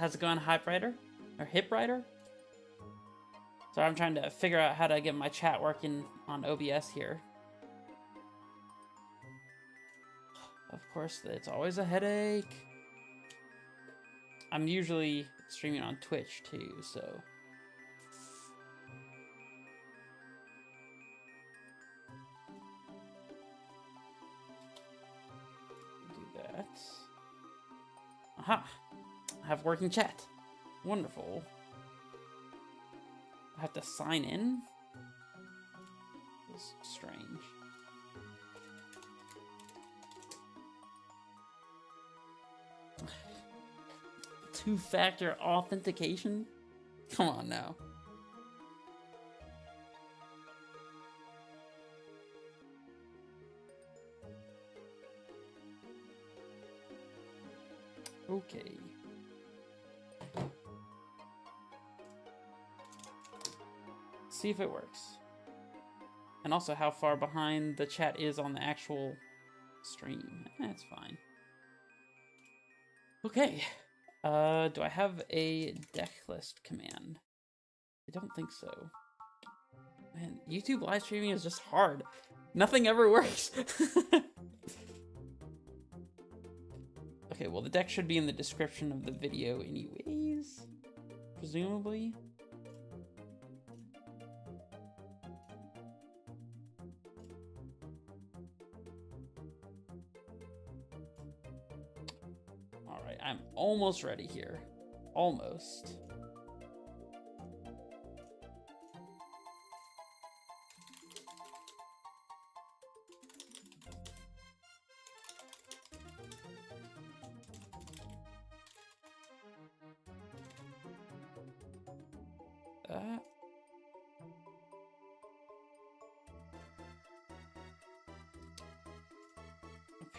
How's it going, Hype Rider? Or Hip Rider? So I'm trying to figure out how to get my chat working on OBS here. Of course, it's always a headache. I'm usually streaming on Twitch too, so... do that. Aha! I have working chat. Wonderful. I have to sign in? This is strange. Two-factor authentication? Come on now. Okay. See if it works. And also how far behind the chat is on the actual stream. That's fine. Okay. Do I have a deck list command? I don't think so. Man, YouTube live streaming is just hard. Nothing ever works. Okay, well the deck should be in the description of the video anyways. Presumably. Alright, I'm almost ready here. Almost.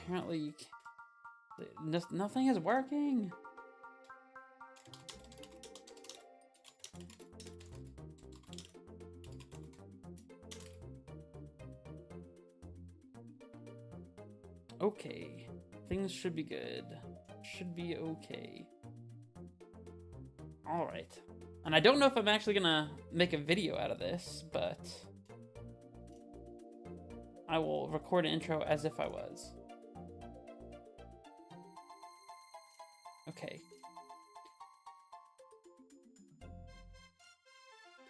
Apparently you can't, nothing is working. Okay, things should be good. Should be okay. All right. And I don't know if I'm actually gonna make a video out of this, but I will record an intro as if I was. Okay.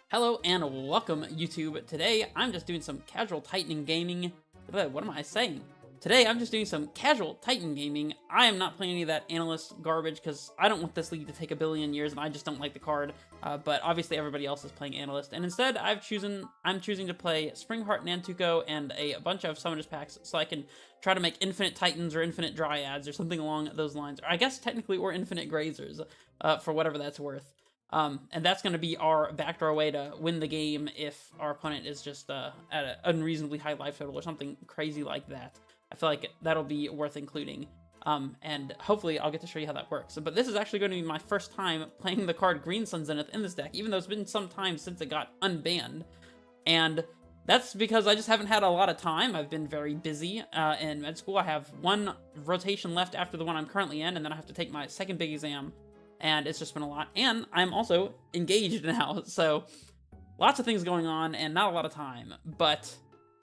Hello and welcome, YouTube. Today, I'm just doing some casual Titan gaming. What am I saying? Today, I'm just doing some casual Titan gaming. I am not playing any of that analyst garbage because I don't want this league to take a billion years and I just don't like the card. But obviously everybody else is playing analyst. And instead, I'm choosing to play Springheart Nantuko and a bunch of summoners packs so I can try to make infinite Titans or infinite Dryads or something along those lines. Or I guess technically or infinite Grazers for whatever that's worth. And that's going to be our backdoor way to win the game if our opponent is just at an unreasonably high life total or something crazy like that. I feel like that'll be worth including. And hopefully I'll get to show you how that works. But this is actually going to be my first time playing the card Green Sun Zenith in this deck, even though it's been some time since it got unbanned. And that's because I just haven't had a lot of time. I've been very busy in med school. I have one rotation left after the one I'm currently in, and then I have to take my second big exam. And it's just been a lot. And I'm also engaged now, so lots of things going on and not a lot of time. But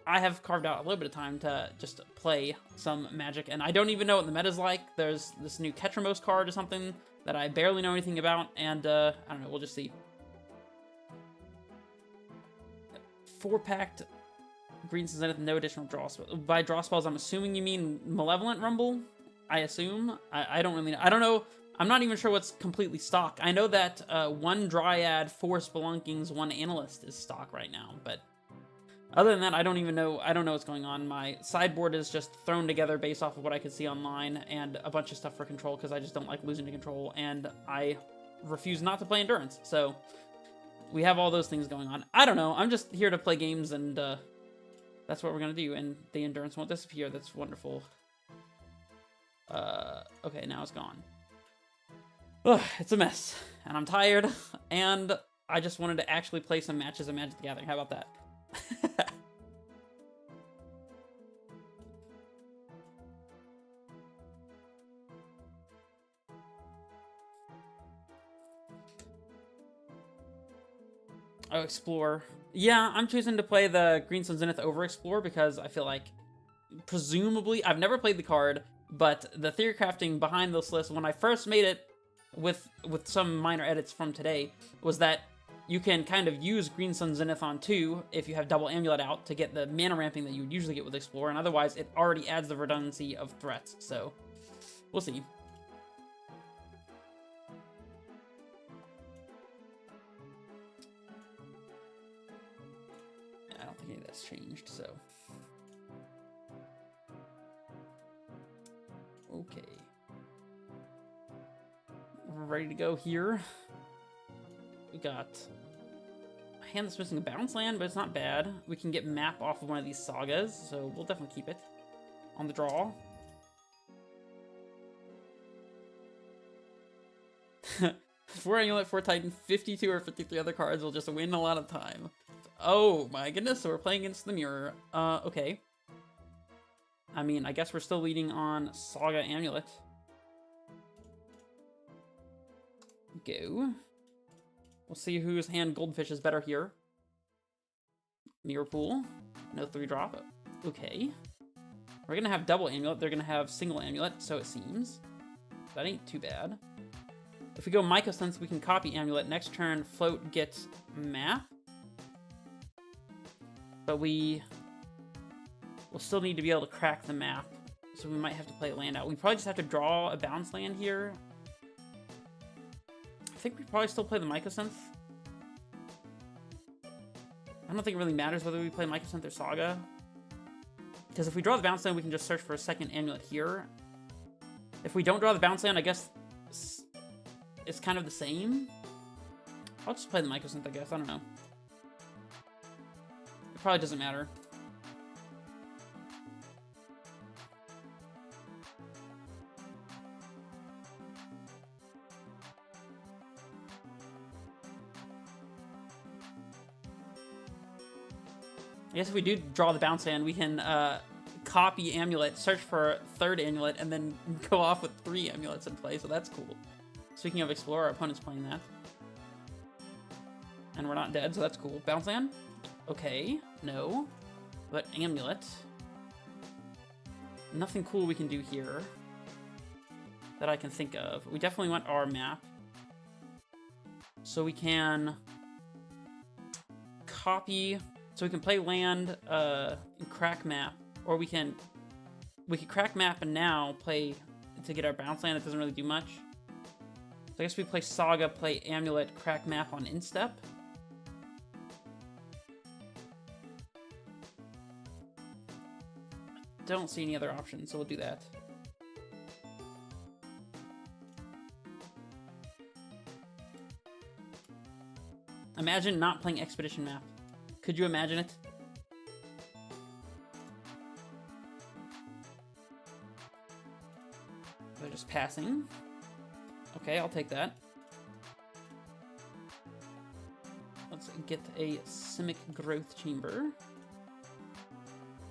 I have carved out a little bit of time to just play some Magic, and I don't even know what the meta's like. There's this new Ketramos card or something that I barely know anything about, and I don't know, we'll just see. 4-packed Green Sun Zenith, no additional draw spells. By draw spells, I'm assuming you mean Malevolent Rumble? I assume? I don't really know. I don't know. I'm not even sure what's completely stock. I know that 1 Dryad, 4 Spelunkings, 1 Analyst is stock right now, but other than that, I don't even know. I don't know what's going on. My sideboard is just thrown together based off of what I could see online and a bunch of stuff for control because I just don't like losing to control, and I refuse not to play Endurance. So we have all those things going on. I don't know. I'm just here to play games, and that's what we're going to do, and the Endurance won't disappear. That's wonderful. Okay, now it's gone. Ugh, it's a mess, and I'm tired, and I just wanted to actually play some matches of Magic the Gathering. How about that? Oh, Explore. Yeah, I'm choosing to play the Green Sun Zenith over Explore because I feel like, presumably, I've never played the card, but the theory crafting behind this list, when I first made it with some minor edits from today, was that you can kind of use Green Sun Zenith on 2 if you have double Amulet out to get the mana ramping that you would usually get with Explore, and otherwise it already adds the redundancy of threats, so we'll see. I don't think any of that's changed, so... Okay. We're ready to go here. We got a hand that's missing a bounce land, but it's not bad. We can get map off of one of these sagas, so we'll definitely keep it on the draw. 4 Amulet, 4 Titan, 52 or 53 other cards will just win a lot of time. Oh my goodness, so we're playing against the mirror. Okay. I mean, I guess we're still leading on Saga Amulet. Go. We'll see whose hand Goldfish is better here. Mirror Pool. No 3-drop. Okay. We're gonna have double Amulet. They're gonna have single Amulet, so it seems. That ain't too bad. If we go Mycosense, we can copy Amulet. Next turn, Float gets Map. But we'll still need to be able to crack the map, so we might have to play land out. We probably just have to draw a bounce land here. I think we probably still play the Mycosense. I don't think it really matters whether we play Mycosense or Saga, because if we draw the bounce land, we can just search for a second Amulet here. If we don't draw the bounce land, I guess it's kind of the same. I'll just play the Mycosense, I guess. I don't know. It probably doesn't matter. I guess if we do draw the bounce land, we can copy Amulet, search for a third Amulet, and then go off with 3 Amulets in play, so that's cool. Speaking of Explorer, our opponent's playing that. And we're not dead, so that's cool. Bounce land? Okay, no. But Amulet. Nothing cool we can do here that I can think of. We definitely want our map. So we can copy... So we can play land and crack map, or we could crack map and now play to get our bounce land. It doesn't really do much. So I guess we play Saga, play Amulet, crack map on instep. Don't see any other options, so we'll do that. Imagine not playing Expedition map. Could you imagine it? They're just passing. Okay, I'll take that. Let's get a Simic Growth Chamber.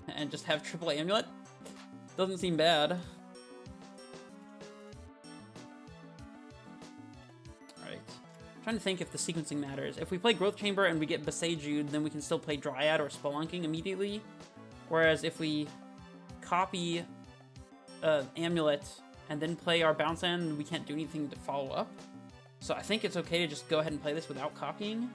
And just have triple Amulet. Doesn't seem bad. Trying to think if the sequencing matters. If we play Growth Chamber and we get Besaged, then we can still play Dryad or Spelunking immediately. Whereas if we copy Amulet and then play our bounce land, we can't do anything to follow up. So I think it's okay to just go ahead and play this without copying.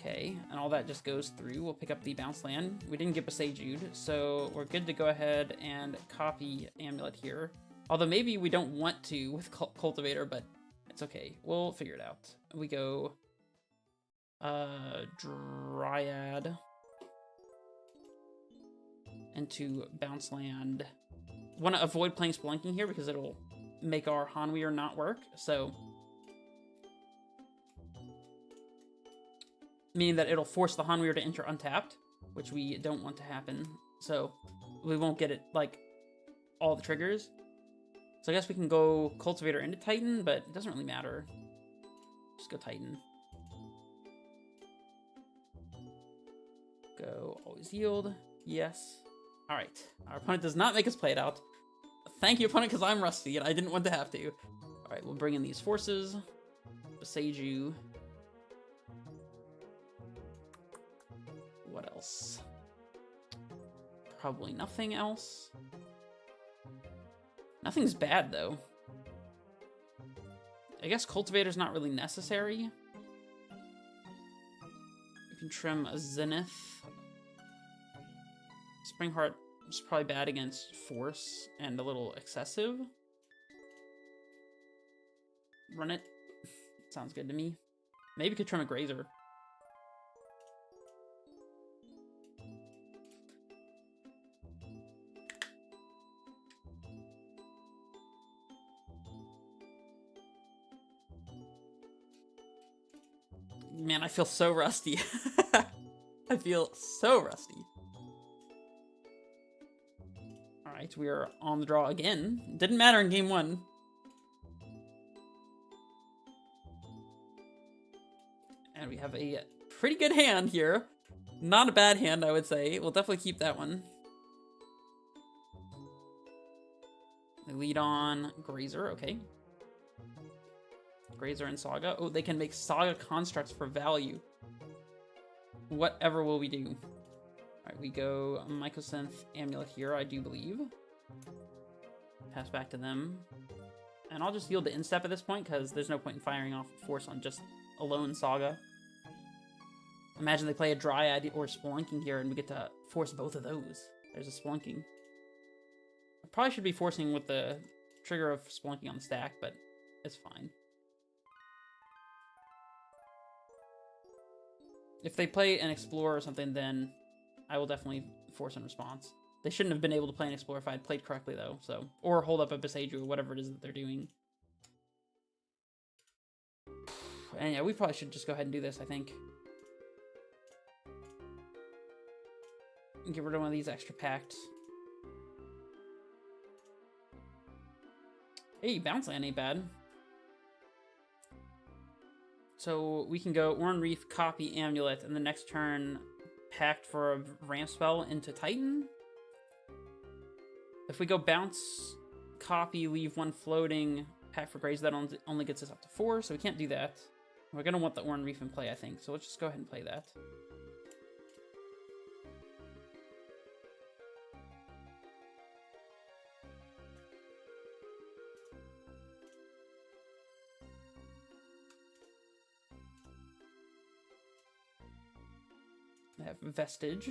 Okay, and all that just goes through. We'll pick up the bounce land. We didn't get Besaged, so we're good to go ahead and copy Amulet here. Although maybe we don't want to with Cultivator, but it's okay. We'll figure it out. We go Dryad into bounce land. Want to avoid playing Spelunking here because it'll make our Hanweir not work, so... Meaning that it'll force the Hanweir to enter untapped, which we don't want to happen. So we won't get it, like, all the triggers. So I guess we can go Cultivator into Titan, but it doesn't really matter. Just go Titan. Go always yield. Yes. Alright. Our opponent does not make us play it out. Thank you, opponent, because I'm rusty and I didn't want to have to. Alright, we'll bring in these forces. Besiege you. What else? Probably nothing else. Nothing's bad, though. I guess Cultivator's not really necessary. We can trim a Zenith. Springheart is probably bad against Force and a little excessive. Run it. Sounds good to me. Maybe could trim a Grazer. Man, I feel so rusty. I feel so rusty. Alright, we are on the draw again. Didn't matter in game 1. And we have a pretty good hand here. Not a bad hand, I would say. We'll definitely keep that one. They lead on Grazer, okay. Grazer and Saga. Oh, they can make Saga constructs for value. Whatever will we do? Alright, we go Mycosynth Amulet here, I do believe. Pass back to them. And I'll just yield to Instep at this point, because there's no point in firing off Force on just a lone Saga. Imagine they play a Dryad or Spelunking here, and we get to force both of those. There's a Spelunking. I probably should be forcing with the trigger of Spelunking on the stack, but it's fine. If they play an Explorer or something, then I will definitely force in response. They shouldn't have been able to play an Explorer if I had played correctly, though, so... Or hold up a Besiege or whatever it is that they're doing. And yeah, we probably should just go ahead and do this, I think. Get rid of one of these extra pacts. Hey, Bounce Land ain't bad. So we can go Oran Reef, copy Amulet, and the next turn pact for a ramp spell into Titan. If we go bounce, copy, leave one floating, pact for Graze, that only gets us up to 4, so we can't do that. We're going to want the Oran Reef in play, I think, so let's just go ahead and play that. I have Vestige.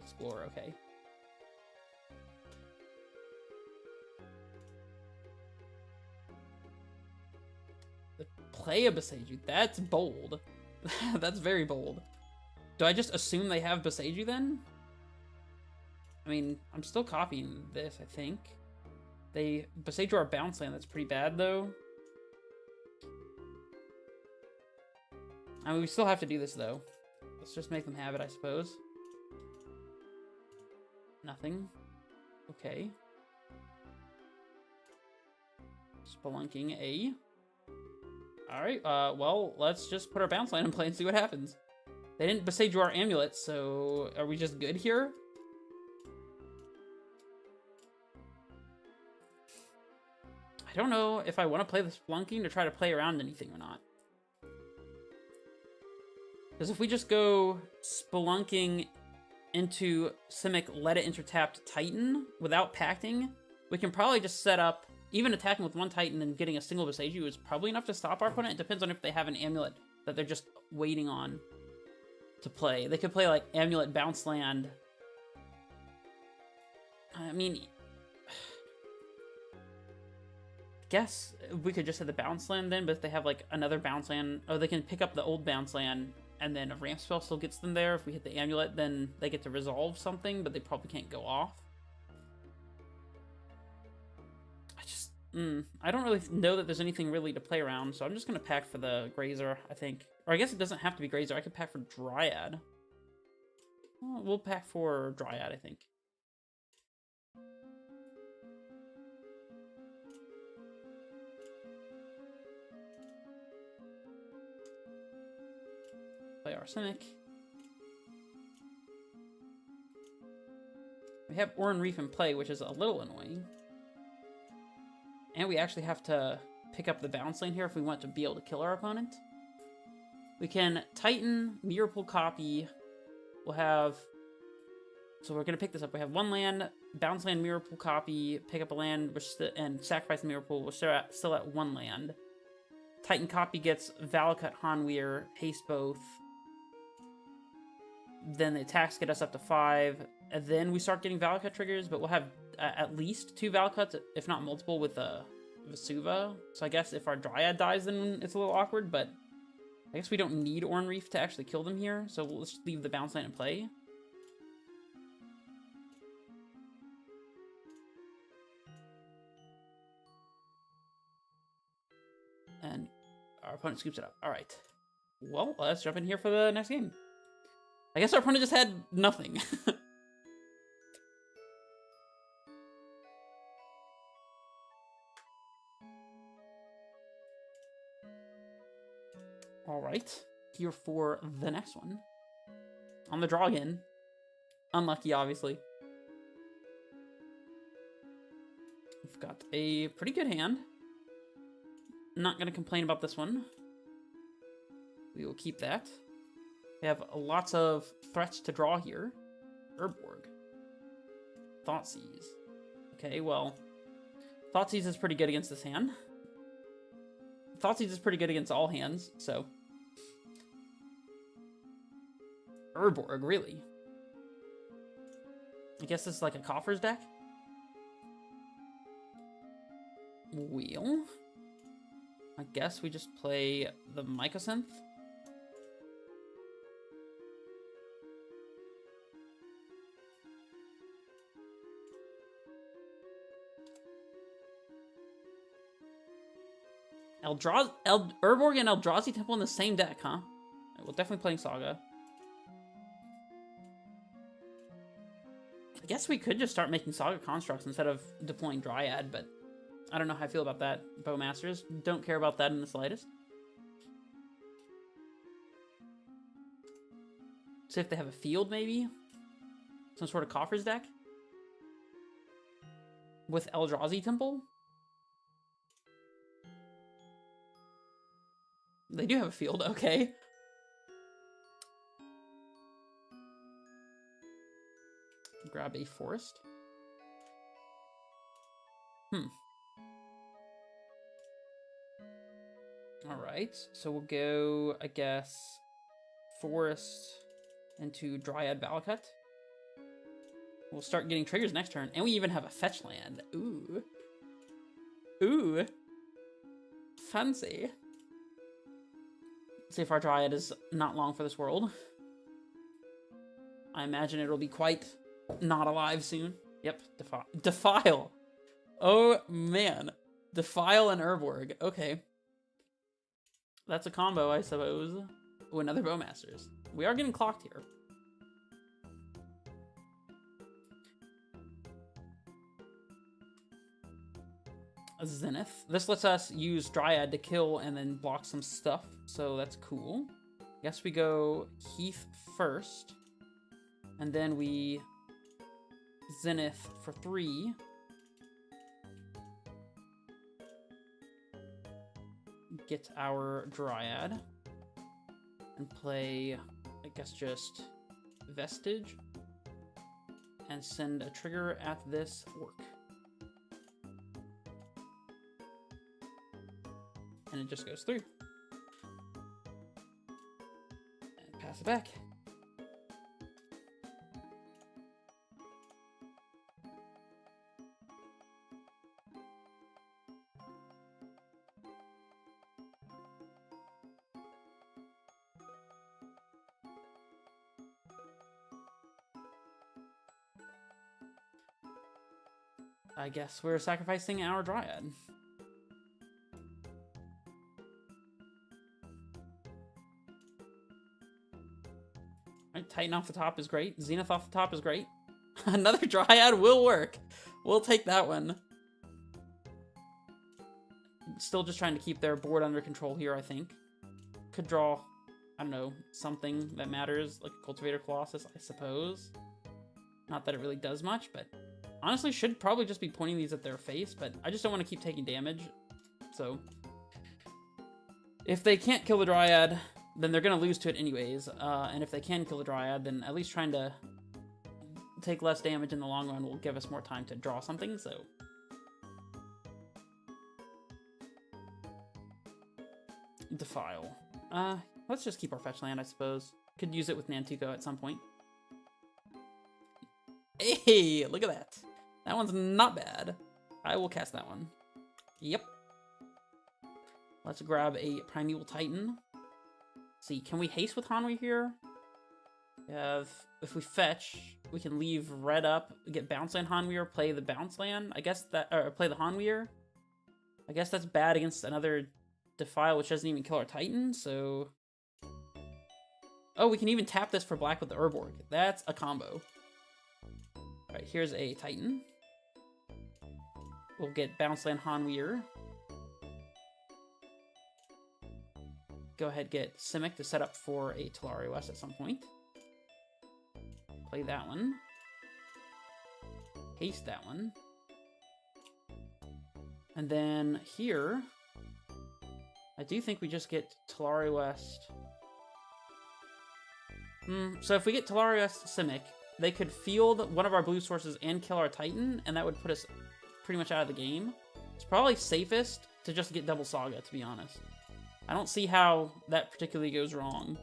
Explore, okay. The play a Besiege, that's bold. That's very bold. Do I just assume they have Besiege then? I mean, I'm still copying this, I think. They Besiege our Bounce Land, that's pretty bad though. I mean, we still have to do this, though. Let's just make them have it, I suppose. Nothing. Okay. Spelunking A. Alright, well, let's just put our Bounce Land in play and see what happens. They didn't Besiege our Amulet, so are we just good here? I don't know if I want to play the Spelunking to try to play around anything or not. Because if we just go Spelunking into Simic, let it intertap Titan without pacting, we can probably just set up, even attacking with one Titan and getting a single Besiege is probably enough to stop our opponent. It depends on if they have an Amulet that they're just waiting on to play. They could play like Amulet Bounce Land. I mean, I guess we could just have the Bounce Land then, but if they have like another Bounce Land, or they can pick up the old Bounce Land and then a ramp spell still gets them there. If we hit the Amulet, then they get to resolve something, but they probably can't go off. I don't really know that there's anything really to play around, so I'm just going to pack for the Grazer, I think. Or I guess it doesn't have to be Grazer. I could pack for Dryad. Well, we'll pack for Dryad, I think. Play Arsenic. We have Oran Reef in play, which is a little annoying. And we actually have to pick up the bounce lane here if we want to be able to kill our opponent. We can Titan, Mirror Pool Copy. We'll have... So we're going to pick this up. We have 1 land, bounce land, Mirror Pool Copy, pick up a land, and sacrifice the Mirror Pool. We're still at 1 land. Titan Copy gets Valakut, Hanweir, haste both. Then the attacks get us up to 5. And then we start getting Valakut triggers, but we'll have at least 2 Valakuts, if not multiple, with Vesuva. So I guess if our Dryad dies, then it's a little awkward, but I guess we don't need Orn Reef to actually kill them here, so we'll just leave the bounce land in play. And our opponent scoops it up. Alright. Well, let's jump in here for the next game. I guess our opponent just had nothing. Alright. Here for the next one. On the draw again. Unlucky, obviously. We've got a pretty good hand. Not going to complain about this one. We will keep that. We have lots of threats to draw here. Urborg. Thoughtseize. Okay, well, Thoughtseize is pretty good against this hand. Thoughtseize is pretty good against all hands, so... Urborg, really? I guess this is like a Coffers deck? Wheel? I guess we just play the Mycosynth. Urborg and Eldrazi Temple in the same deck, huh? Well, definitely playing Saga. I guess we could just start making Saga constructs instead of deploying Dryad, but I don't know how I feel about that. Bowmasters don't care about that in the slightest. See if they have a field, maybe? Some sort of Coffers deck? With Eldrazi Temple? They do have a field, okay. Grab a forest. Alright, so we'll go, I guess, forest into Dryad Valakut. We'll start getting triggers next turn, and we even have a fetch land. Ooh. Ooh. Fancy. See if our Dryad is not long for this world. I imagine it'll be quite not alive soon. Yep, Defile. Oh, man. Defile and Urborg. Okay. That's a combo, I suppose. Ooh, another Bowmasters. We are getting clocked here. A Zenith. This lets us use Dryad to kill and then block some stuff, so that's cool. Guess we go Heath first, and then we Zenith for 3. Get our Dryad and play, I guess, just Vestige and send a trigger at this orc. And it just goes through. And pass it back. I guess we're sacrificing our Dryad. Right, Titan off the top is great. Zenith off the top is great. Another Dryad will work. We'll take that one. Still just trying to keep their board under control here, I think. Could draw, I don't know, something that matters, like a Cultivator Colossus, I suppose. Not that it really does much, but honestly should probably just be pointing these at their face, but I just don't want to keep taking damage. So if they can't kill the Dryad, then they're going to lose to it anyways. And if they can kill the Dryad, then at least trying to take less damage in the long run will give us more time to draw something, so... Defile. Let's just keep our fetch land, I suppose. Could use it with Nantuko at some point. Hey, look at that. That one's not bad. I will cast that one. Yep. Let's grab a Primeval Titan. See, can we haste with Hanwi here? If we fetch, we can leave red up, get bounce land Hanweir, play the bounce land. I guess that, or play the Hanweir. I guess that's bad against another Defile, which doesn't even kill our Titan, so... Oh, we can even tap this for black with the Urborg. That's a combo. Alright, here's a Titan. We'll get bounce land Hanweir. Go ahead, get Simic to set up for a Talari West at some point. Play that one. Haste that one. And then here, I do think we just get Talari West. So if we get Talari West Simic, they could field one of our blue sources and kill our Titan, and that would put us pretty much out of the game. It's probably safest to just get double Saga, to be honest. I don't see how that particularly goes wrong.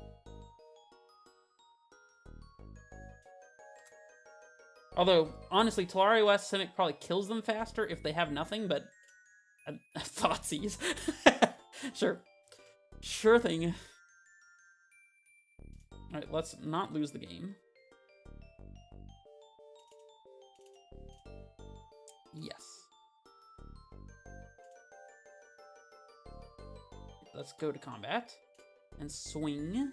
Although, honestly, Talari West Simic probably kills them faster if they have nothing, but... Thoughtseize. Sure. Sure thing. Alright, let's not lose the game. Yes. Let's go to combat and swing.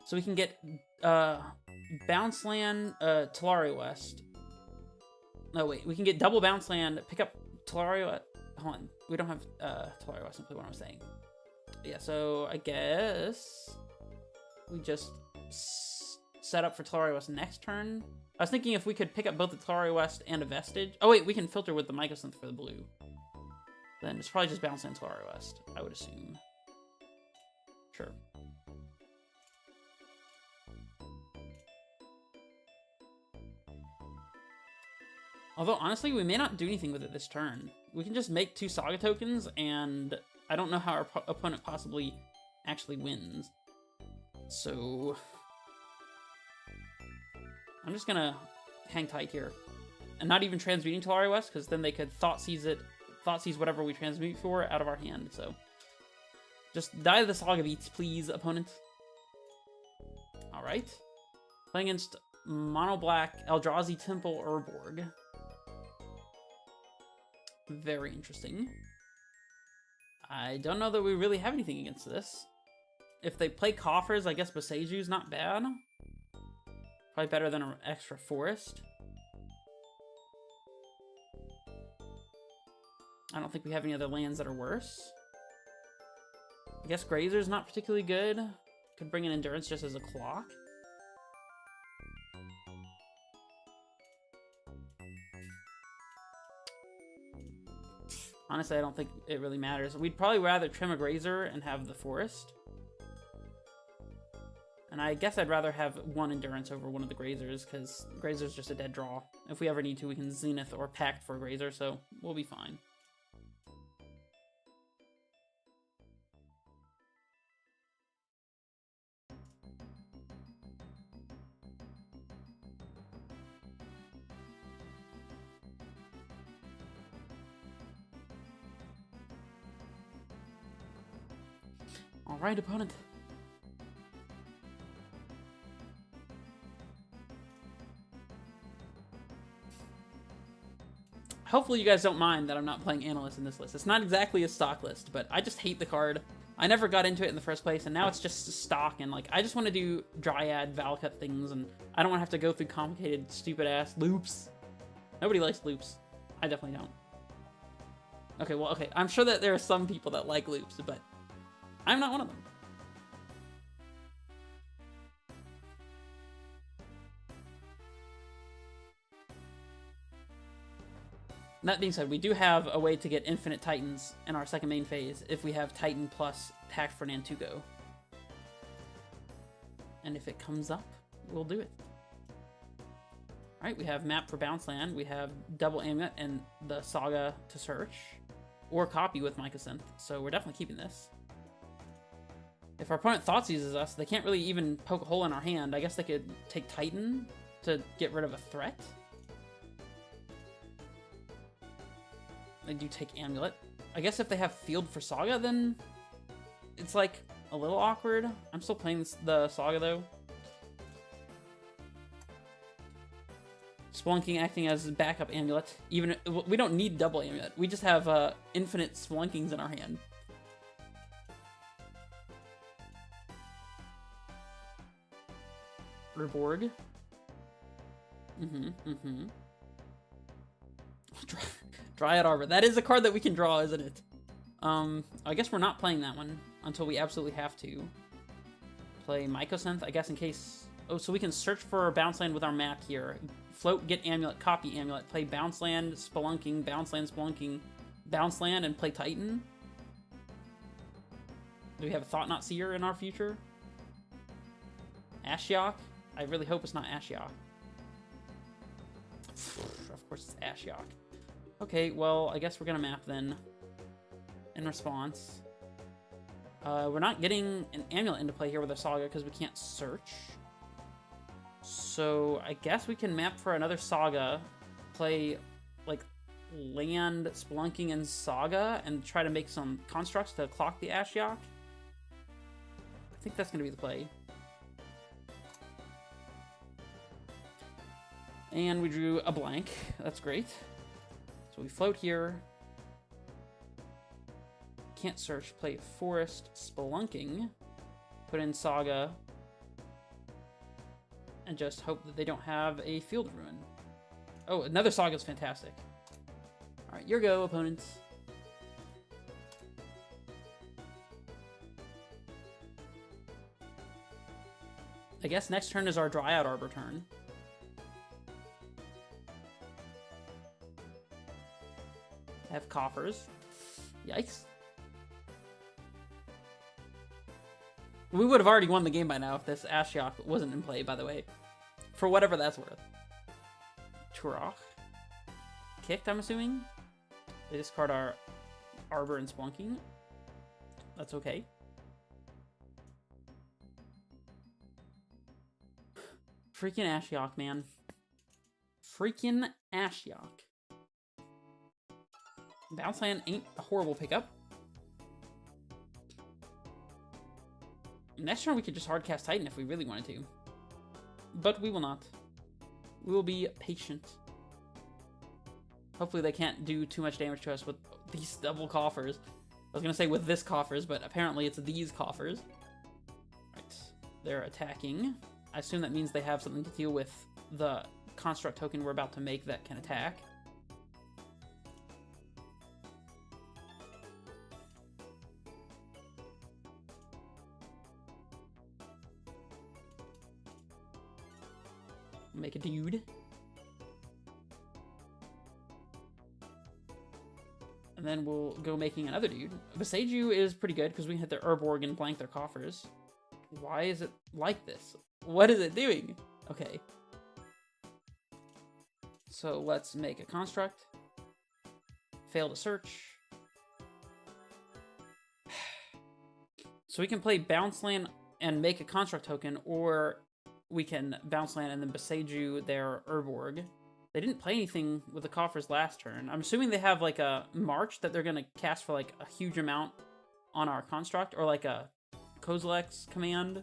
So we can get bounce land Talari West. No, wait, we can get double bounce land, pick up Talari West. Hold on, we don't have Talari West, simply what I'm saying. Yeah, so I guess we just set up for Talari West next turn. I was thinking if we could pick up both the Talari West and a Vestige. Oh wait, we can filter with the Mycosynth for the blue. Then it's probably just bounce in Talari West, I would assume. Sure. Although, honestly, we may not do anything with it this turn. We can just make 2 Saga tokens, and I don't know how our opponent possibly actually wins. So... I'm just gonna hang tight here. And not even transmuting Talari West, because then they could Thoughtseize it, Thoughtseize whatever we transmute for out of our hand, so... Just die to the Saga Beats, please, opponent. Alright. Playing against Mono Black Eldrazi Temple Urborg. Very interesting. I don't know that we really have anything against this. If they play Coffers, I guess Boseju's not bad. Probably better than an extra forest. I don't think we have any other lands that are worse. I guess Grazer's not particularly good. Could bring in Endurance just as a clock. Honestly, I don't think it really matters. We'd probably rather trim a Grazer and have the forest. And I guess I'd rather have one Endurance over one of the Grazers, because Grazer's just a dead draw. If we ever need to, we can Zenith or Pact for a Grazer, so we'll be fine. Alright, opponent. Hopefully you guys don't mind that I'm not playing Analyst in this list. It's not exactly a stock list, but I just hate the card. I never got into it in the first place, and now it's just stock, and like, I just want to do Dryad, Valcut things, and I don't want to have to go through complicated, stupid-ass loops. Nobody likes loops. I definitely don't. Okay, well, okay, I'm sure that there are some people that like loops, but I'm not one of them. That being said, we do have a way to get infinite Titans in our second main phase if we have Titan plus Tact for Nantuko. And if it comes up, we'll do it. Alright, we have map for Bounce Land, we have double amulet and the Saga to search, or copy with Mycosynth, so we're definitely keeping this. If our opponent thoughts uses us, they can't really even poke a hole in our hand. I guess they could take Titan to get rid of a threat. They do take Amulet. I guess if they have Field for Saga, then it's like a little awkward. I'm still playing the Saga though. Splunking acting as backup amulet. Even we don't need double amulet. We just have infinite splunkings in our hand. Urborg. Dryad Arbor. That is a card that we can draw, isn't it? I guess we're not playing that one until we absolutely have to. Play Mycosynth, I guess, in case... Oh, so we can search for a bounce land with our map here. Float, get amulet, copy amulet, play bounce land, spelunking, bounce land, spelunking, bounce land, and play Titan. Do we have a Thought Not Seer in our future? Ashiok? I really hope it's not Ashiok. Of course it's Ashiok. Okay, well, I guess we're gonna map then. In response. We're not getting an amulet into play here with our Saga because we can't search. So I guess we can map for another Saga, play like land, spelunking, and Saga, and try to make some constructs to clock the Ashiok. I think that's gonna be the play. And we drew a blank. That's great. So we float here. Can't search. Play Forest, Spelunking. Put in Saga. And just hope that they don't have a Field of Ruin. Oh, another Saga's fantastic. Alright, your go, opponents. I guess next turn is our Dryad Arbor turn. I have Coffers. Yikes. We would have already won the game by now if this Ashiok wasn't in play, by the way. For whatever that's worth. Turok. Kicked, I'm assuming? They discard our Arbor and Spelunking. That's okay. Freaking Ashiok, man. Freaking Ashiok. Bounce Land ain't a horrible pickup. Next turn we could just hardcast Titan if we really wanted to. But we will not. We will be patient. Hopefully they can't do too much damage to us with these double Coffers. I was gonna say with this Coffers, but apparently it's these Coffers. Right. They're attacking. I assume that means they have something to deal with the construct token we're about to make that can attack. Make a dude. And then we'll go making another dude. Beseiju is pretty good because we can hit their Urborg and blank their Coffers. Why is it like this? What is it doing? Okay. So let's make a construct. Fail to search. So we can play Bounce Land and make a construct token, or we can Bounce Land and then Beseiju their Urborg. They didn't play anything with the Coffers last turn. I'm assuming they have like a March that they're gonna cast for like a huge amount on our construct, or like a Kozilek's command.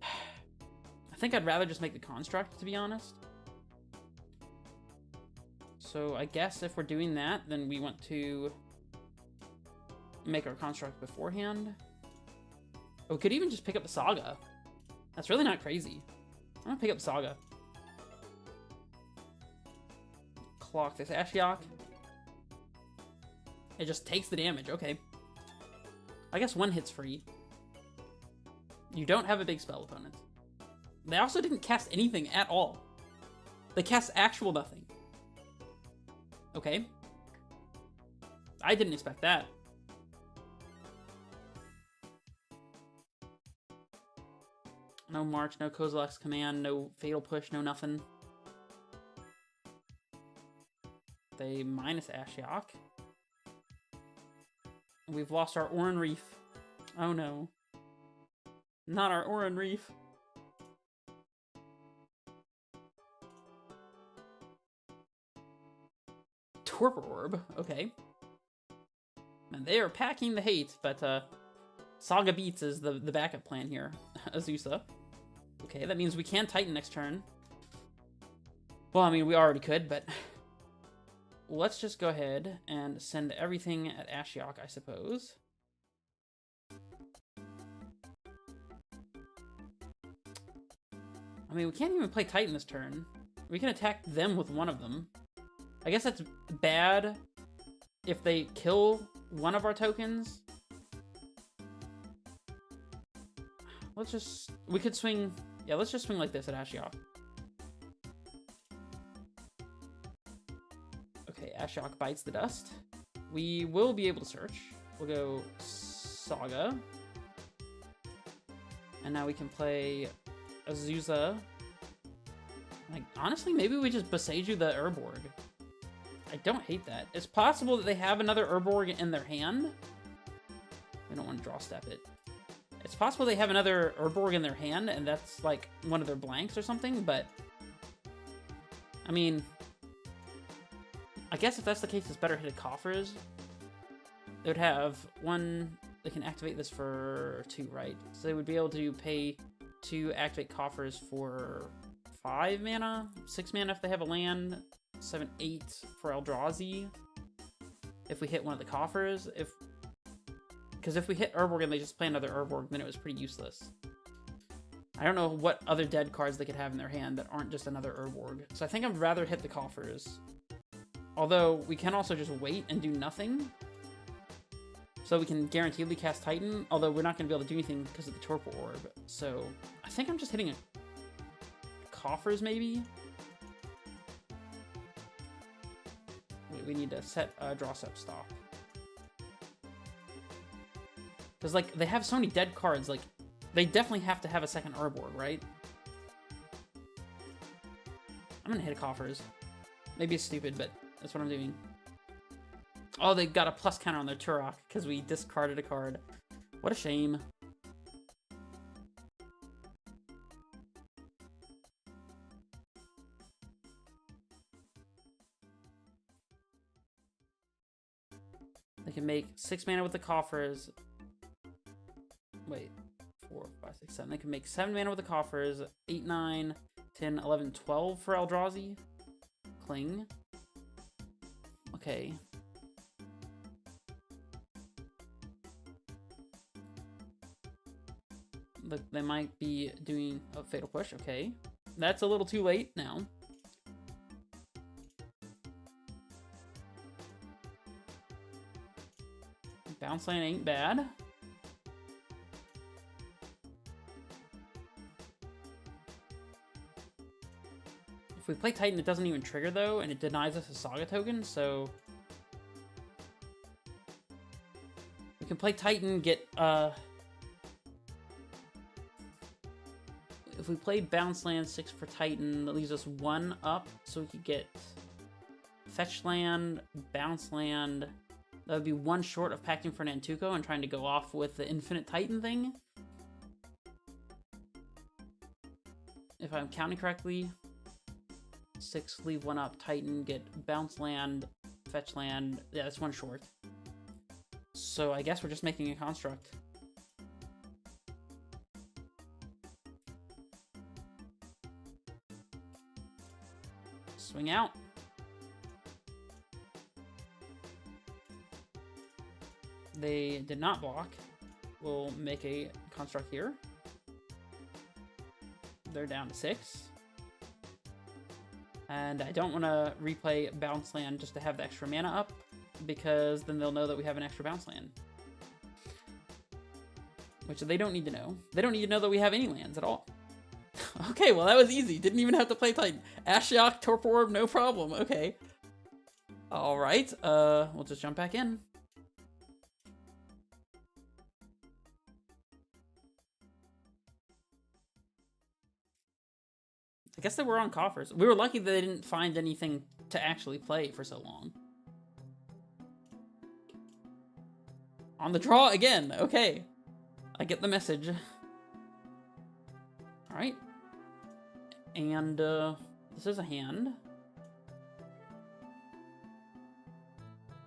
I think I'd rather just make the construct, to be honest. So I guess if we're doing that, then we want to make our construct beforehand. Oh, we could even just pick up the Saga. That's really not crazy. I'm gonna pick up Saga. Clock this Ashiok. It just takes the damage, okay. I guess one hit's free. You don't have a big spell opponent. They also didn't cast anything at all. They cast actual nothing. Okay. I didn't expect that. No March, no Kozilek's Command, no Fatal Push, no nothing. They minus Ashiok. We've lost our Oran Reef. Oh no. Not our Oran Reef. Torpor Orb, okay. And they are packing the hate, but Saga Beats is the backup plan here. Azusa. Okay, that means we can Titan next turn. Well, I mean, we already could, but... Let's just go ahead and send everything at Ashiok, I suppose. I mean, we can't even play Titan this turn. We can attack them with one of them. I guess that's bad if they kill one of our tokens. Let's just... We could swing... Yeah, let's just swing like this at Ashiok. Okay, Ashiok bites the dust. We will be able to search. We'll go Saga. And now we can play Azusa. Like, honestly, maybe we just Boseiju the Urborg. I don't hate that. It's possible that they have another Urborg in their hand. We don't want to draw step it. It's possible they have another Urborg in their hand, and that's like one of their blanks or something, but... I mean... I guess if that's the case, it's better hit a Coffers. They would have one... They can activate this for 2, right? So they would be able to pay to activate Coffers for 5 mana, 6 mana if they have a land, 7, 8 for Eldrazi. If we hit one of the Coffers, because if we hit Urborg and they just play another Urborg, then it was pretty useless. I don't know what other dead cards they could have in their hand that aren't just another Urborg. So I think I'd rather hit the Coffers. Although, we can also just wait and do nothing. So we can guaranteedly cast Titan, although we're not going to be able to do anything because of the Torpor Orb. So I think I'm just hitting a Coffers, maybe? We need to set a draw step stop. Because, like, they have so many dead cards, like, they definitely have to have a second Urborg, right? I'm gonna hit a Coffers. Maybe it's stupid, but that's what I'm doing. Oh, they got a plus counter on their Turok because we discarded a card. What a shame. They can make 6 mana with the Coffers. Wait, 4, 5, 6, 7. They can make 7 mana with the Coffers. 8, 9, 10, 11, 12 for Eldrazi. Cling. Okay. Look, they might be doing a Fatal Push. Okay. That's a little too late now. Bounce Land ain't bad. If we play Titan, it doesn't even trigger, though, and it denies us a Saga token, so... We can play Titan, get, If we play Bounce Land 6 for Titan, that leaves us 1 up, so we could get Fetch Land, Bounce Land. That would be 1 short of packing for Nantuko and trying to go off with the Infinite Titan thing. If I'm counting correctly. 6, leave 1 up, Titan, get Bounce Land, Fetch Land. Yeah, that's 1 short. So I guess we're just making a construct. Swing out. They did not block. We'll make a construct here. They're down to 6. And I don't want to replay Bounce Land just to have the extra mana up, because then they'll know that we have an extra Bounce Land. Which they don't need to know. They don't need to know that we have any lands at all. Okay, well that was easy. Didn't even have to play Titan. Ashiok, Torpor Orb, no problem. Okay. Alright, we'll just jump back in. I guess they were on Coffers. We were lucky that they didn't find anything to actually play for so long. On the draw again. Okay. I get the message. Alright. And, this is a hand.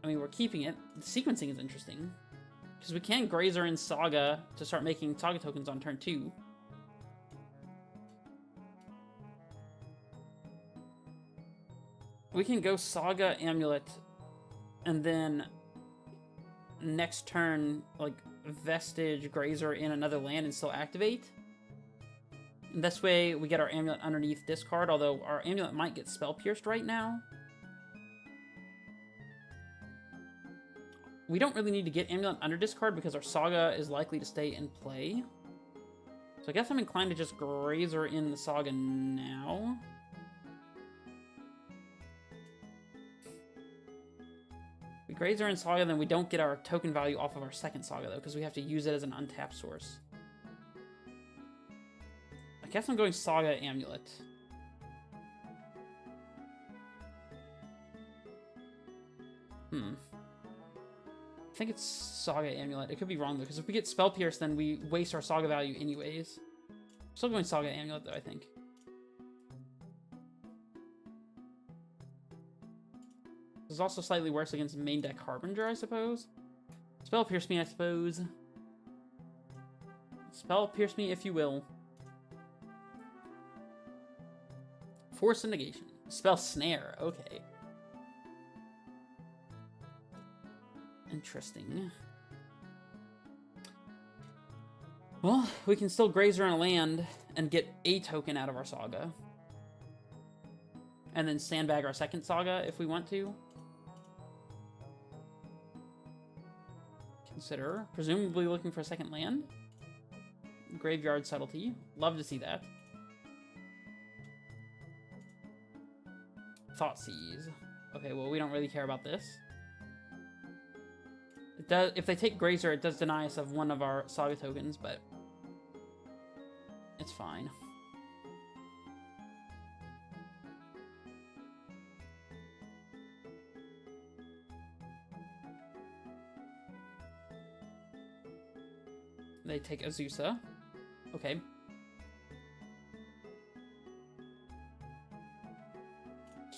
I mean, we're keeping it. The sequencing is interesting. Because we can Grazer in Saga to start making Saga tokens on turn 2. We can go Saga Amulet, and then next turn, like, Vestige, Grazer in another land and still activate. And this way, we get our Amulet underneath discard, although our Amulet might get Spell Pierced right now. We don't really need to get Amulet under discard because our Saga is likely to stay in play. So I guess I'm inclined to just Grazer in the Saga now. We Grazer in Saga, then we don't get our token value off of our second Saga, though, because we have to use it as an untapped source. I guess I'm going Saga Amulet. I think it's Saga Amulet. It could be wrong, though, because if we get Spell Pierce, then we waste our Saga value anyways. Still going Saga Amulet, though, I think. This is also slightly worse against main deck Harbinger, I suppose. Spell Pierce me, I suppose. Spell Pierce me, if you will. Force and Negation. Spell Snare, okay. Interesting. Well, we can still Grazer on a land and get a token out of our Saga. And then sandbag our second Saga if we want to. Consider. Presumably looking for a second land. Graveyard Subtlety. Love to see that. Thoughtseize. Okay, well, we don't really care about this. It does, if they take Grazer, it does deny us of one of our Saga tokens, but it's fine. They take Azusa. Okay.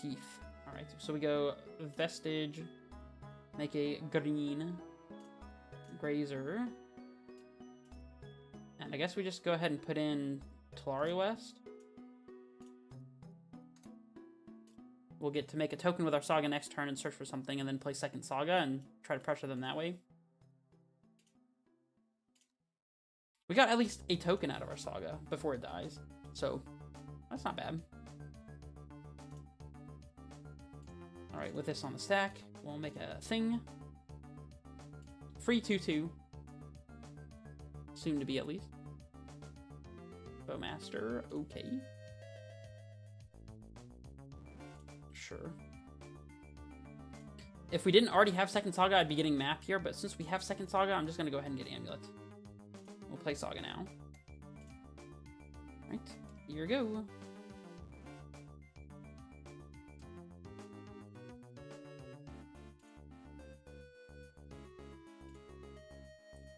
Keith. Alright, so we go Vestige, make a green, Grazer, and I guess we just go ahead and put in Tolari West. We'll get to make a token with our Saga next turn and search for something, and then play second Saga and try to pressure them that way. We got at least a token out of our Saga before it dies, so that's not bad. Alright, with this on the stack, we'll make a thing. Free 2/2. Soon to be, at least. Bowmaster, okay. Sure. If we didn't already have second Saga, I'd be getting map here, but since we have second Saga, I'm just going to go ahead and get Amulet. We'll play Saga now. Alright, here we go.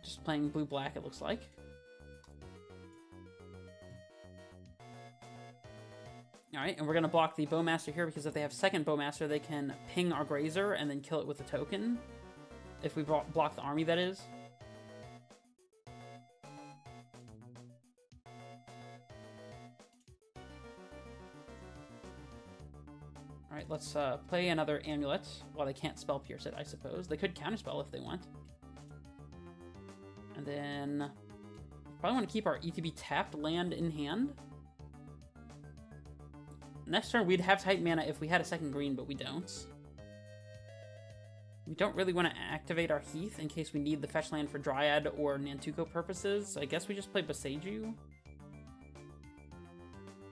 Just playing blue-black, it looks like. Alright, and we're going to block the Bowmaster here, because if they have second Bowmaster, they can ping our Grazer and then kill it with a token. If we block the army, that is. Alright, let's play another Amulet. Well, they can't Spell Pierce it, I suppose. They could Counterspell if they want. And then probably want to keep our ETB tapped land in hand. Next turn, we'd have tight mana if we had a second green, but we don't. We don't really want to activate our Heath in case we need the fetch land for Dryad or Nantuko purposes. So I guess we just play Boseiju.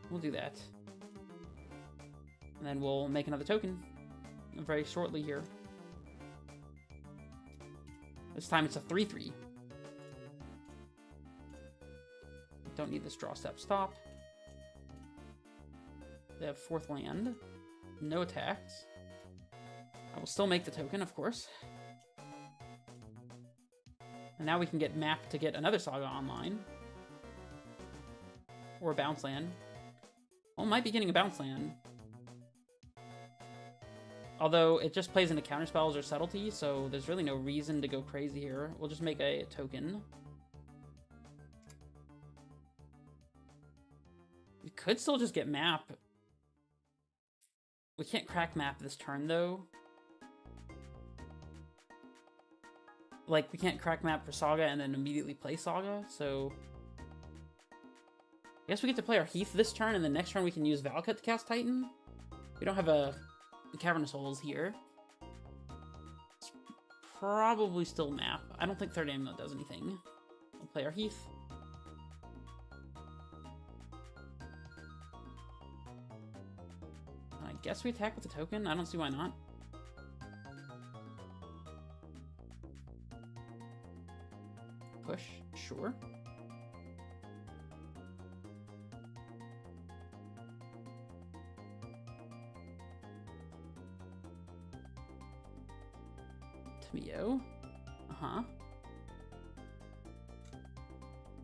We'll do that. And then we'll make another token. very shortly here. This time it's a 3/3. Don't need this draw step stop. They have 4th land. No attacks. I will still make the token, of course. And now we can get map to get another Saga online. Or a bounce land. Well, might be getting a bounce land. Although it just plays into counterspells or subtlety, so there's really no reason to go crazy here. We'll just make a token. We could still just get map. We can't crack map this turn, though. Like, we can't crack map for Saga and then immediately play Saga, so... I guess we get to play our Heath this turn, and the next turn we can use Valakut to cast Titan. We don't have a Cavernous Holes here. It's probably still map. I don't think Third Amulet does anything. We'll play our Heath. I guess we attack with the token. I don't see why not. Push, sure. Tamio. Uh-huh.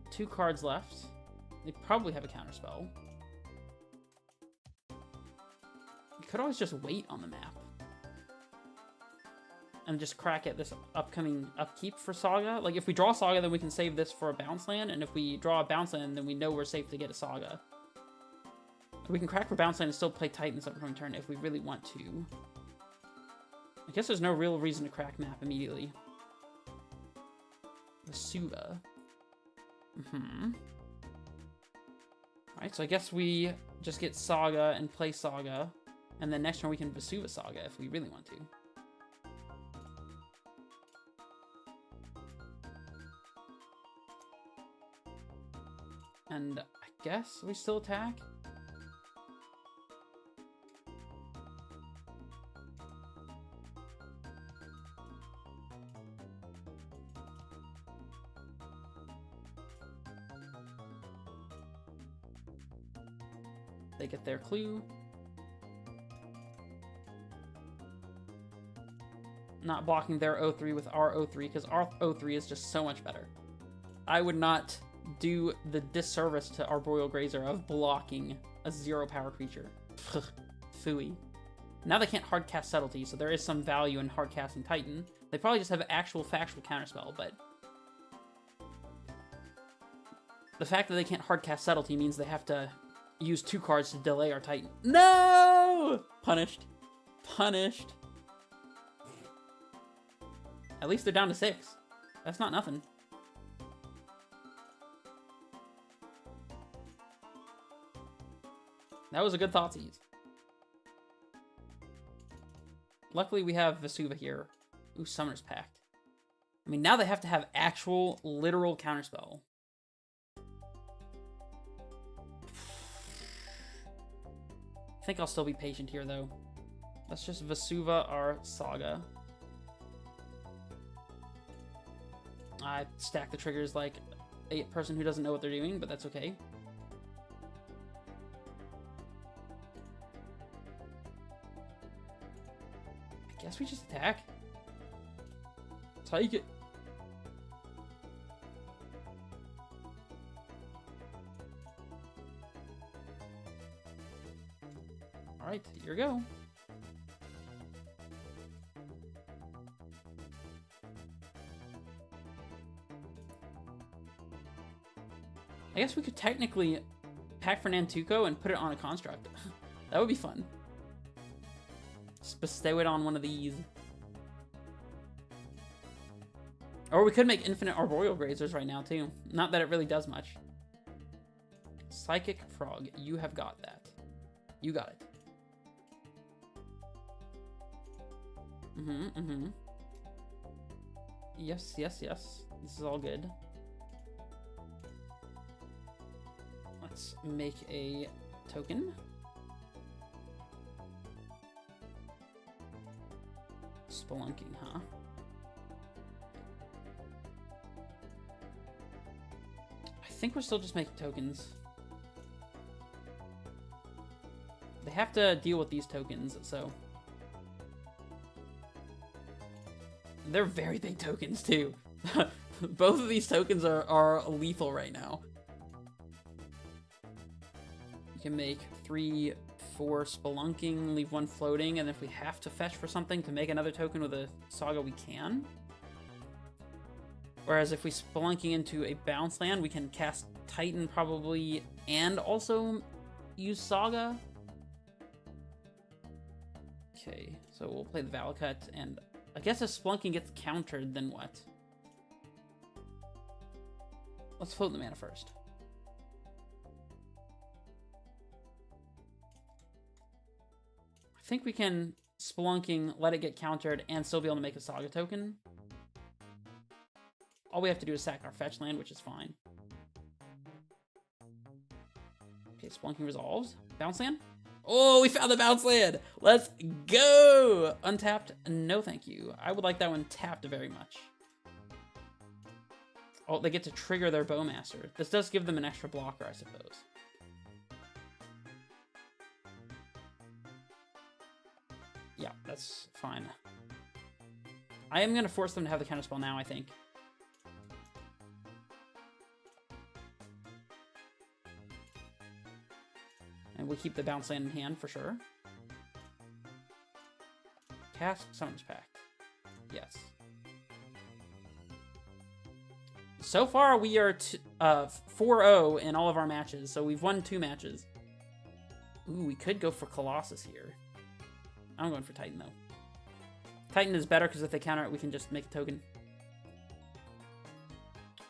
2 cards left. They probably have a counterspell. You could always just wait on the map. And just crack at this upcoming upkeep for Saga. Like, if we draw Saga, then we can save this for a bounce land, and if we draw a bounce land, then we know we're safe to get a Saga. We can crack for bounce land and still play Titan this upcoming turn if we really want to. I guess there's no real reason to crack map immediately. Vesuva. Alright, so I guess we just get Saga and play Saga, and then next turn we can Vesuva Saga if we really want to. And I guess we still attack? They get their clue. Not blocking their 0/3 with our 0/3, because our 0/3 is just so much better. I would not do the disservice to Arboreal Grazer of blocking a 0 power creature. Phooey. Now they can't hardcast Subtlety, so there is some value in hardcasting Titan. They probably just have actual factual counterspell, but the fact that they can't hardcast Subtlety means they have to use 2 cards to delay our Titan. No! Punished. Punished. At least they're down to 6. That's not nothing. That was a good Thoughtseize. Luckily, we have Vesuva here. Ooh, Summoner's Pact. I mean, now they have to have actual, literal counterspell. I think I'll still be patient here, though. Let's just Vesuva our Saga. I stack the triggers like a person who doesn't know what they're doing, but that's okay. I guess we just attack. Take it. Alright, here we go. I guess we could technically pack for Nantuko and put it on a construct. That would be fun. Just bestow it on one of these. Or we could make infinite Arboreal Grazers right now, too. Not that it really does much. Psychic Frog, you have got that. You got it. Yes, yes, yes. This is all good. Let's make a token. Spelunking, huh? I think we're still just making tokens. They have to deal with these tokens, so... They're very big tokens, too. Both of these tokens are lethal right now. We can make 3, 4 Spelunking, leave 1 floating, and if we have to fetch for something to make another token with a Saga, we can. Whereas if we Spelunking into a bounce land, we can cast Titan probably, and also use Saga. Okay, so we'll play the Valakut, and I guess if Spelunking gets countered, then what? Let's float the mana first. I think we can Spelunking, let it get countered, and still be able to make a Saga token. All we have to do is sack our fetch land, which is fine. Okay, Spelunking resolves. Bounce land? Oh, we found the bounce land! Let's go! Untapped? No thank you. I would like that one tapped very much. Oh, they get to trigger their Bowmaster. This does give them an extra blocker, I suppose. Yeah, that's fine. I am going to force them to have the counterspell now, I think. And we'll keep the bounce land in hand for sure. Cast Summoners Pact. Yes. So far, we are 4-0 in all of our matches, so we've won 2 matches. Ooh, we could go for Colossus here. I'm going for Titan, though. Titan is better, because if they counter it, we can just make a token.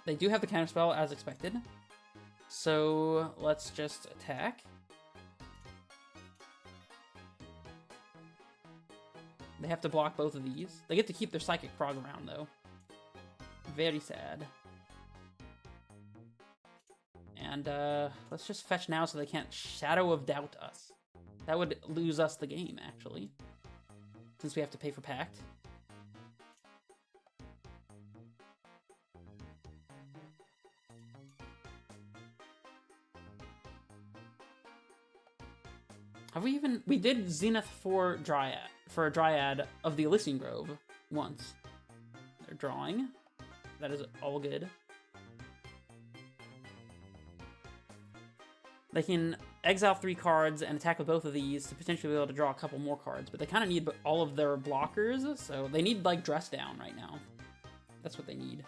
They do have the counterspell, as expected. So, let's just attack. They have to block both of these. They get to keep their Psychic Frog around, though. Very sad. And, let's just fetch now so they can't Shadow of Doubt us. That would lose us the game, actually. Since we have to pay for Pact. Have we even... We did Zenith for a Dryad of the Elysian Grove once. They're drawing. That is all good. They can exile 3 cards and attack with both of these to potentially be able to draw a couple more cards, but they kind of need all of their blockers, so they need, like, Dress Down right now. That's what they need.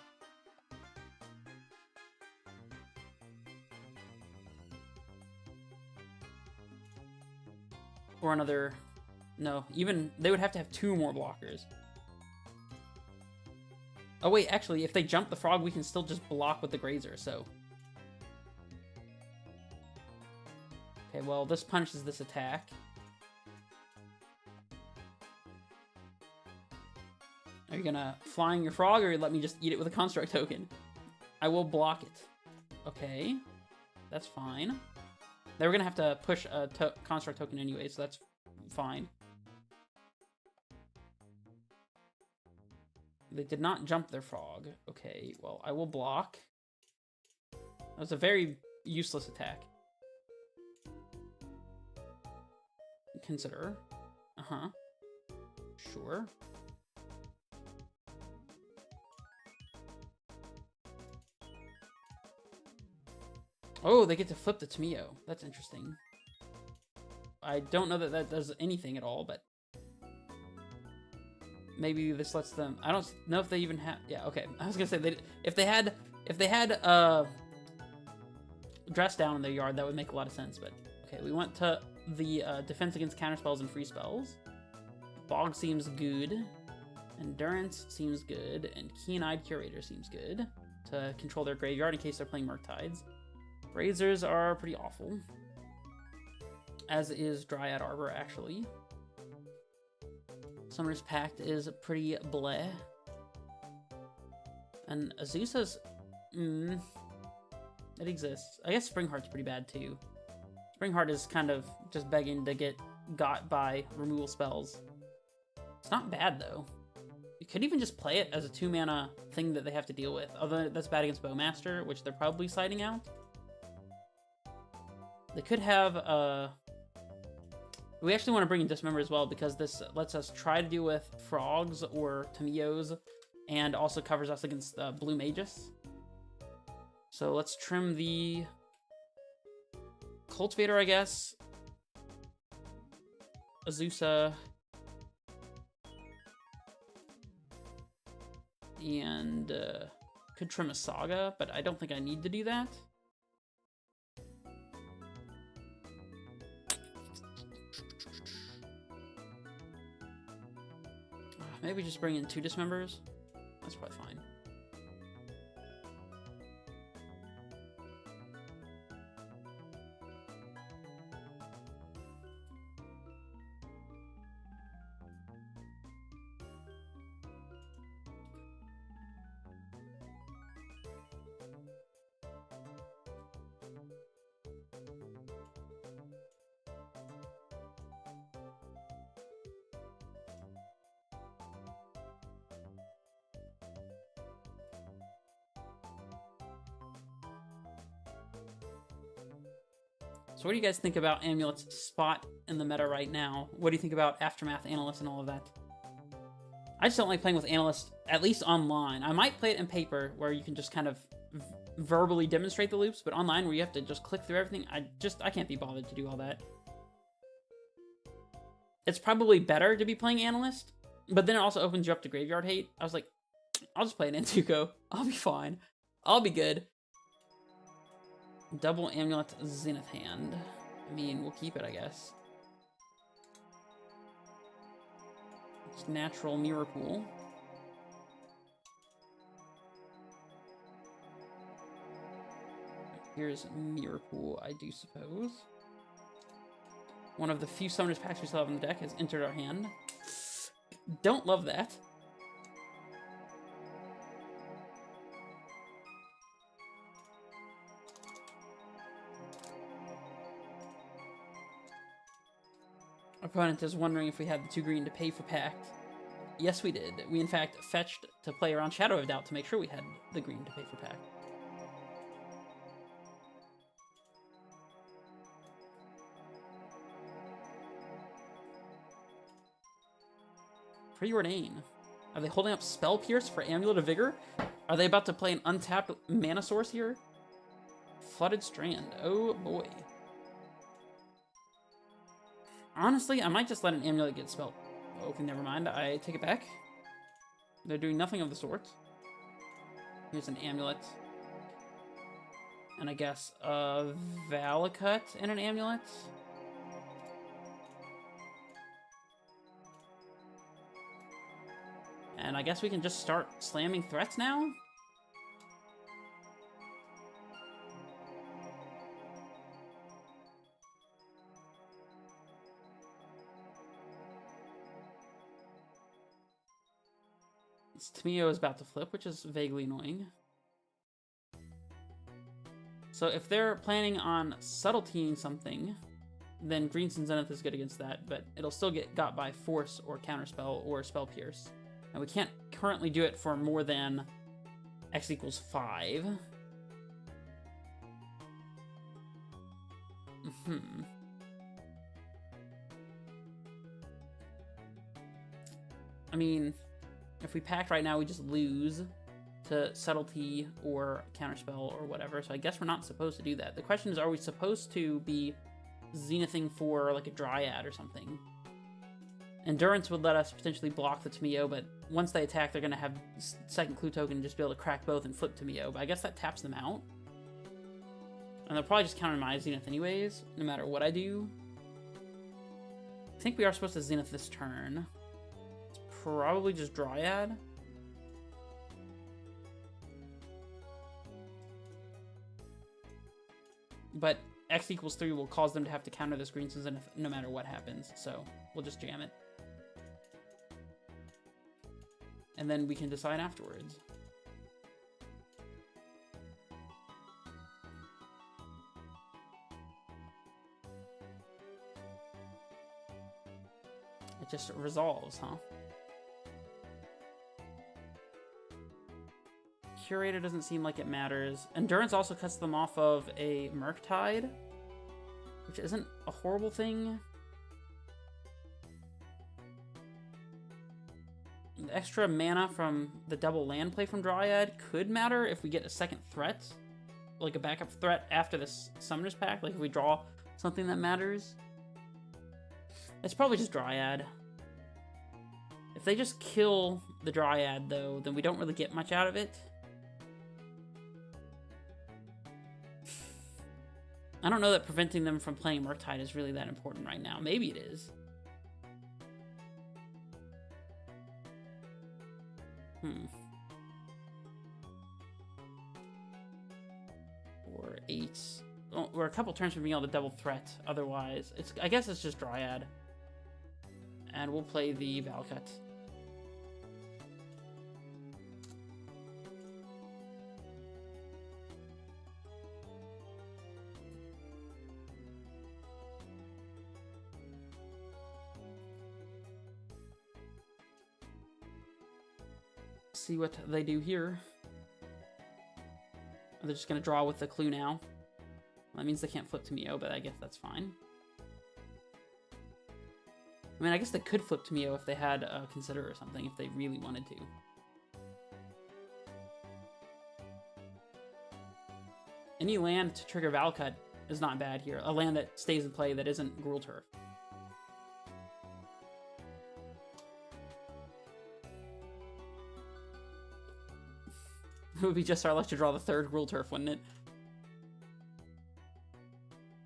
Or another... No, even... They would have to have 2 more blockers. Oh, wait, actually, if they jump the frog, we can still just block with the Grazer, so... Okay, well, this punishes this attack. Are you gonna Flying your frog, or let me just eat it with a Construct token? I will block it. Okay, that's fine. They were gonna have to push a Construct token anyway, so that's fine. They did not jump their frog. Okay, well, I will block. That was a very useless attack. Consider. Uh-huh. Sure. Oh, they get to flip the Tameo. That's interesting. I don't know that that does anything at all, but... Maybe this lets them... I don't know if they even have... Yeah, okay. I was gonna say, if they had Dress Down in their yard, that would make a lot of sense, but... Okay, we went to the defense against counterspells and free spells. Bog seems good. Endurance seems good. And Keen-Eyed Curator seems good. To control their graveyard in case they're playing Murktides. Razors are pretty awful. As is Dryad Arbor, actually. Summoner's Pact is pretty bleh. And Azusa's... it exists. I guess Springheart's pretty bad, too. Springheart is kind of just begging to get got by removal spells. It's not bad, though. You could even just play it as a 2-mana thing that they have to deal with. Although that's bad against Bowmaster, which they're probably siding out. They could have, we actually want to bring in Dismember as well, because this lets us try to deal with Frogs or Tomiyos, and also covers us against Blue Magus. So let's trim the Cultivator, I guess. Azusa. And could trim a Saga, but I don't think I need to do that. Maybe just bring in 2 Dismembers. That's probably fine. So what do you guys think about Amulet's spot in the meta right now? What do you think about Aftermath, Analyst, and all of that? I just don't like playing with Analyst, at least online. I might play it in paper, where you can just kind of verbally demonstrate the loops, but online, where you have to just click through everything, I can't be bothered to do all that. It's probably better to be playing Analyst, but then it also opens you up to Graveyard Hate. I was like, I'll just play an Antuco. I'll be fine. I'll be good. Double Amulet Zenith Hand. I mean, we'll keep it, I guess. It's natural Mirror Pool. Here's Mirror Pool, I do suppose. One of the few Summoners packs we still have in the deck has entered our hand. Don't love that. Opponent is wondering if we had the 2 green to pay for Pact. Yes, we did. We, in fact, fetched to play around Shadow of Doubt to make sure we had the green to pay for Pact. Preordain. Are they holding up Spell Pierce for Amulet of Vigor? Are they about to play an untapped mana source here? Flooded Strand. Oh boy. Honestly, I might just let an Amulet get spelled. Okay, never mind. I take it back. They're doing nothing of the sort. Here's an Amulet. And I guess a Valakut and an Amulet. And I guess we can just start slamming threats now? Tomio is about to flip, which is vaguely annoying. So if they're planning on subtletying something, then Grixis Zenith is good against that, but it'll still get got by Force or Counterspell or Spell Pierce. And we can't currently do it for more than X equals 5. I mean, if we pack right now, we just lose to Subtlety or Counterspell or whatever, so I guess we're not supposed to do that. The question is, are we supposed to be Zenithing for like a Dryad or something? Endurance would let us potentially block the Tomio, but once they attack, they're going to have second clue token and just be able to crack both and flip Tomio, but I guess that taps them out. And they'll probably just counter my Zenith anyways, no matter what I do. I think we are supposed to Zenith this turn. It's probably just Dryad. But X equals 3 will cause them to have to counter this Grixis Zenith no matter what happens, so we'll just jam it. And then we can decide afterwards. It just resolves, huh? Curator doesn't seem like it matters. Endurance also cuts them off of a Murktide, which isn't a horrible thing. The extra mana from the double land play from Dryad could matter if we get a second threat, like a backup threat after this Summoner's Pact, like if we draw something that matters. It's probably just Dryad. If they just kill the Dryad, though, then we don't really get much out of it. I don't know that preventing them from playing Murktide is really that important right now. Maybe it is. Or 8. Well, we're a couple turns from being able to double threat. Otherwise, I guess it's just Dryad. And we'll play the Valcut. See what they do here. They're just going to draw with the clue now. That means they can't flip to Mio, but I guess that's fine. I mean, I guess they could flip to Mio if they had a Consider or something, if they really wanted to. Any land to trigger Valcut is not bad here. A land that stays in play that isn't Gruul Turf. It would be just our luck to draw the third Gruul Turf, wouldn't it?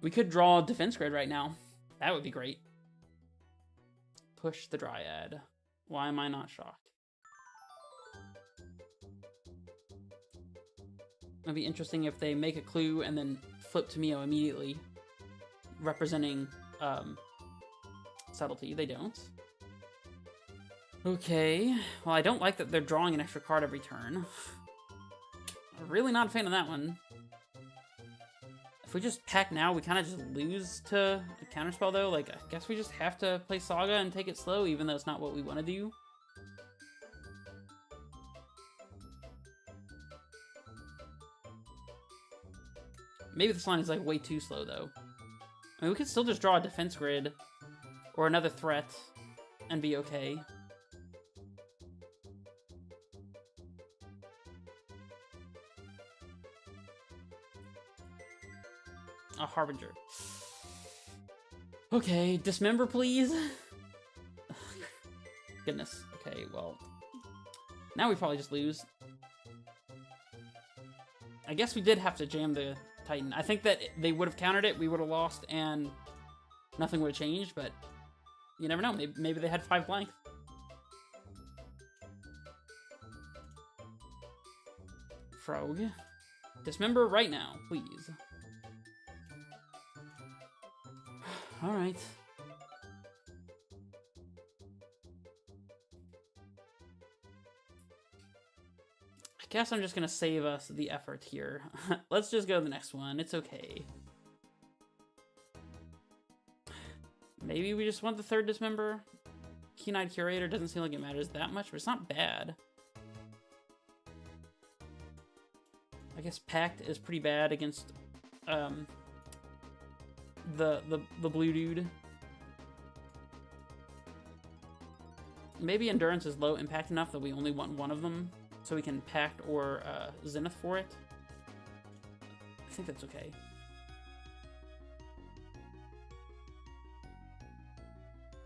We could draw Defense Grid right now. That would be great. Push the Dryad. Why am I not shocked? It'd be interesting if they make a clue and then flip to Mio immediately, representing subtlety. They don't. Okay. Well, I don't like that they're drawing an extra card every turn. Really not a fan of that one. If we just pack now, we kind of just lose to a counterspell, though. Like, I guess we just have to play Saga and take it slow, even though it's not what we want to do. Maybe this line is, like, way too slow, though. I mean, we could still just draw a Defense Grid or another threat and be okay. A Harbinger. Okay, Dismember, please. Goodness. Okay, well. Now we probably just lose. I guess we did have to jam the Titan. I think that they would have countered it, we would have lost, and nothing would have changed, but you never know. Maybe they had 5 blanks. Frog. Dismember right now, please. Alright. I guess I'm just gonna save us the effort here. Let's just go to the next one. It's okay. Maybe we just want the third Dismember? Keen-Eyed Curator doesn't seem like it matters that much, but it's not bad. I guess Pact is pretty bad against the blue dude. Maybe Endurance is low impact enough that we only want one of them, so we can Pact or Zenith for it. I think that's okay.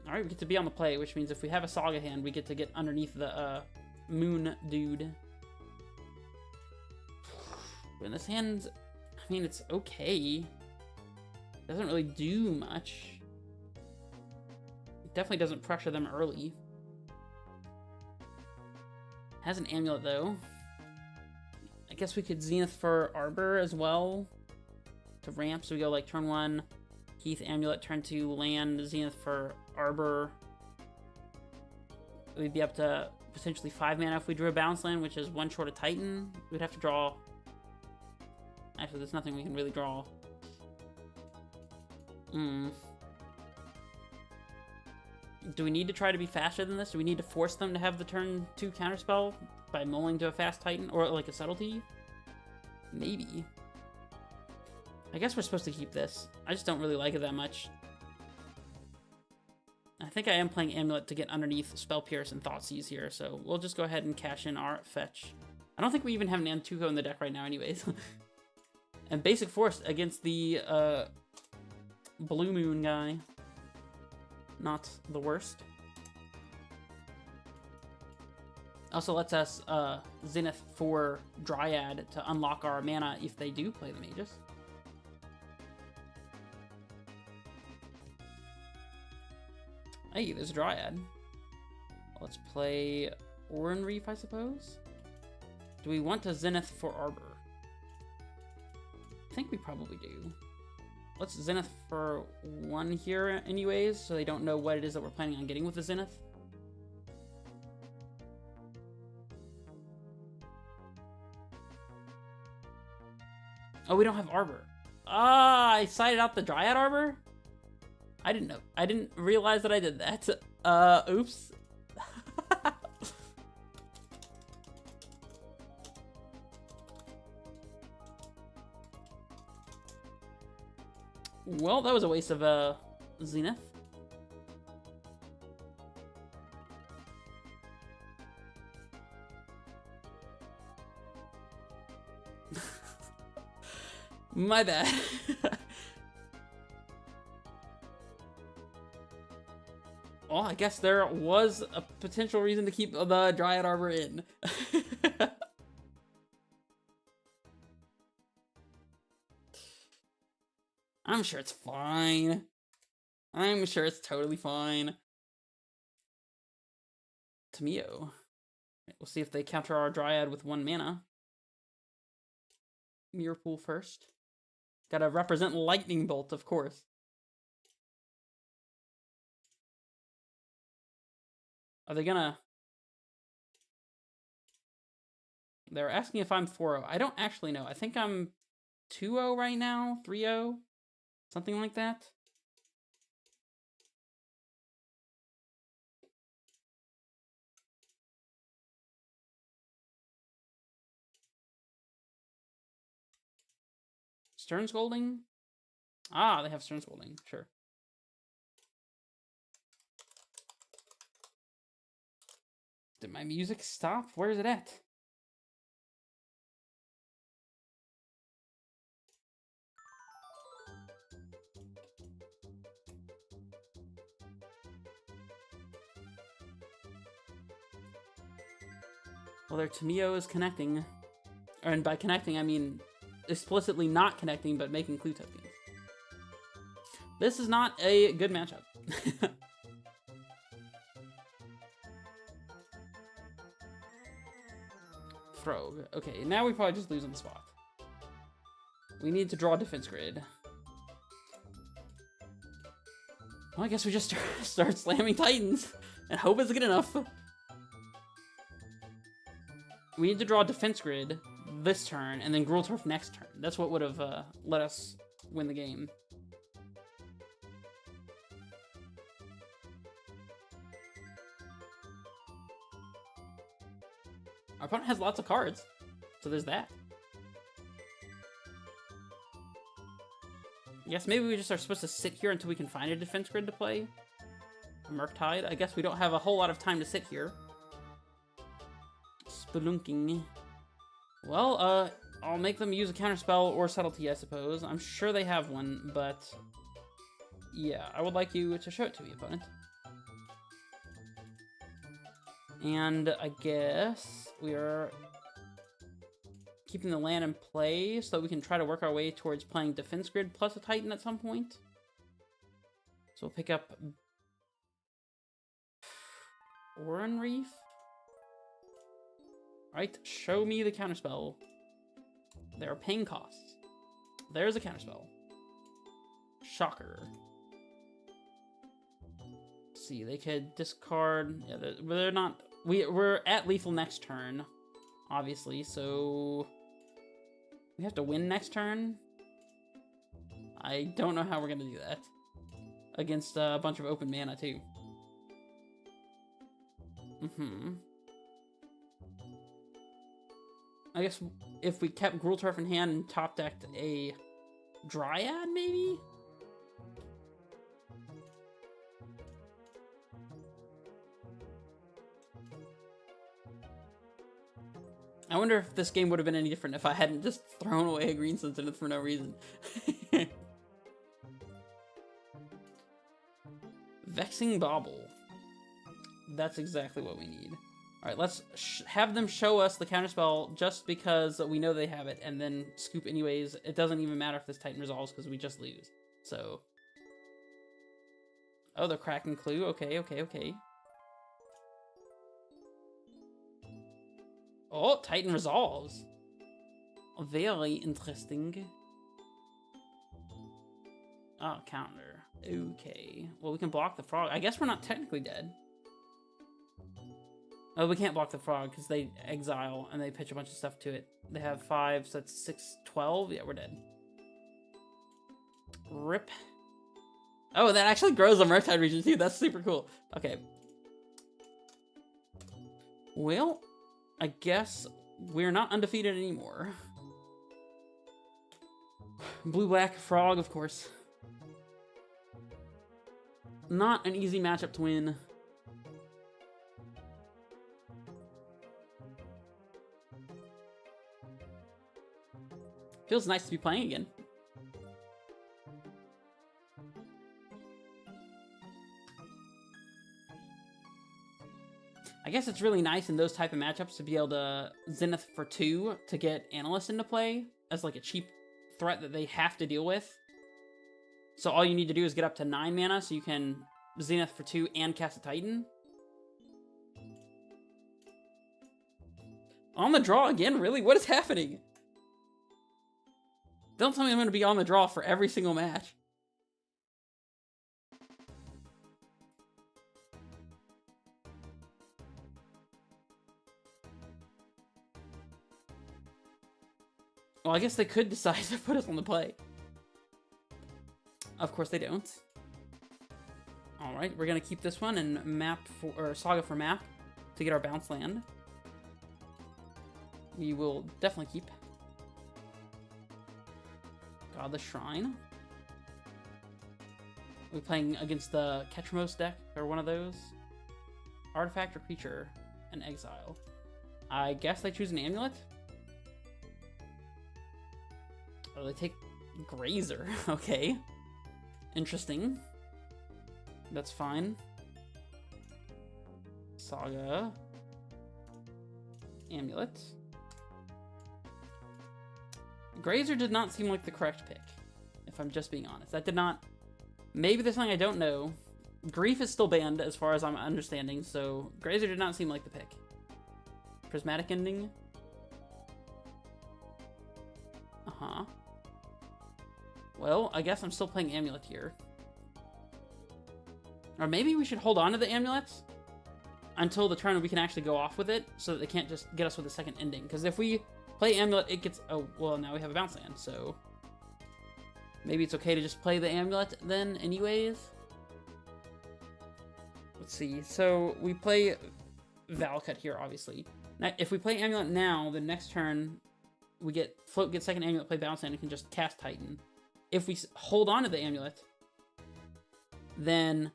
Alright, we get to be on the play, which means if we have a Saga hand, we get to get underneath the Moon dude. And this hand, I mean, it's okay. Doesn't really do much. It definitely doesn't pressure them early. Has an amulet, though. I guess we could Zenith for Arbor as well to ramp. So we go like turn 1, Heath Amulet, turn 2, land, Zenith for Arbor. We'd be up to potentially 5 mana if we drew a bounce land, which is 1 short of Titan. We'd have to draw. Actually, there's nothing we can really draw. Do we need to try to be faster than this? Do we need to force them to have the turn 2 counterspell by mulling to a fast Titan? Or like a subtlety? Maybe. I guess we're supposed to keep this. I just don't really like it that much. I think I am playing Amulet to get underneath Spell Pierce and Thoughtseize here, so we'll just go ahead and cash in our fetch. I don't think we even have an Antuco in the deck right now anyways. And Basic Force against the Blue Moon guy. Not the worst. Also lets us Zenith for Dryad to unlock our mana if they do play the Magus. Hey, there's a Dryad. Let's play Oran Reef, I suppose? Do we want to Zenith for Arbor? I think we probably do. Let's Zenith for 1 here anyways, so they don't know what it is that we're planning on getting with the Zenith. Oh, we don't have Arbor. Ah, I sided out the Dryad Arbor? I didn't know. I didn't realize that I did that. Oops. Well, that was a waste of, Zenith. My bad. Well, I guess there was a potential reason to keep the Dryad Arbor in. I'm sure it's fine. I'm sure it's totally fine. Tamio. We'll see if they counter our Dryad with 1 mana. Mirror Pool first. Gotta represent Lightning Bolt, of course. Are they gonna... They're asking if I'm 4-0. I don't actually know. I think I'm 2-0 right now, 3-0. Something like that. Stern Scolding? Ah, they have Stern Scolding, sure. Did my music stop? Where is it at? Well, their Tamio is connecting. And by connecting, I mean explicitly not connecting, but making clue tokens. This is not a good matchup. Frog. Okay, now we probably just lose on the spot. We need to draw a defense grid. Well, I guess we just start slamming Titans and hope it's good enough. We need to draw a defense grid this turn and then Gruul Turf next turn. That's what would have let us win the game. Our opponent has lots of cards, so there's that. I guess maybe we just are supposed to sit here until we can find a defense grid to play. A Murktide. I guess we don't have a whole lot of time to sit here. Spelunking. Well, I'll make them use a counterspell or subtlety, I suppose. I'm sure they have one, but yeah, I would like you to show it to me, opponent. And I guess we are keeping the land in play so that we can try to work our way towards playing Defense Grid plus a Titan at some point. So we'll pick up Oran Reef. Alright, show me the counterspell. There are paying costs. There's a counterspell. Shocker. Let's see, they could discard... Yeah, they're not... We're at lethal next turn, obviously, so... We have to win next turn? I don't know how we're gonna do that. Against a bunch of open mana, too. I guess if we kept Gruul Turf in hand and top decked a Dryad, maybe? I wonder if this game would have been any different if I hadn't just thrown away a Green Sun for no reason. Vexing Bauble. That's exactly what we need. Alright, let's have them show us the counterspell just because we know they have it, and then scoop anyways. It doesn't even matter if this Titan resolves because we just lose. So. Oh, the Kraken Clue. Okay, okay, okay. Oh, Titan resolves. Very interesting. Oh, counter. Okay. Well, we can block the frog. I guess we're not technically dead. Oh, we can't block the frog because they exile and they pitch a bunch of stuff to it. They have 5, so that's 6, 12. Yeah, we're dead. Rip. Oh, that actually grows the Murktide region too. That's super cool. Okay. Well, I guess we're not undefeated anymore. Blue-black frog, of course. Not an easy matchup to win. Feels nice to be playing again. I guess it's really nice in those type of matchups to be able to Zenith for 2 to get Analyst into play as like a cheap threat that they have to deal with. So all you need to do is get up to 9 mana so you can Zenith for 2 and cast a Titan. On the draw again? Really? What is happening? Don't tell me I'm going to be on the draw for every single match. Well, I guess they could decide to put us on the play. Of course they don't. Alright, we're going to keep this one and map for, or Saga for map to get our bounce land. We will definitely keep. Godless Shrine. Are we playing against the Ketramos deck or one of those? Artifact or creature and exile. I guess they choose an amulet. Oh, they take Grazer. Okay. Interesting. That's fine. Saga. Amulet. Grazer did not seem like the correct pick, if I'm just being honest. That did not... Maybe there's something I don't know. Grief is still banned, as far as I'm understanding, so Grazer did not seem like the pick. Prismatic Ending. Uh-huh. Well, I guess I'm still playing Amulet here. Or maybe we should hold on to the Amulets until the turn we can actually go off with it, so that they can't just get us with a second ending. Because if we play Amulet, it gets... Oh, well, now we have a bounce land, so... Maybe it's okay to just play the Amulet then, anyways? Let's see. So, we play Valcut here, obviously. Now, if we play Amulet now, the next turn, we get... Float, get second Amulet, play bounce land, and can just cast Titan. If we hold on to the Amulet, then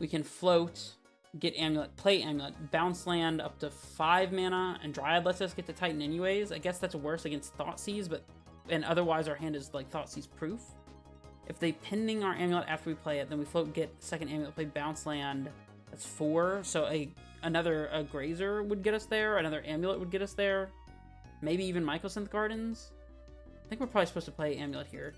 we can float, get Amulet, play Amulet, bounce land up to 5 mana, and Dryad lets us get to Titan anyways. I guess that's worse against Thoughtseize, but and otherwise our hand is like Thoughtseize proof. If they pending our Amulet after we play it, then we float, get second Amulet, play bounce land. That's 4, so another Grazer would get us there, another Amulet would get us there. Maybe even Mycosynth Gardens. I think we're probably supposed to play Amulet here.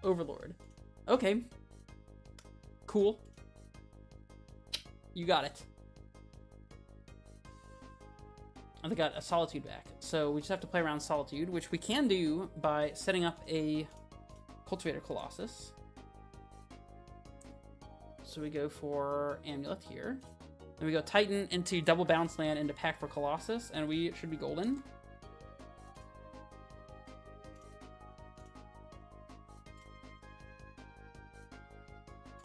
Overlord. Okay. Cool. You got it. I got a Solitude back. So we just have to play around Solitude, which we can do by setting up a Cultivator Colossus. So So we go for Amulet here. Then we go Titan into double bounce land into Pack for Colossus, and we should be golden.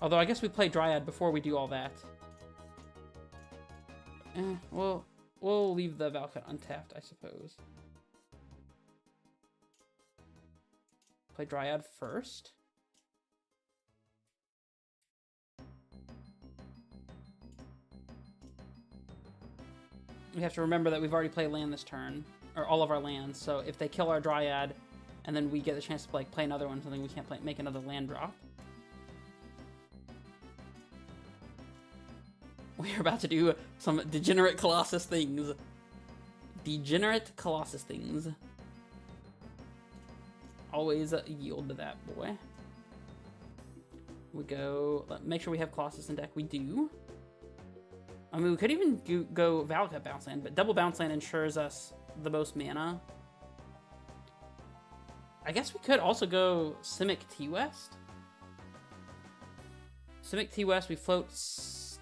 Although I guess we play Dryad before we do all that. Well, we'll leave the Valakut untapped, I suppose. Play Dryad first. We have to remember that we've already played land this turn, or all of our lands, so if they kill our Dryad, and then we get the chance to like, play another one, something we can't play, make another land drop. We're about to do some degenerate Colossus things. Degenerate Colossus things. Always yield to that boy. We go, make sure we have Colossus in deck. We do. I mean, we could even go Valakut bounce land, but double bounce land ensures us the most mana. I guess we could also go Simic T-West. Simic T-West, we float...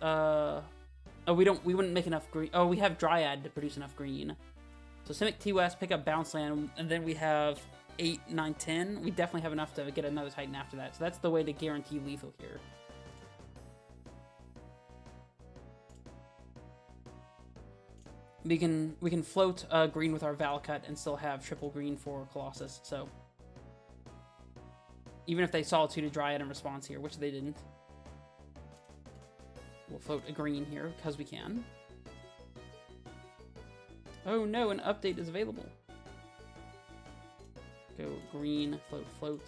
oh, we wouldn't make enough green. Oh, we have Dryad to produce enough green. So Simic T-West, pick up bounce land, and then we have 8, 9, 10. We definitely have enough to get another Titan after that. So that's the way to guarantee lethal here. We can float green with our Valakut and still have triple green for Colossus. So even if they Solitude Dryad in response here, which they didn't, we'll float a green here because we can. Oh no, an update is available. Go green, float, float.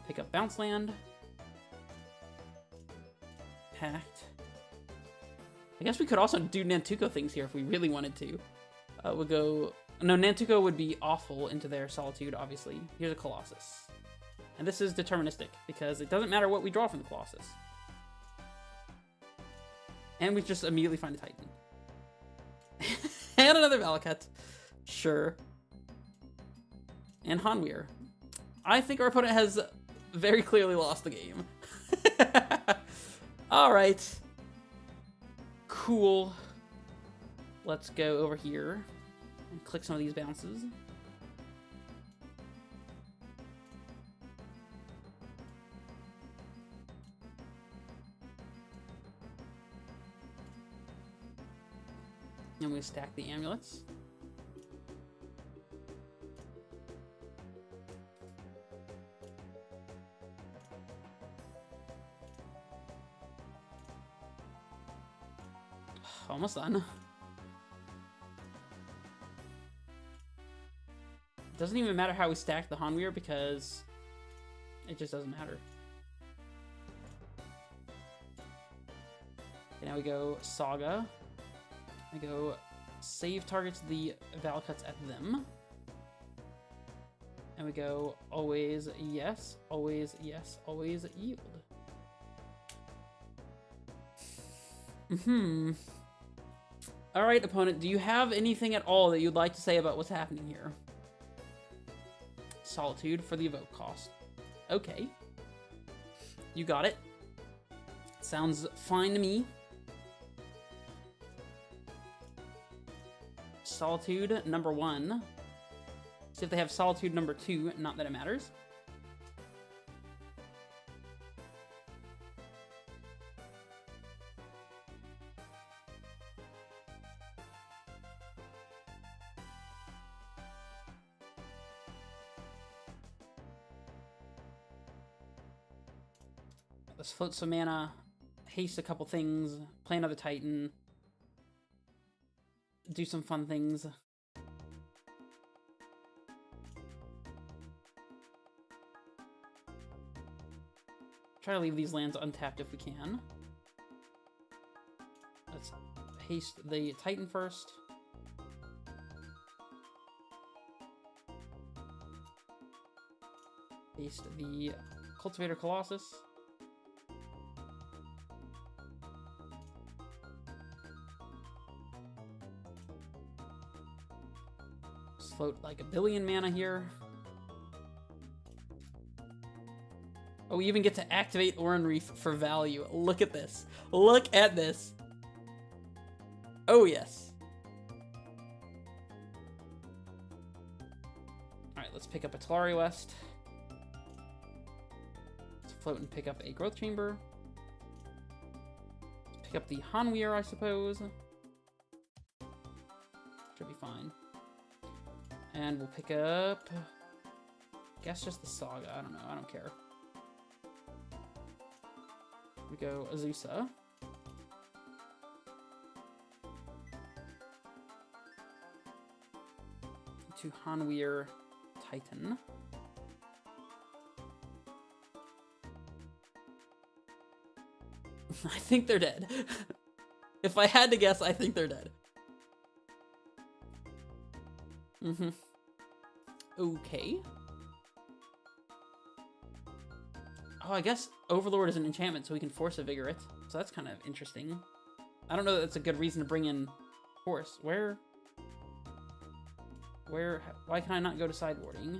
Pick up bounce land. Pact. I guess we could also do Nantuko things here if we really wanted to. We'll go... No, Nantuko would be awful into their Solitude, obviously. Here's a Colossus. And this is deterministic, because it doesn't matter what we draw from the Colossus. And we just immediately find a Titan. And another Valakut. Sure. And Hanweir. I think our opponent has very clearly lost the game. Alright. Cool. Let's go over here and click some of these bounces. And we stack the amulets. Almost done. It doesn't even matter how we stack the Hanweir because it just doesn't matter. Okay, now we go Saga. We go save targets the Valakuts at them. And we go always yes, always yes, always yield. Alright, opponent, do you have anything at all that you'd like to say about what's happening here? Solitude for the evoke cost. Okay. You got it. Sounds fine to me. Solitude number 1. See if they have Solitude number 2, not that it matters. Let's float some mana, haste a couple things, play another Titan, do some fun things. Try to leave these lands untapped if we can. Let's haste the Titan first. Haste the Cultivator Colossus. Float like a billion mana here. Oh, we even get to activate Oran Reef for value. Look at this. Look at this. Oh, yes. Alright, let's pick up a Talari West. Let's float and pick up a Growth Chamber. Let's pick up the Hanweir, I suppose. Should be fine. And we'll pick up... I guess just the Saga. I don't know. I don't care. We go Azusa. To Hanweir Titan. I think they're dead. If I had to guess, I think they're dead. Okay. Oh, I guess Overlord is an enchantment, so we can force a Vigorate. So that's kind of interesting. I don't know that that's a good reason to bring in Force. Why can I not go to sideboarding?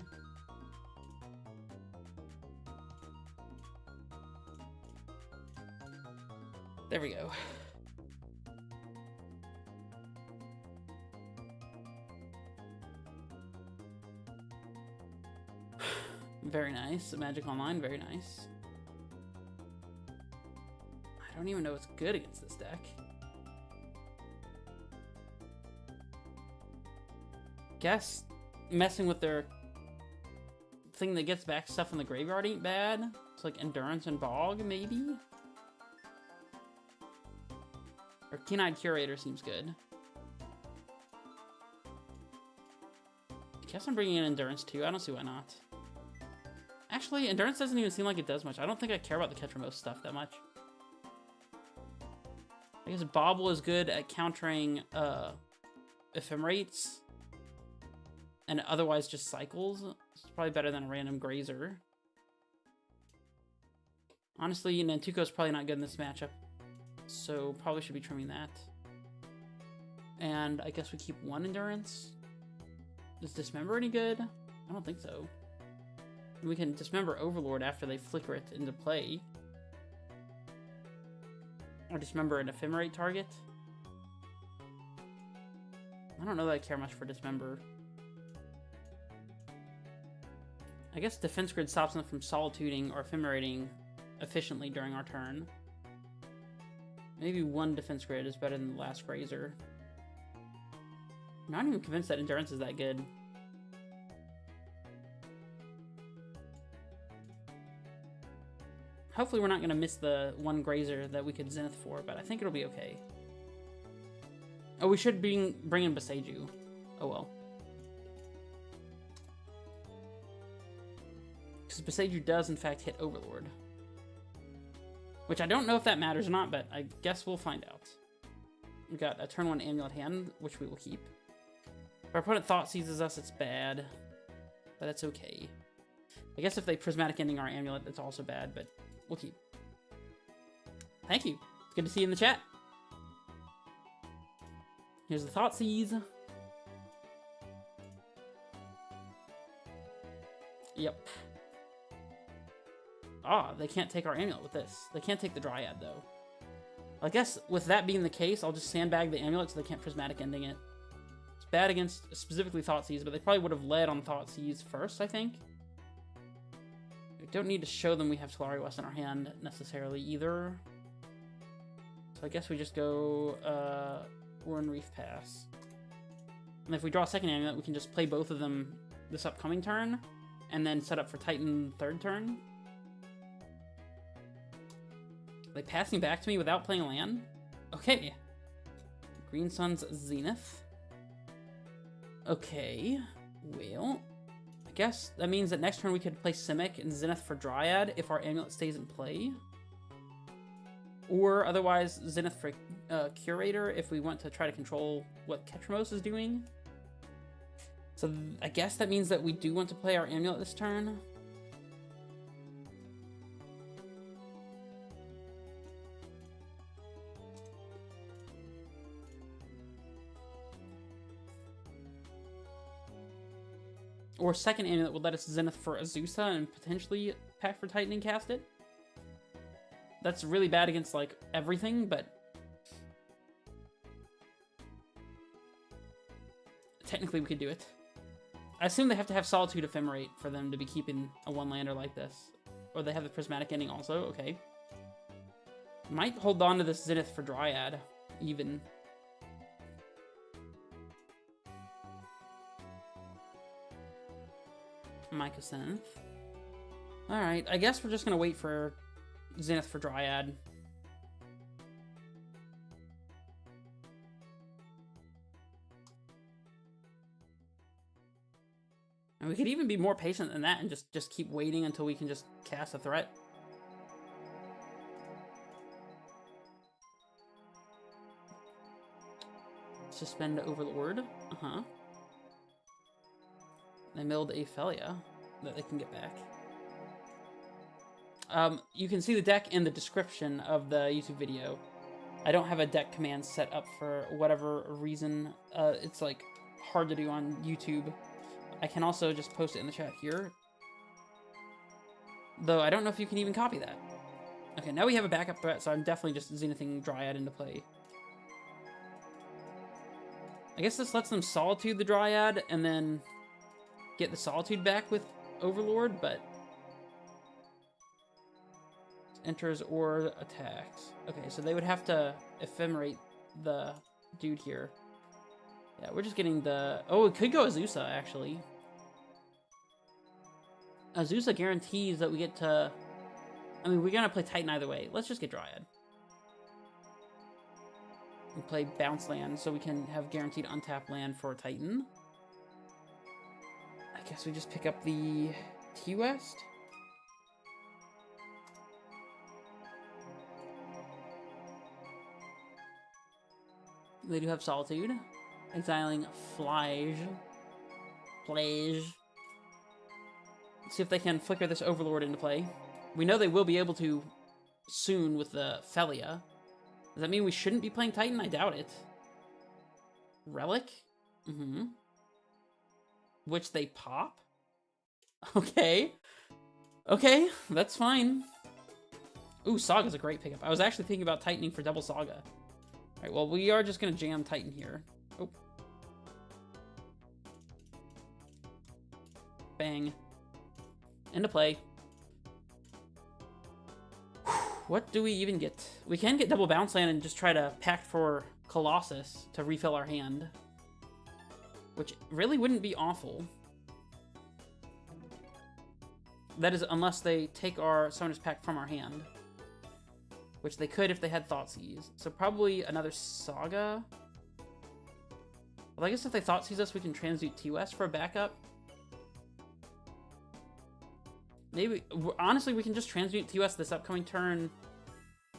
There we go. Very nice. Magic Online, very nice. I don't even know what's good against this deck. Guess messing with their thing that gets back stuff in the graveyard ain't bad. It's like Endurance and Bog, maybe? Or Keen-Eyed Curator seems good. I guess I'm bringing in Endurance too. I don't see why not. Actually, Endurance doesn't even seem like it does much. I don't think I care about the Ketramose stuff that much. I guess Bobble is good at countering Ephemerates. And otherwise just cycles. It's probably better than a random Grazer. Honestly, Nantuko's probably not good in this matchup. So probably should be trimming that. And I guess we keep one Endurance. Is Dismember any good? I don't think so. We can Dismember Overlord after they flicker it into play. Or Dismember an Ephemerate target. I don't know that I care much for Dismember. I guess Defense Grid stops them from solituding or ephemerating efficiently during our turn. Maybe one Defense Grid is better than the last Grazer. I'm not even convinced that Endurance is that good. Hopefully we're not going to miss the one Grazer that we could Zenith for, but I think it'll be okay. Oh, we should bring in Boseiju. Oh well. Because Boseiju does in fact hit Overlord. Which I don't know if that matters or not, but I guess we'll find out. We've got a turn 1 Amulet hand, which we will keep. If our opponent Thought Seizes us, it's bad. But that's okay. I guess if they Prismatic Ending our Amulet, it's also bad, but we'll keep. Thank you. It's good to see you in the chat. Here's the Thought Seize. Yep. Ah, they can't take our Amulet with this. They can't take the Dryad, though. I guess with that being the case, I'll just sandbag the Amulet so they can't Prismatic Ending it. It's bad against specifically Thought Seize, but they probably would have led on Thought Seize first, I think. We don't need to show them we have Talari West in our hand necessarily either. So I guess we just go Oran Reef Pass. And if we draw a second Amulet, we can just play both of them this upcoming turn, and then set up for Titan third turn. Are they passing back to me without playing a land? Okay. Green Sun's Zenith. Okay. Well, I guess that means that next turn we could play Simic and Zenith for Dryad if our Amulet stays in play. Or otherwise Zenith for Curator if we want to try to control what Ketramose is doing. So I guess that means that we do want to play our Amulet this turn. Or second Amulet would let us Zenith for Azusa and potentially pack for Titan and cast it. That's really bad against, like, everything, but technically we could do it. I assume they have to have Solitude Ephemerate for them to be keeping a one-lander like this. Or they have the Prismatic Ending also, okay. Might hold on to this Zenith for Dryad, even. Mycosynth. Alright, I guess we're just gonna wait for Zenith for Dryad. And we could even be more patient than that and just keep waiting until we can just cast a threat. Suspend Overlord. Uh-huh. They milled a Felia that they can get back. You can see the deck in the description of the YouTube video. I don't have a deck command set up for whatever reason. It's like hard to do on YouTube. I can also just post it in the chat here. Though I don't know if you can even copy that. Okay, now we have a backup threat, so I'm definitely just Zenithing Dryad into play. I guess this lets them Solitude the Dryad and then get the Solitude back with Overlord, but enters or attacks. Okay, so they would have to ephemerate the dude here. Yeah, we're just getting the... Oh, it could go Azusa, actually. Azusa guarantees that we get to... I mean, we're gonna play Titan either way. Let's just get Dryad. We play Bounce Land, so we can have guaranteed untapped land for Titan. I guess we just pick up the T-West? They do have Solitude. Exiling Flage. Let's see if they can flicker this Overlord into play. We know they will be able to soon with the Felia. Does that mean we shouldn't be playing Titan? I doubt it. Relic? Mm-hmm. Which they pop? Okay. Okay, that's fine. Ooh, Saga's a great pickup. I was actually thinking about Titaning for double Saga. Alright, well, we are just going to jam Titan here. Oh. Bang. Into play. What do we even get? We can get double Bounce Land and just try to pack for Colossus to refill our hand. Which really wouldn't be awful. That is, unless they take our Summoner's Pact from our hand. Which they could if they had Thoughtseize. So probably another Saga. Well, I guess if they Thoughtseize us, we can transmute T-West for a backup. Maybe, honestly, we can just transmute T-West this upcoming turn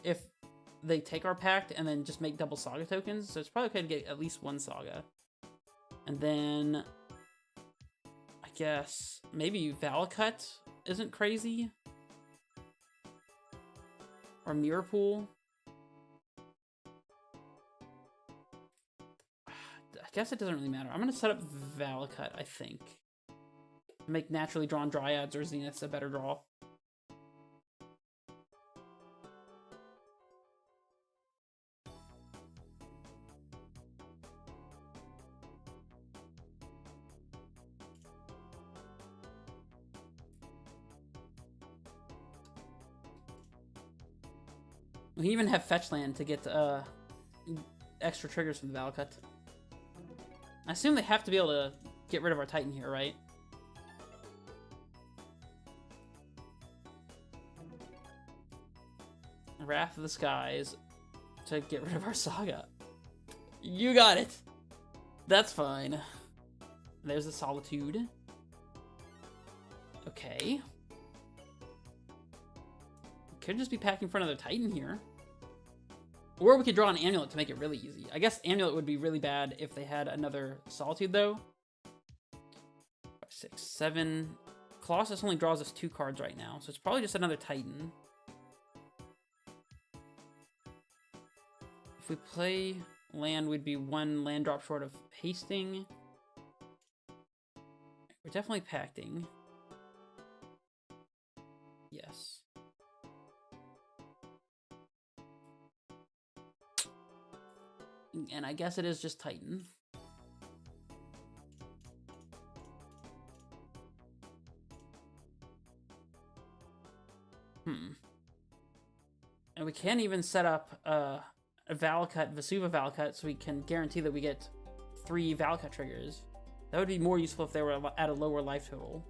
if they take our pact and then just make double Saga tokens. So it's probably okay to get at least one Saga. And then, I guess, maybe Valakut isn't crazy. Or Mirror Pool. I guess it doesn't really matter. I'm going to set up Valakut, I think. Make naturally drawn Dryads or Zeniths a better draw. We can even have Fetch Land to get extra triggers from the Valakut. I assume they have to be able to get rid of our Titan here, right? Wrath of the Skies to get rid of our Saga. You got it! That's fine. There's the Solitude. Okay. Could just be packing for another Titan here. Or we could draw an Amulet to make it really easy. I guess Amulet would be really bad if they had another Solitude, though. 5, 6, 7. Colossus only draws us 2 cards right now, so it's probably just another Titan. If we play land, we'd be 1 land drop short of hasting. We're definitely pacting. Yes. And I guess it is just Titan. And we can even set up a Valcut, Vesuva Valcut, so we can guarantee that we get 3 Valcut triggers. That would be more useful if they were at a lower life total.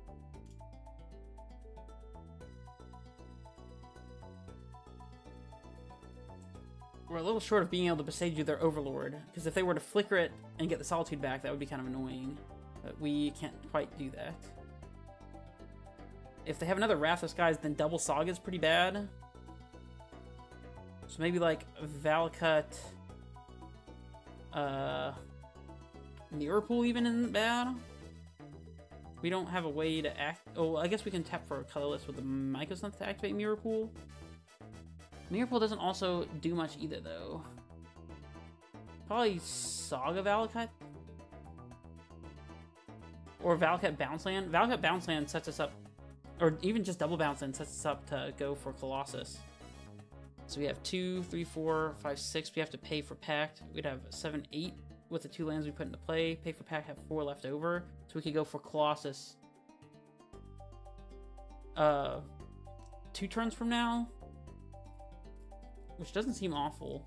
We're a little short of being able to beside their Overlord, because if they were to flicker it and get the Solitude back, that would be kind of annoying. But we can't quite do that. If they have another Wrath of Skies, then double Saga is pretty bad. So maybe like Valcut, Mirror Pool even isn't bad. We don't have a way to act. Oh, I guess we can tap for a colorless with the Mycosynth to activate Mirror Pool. Mirror Pool doesn't also do much either, though. Probably Saga Valcut? Or Valcut Bounce Land. Valcut Bounce Land sets us up, or even just double Bounce Land sets us up to go for Colossus. So we have 2, 3, 4, 5, 6. We have to pay for Pact. We'd have 7, 8 with the 2 lands we put into play. Pay for Pact, have 4 left over. So we could go for Colossus 2 turns from now. Which doesn't seem awful.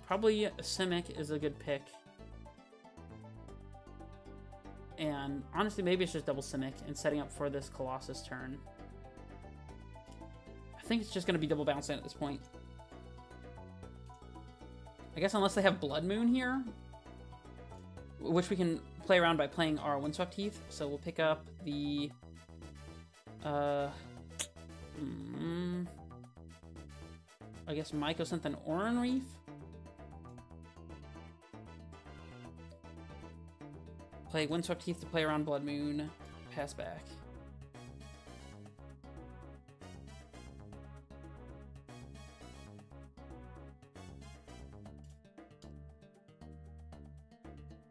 Probably Simic is a good pick. And honestly, maybe it's just double Simic and setting up for this Colossus turn. I think it's just going to be double Bounce Land at this point. I guess unless they have Blood Moon here, which we can play around by playing our Windswept Heath. So we'll pick up the... I guess Mycosynth and Oran Reef? Play Windswept Heath to play around Blood Moon, pass back.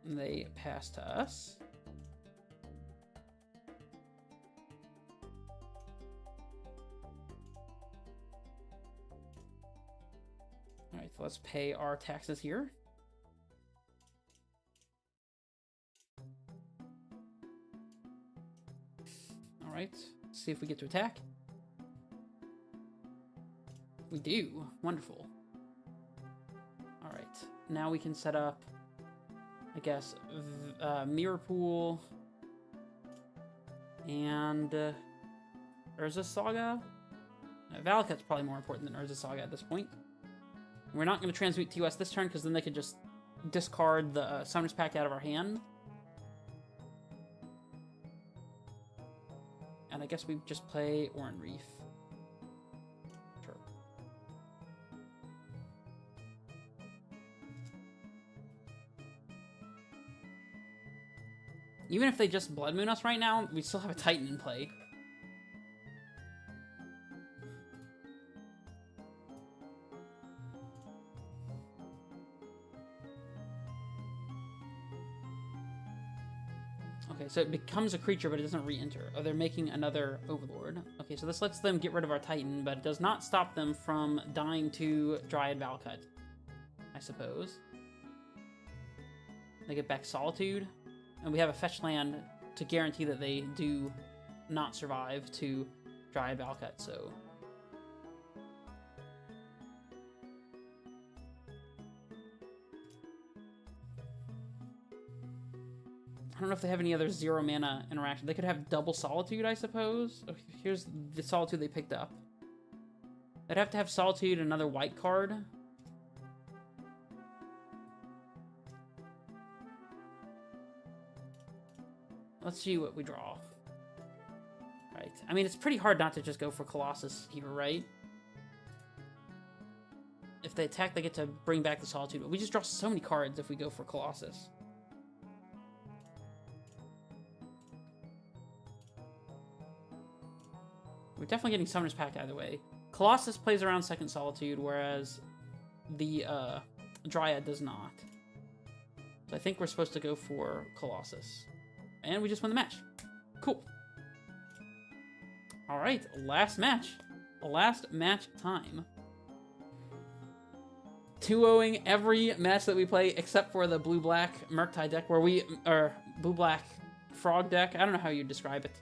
And they pass to us. Alright, so let's pay our taxes here. Alright, see if we get to attack. We do. Wonderful. Alright, now we can set up, I guess, Mirror Pool and Urza Saga. Valakut's probably more important than Urza Saga at this point. We're not going to transmute TOS this turn because then they could just discard the Summoner's Pact out of our hand. And I guess we just play Oran Reef. Sure. Even if they just Blood Moon us right now, we still have a Titan in play. Okay, so it becomes a creature, but it doesn't re-enter. Oh, they're making another Overlord. Okay, so this lets them get rid of our Titan, but it does not stop them from dying to Dryad Valcut, I suppose. They get back Solitude, and we have a fetch land to guarantee that they do not survive to Dryad Valcut, so... I don't know if they have any other 0 mana interaction. They could have double Solitude, I suppose. Oh, here's the Solitude they picked up. They'd have to have Solitude and another white card. Let's see what we draw. Right. I mean, it's pretty hard not to just go for Colossus here, right? If they attack, they get to bring back the Solitude. But we just draw so many cards if we go for Colossus. We're definitely getting Summoner's Pact either way. Colossus plays around second Solitude, whereas the Dryad does not. So I think we're supposed to go for Colossus. And we just won the match. Cool. Alright, last match. Last match time. 2-0ing every match that we play except for the blue-black Murktide deck, where we... or blue-black frog deck. I don't know how you describe it.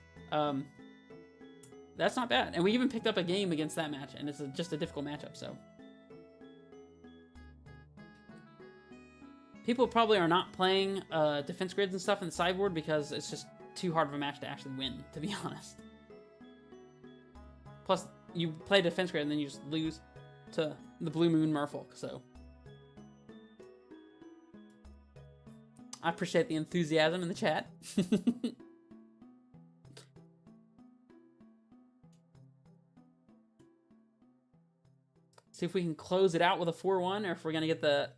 That's not bad. And we even picked up a game against that match, and it's just a difficult matchup, so... People probably are not playing defense grids and stuff in the sideboard because it's just too hard of a match to actually win, to be honest. Plus, you play defense grid and then you just lose to the Blue Moon Merfolk, so... I appreciate the enthusiasm in the chat. See if we can close it out with a 4-1, or if we're going to get the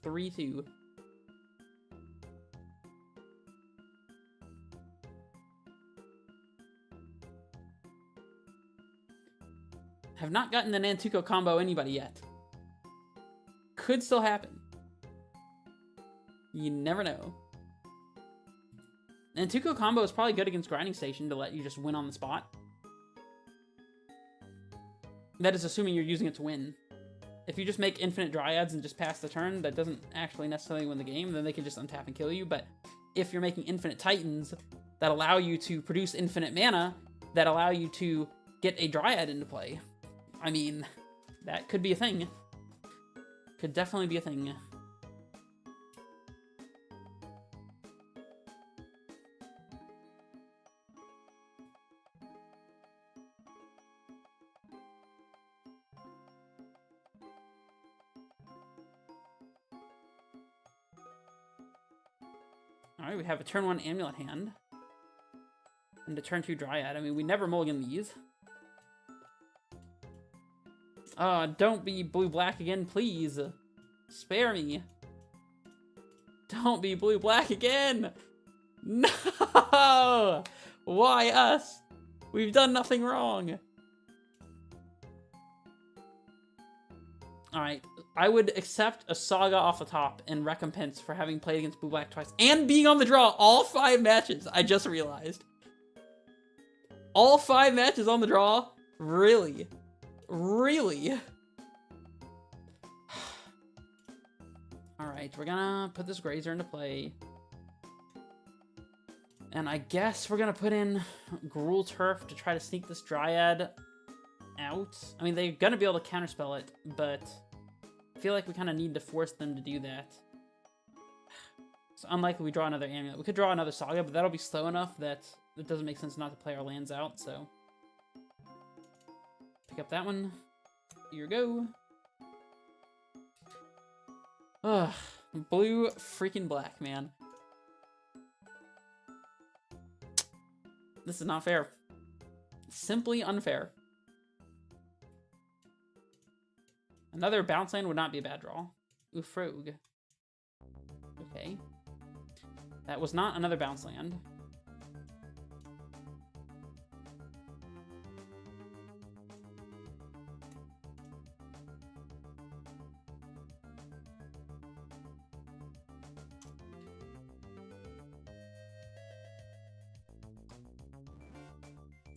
3-2. Have not gotten the Nantuko combo anybody yet. Could still happen. You never know. Nantuko combo is probably good against Grinding Station to let you just win on the spot. That is assuming you're using it to win. If you just make infinite Dryads and just pass the turn, that doesn't actually necessarily win the game, then they can just untap and kill you. But if you're making infinite Titans that allow you to produce infinite mana, that allow you to get a Dryad into play, I mean, that could be a thing. Could definitely be a thing. Alright, we have a turn 1 Amulet hand. And a turn 2 Dryad. I mean, we never mulligan these. Don't be blue-black again, please. Spare me. Don't be blue-black again! No! Why us? We've done nothing wrong. Alright, I would accept a Saga off the top in recompense for having played against blue-black twice and being on the draw all 5 matches, I just realized. All 5 matches on the draw? Really? Really? Alright, we're gonna put this Grazer into play. And I guess we're gonna put in Gruul Turf to try to sneak this Dryad out. I mean, they're gonna be able to counterspell it, but I feel like we kind of need to force them to do that. It's unlikely we draw another Amulet. We could draw another Saga, but that'll be slow enough that it doesn't make sense not to play our lands out, so... Pick up that one. Here you go. Ugh. Blue freaking black, man. This is not fair. Simply unfair. Another bounce land would not be a bad draw. Ufrog. Okay. That was not another bounce land.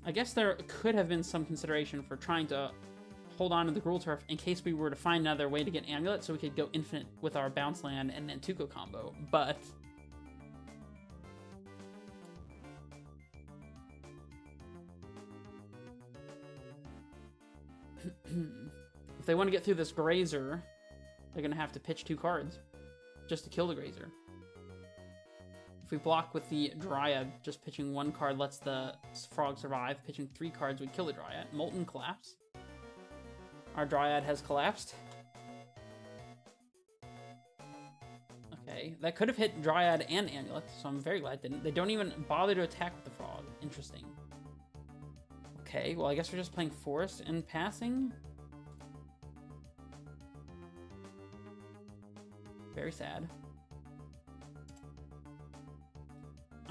I guess there could have been some consideration for trying to hold on to the Gruul Turf in case we were to find another way to get Amulet so we could go infinite with our bounce land and Nantuko combo, but... if they want to get through this Grazer, they're going to have to pitch 2 cards just to kill the Grazer. If we block with the Dryad, just pitching 1 card lets the Frog survive. Pitching 3 cards would kill the Dryad. Molten Collapse. Our Dryad has collapsed. Okay, that could have hit Dryad and Amulet, so I'm very glad it didn't. They don't even bother to attack with the Frog. Interesting. Okay, well I guess we're just playing Forest and passing. Very sad.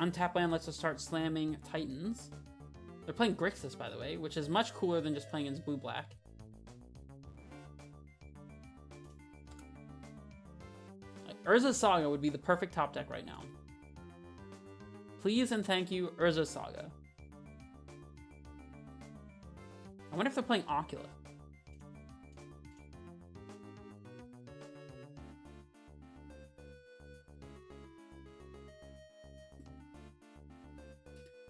Untap land lets us start slamming Titans. They're playing Grixis, by the way, which is much cooler than just playing against blue-black. Urza's Saga would be the perfect top deck right now. Please and thank you, Urza's Saga. I wonder if they're playing Ocula.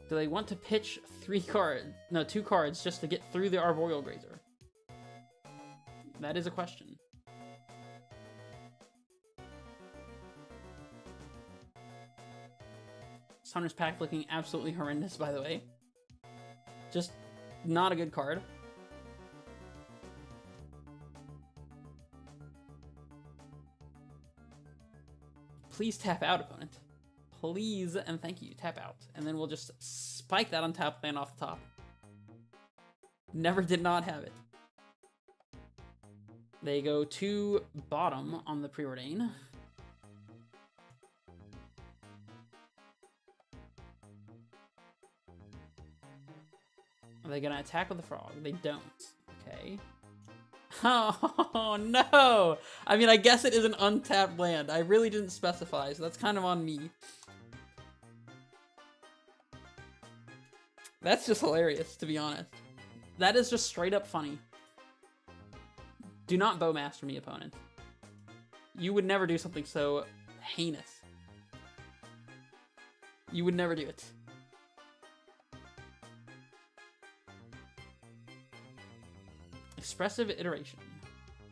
Do they want to pitch 2 cards just to get through the Arboreal Grazer? That is a question. Summoner's Pact looking absolutely horrendous, by the way. Just not a good card. Please tap out, opponent. Please and thank you. Tap out. And then we'll just spike that on tap land off the top. Never did not have it. They go to bottom on the Preordain. Are they gonna attack with the frog? They don't. Okay. Oh no! I mean, I guess it is an untapped land. I really didn't specify, so that's kind of on me. That's just hilarious, to be honest. That is just straight up funny. Do not Bowmaster me, opponent. You would never do something so heinous. You would never do it. Expressive Iteration.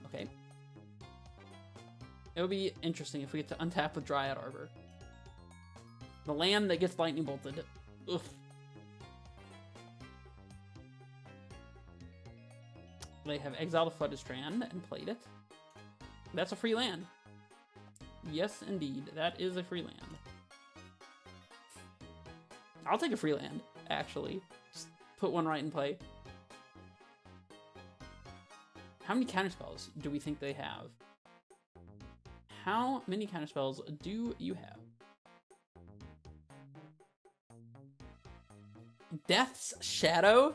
Okay. It would be interesting if we get to untap with Dryad Arbor. The land that gets lightning bolted. Ugh. They have exiled a Flooded Strand and played it. That's a free land. Yes, indeed. That is a free land. I'll take a free land, actually. Just put one right in play. How many counterspells do we think they have? How many counterspells do you have? Death's Shadow?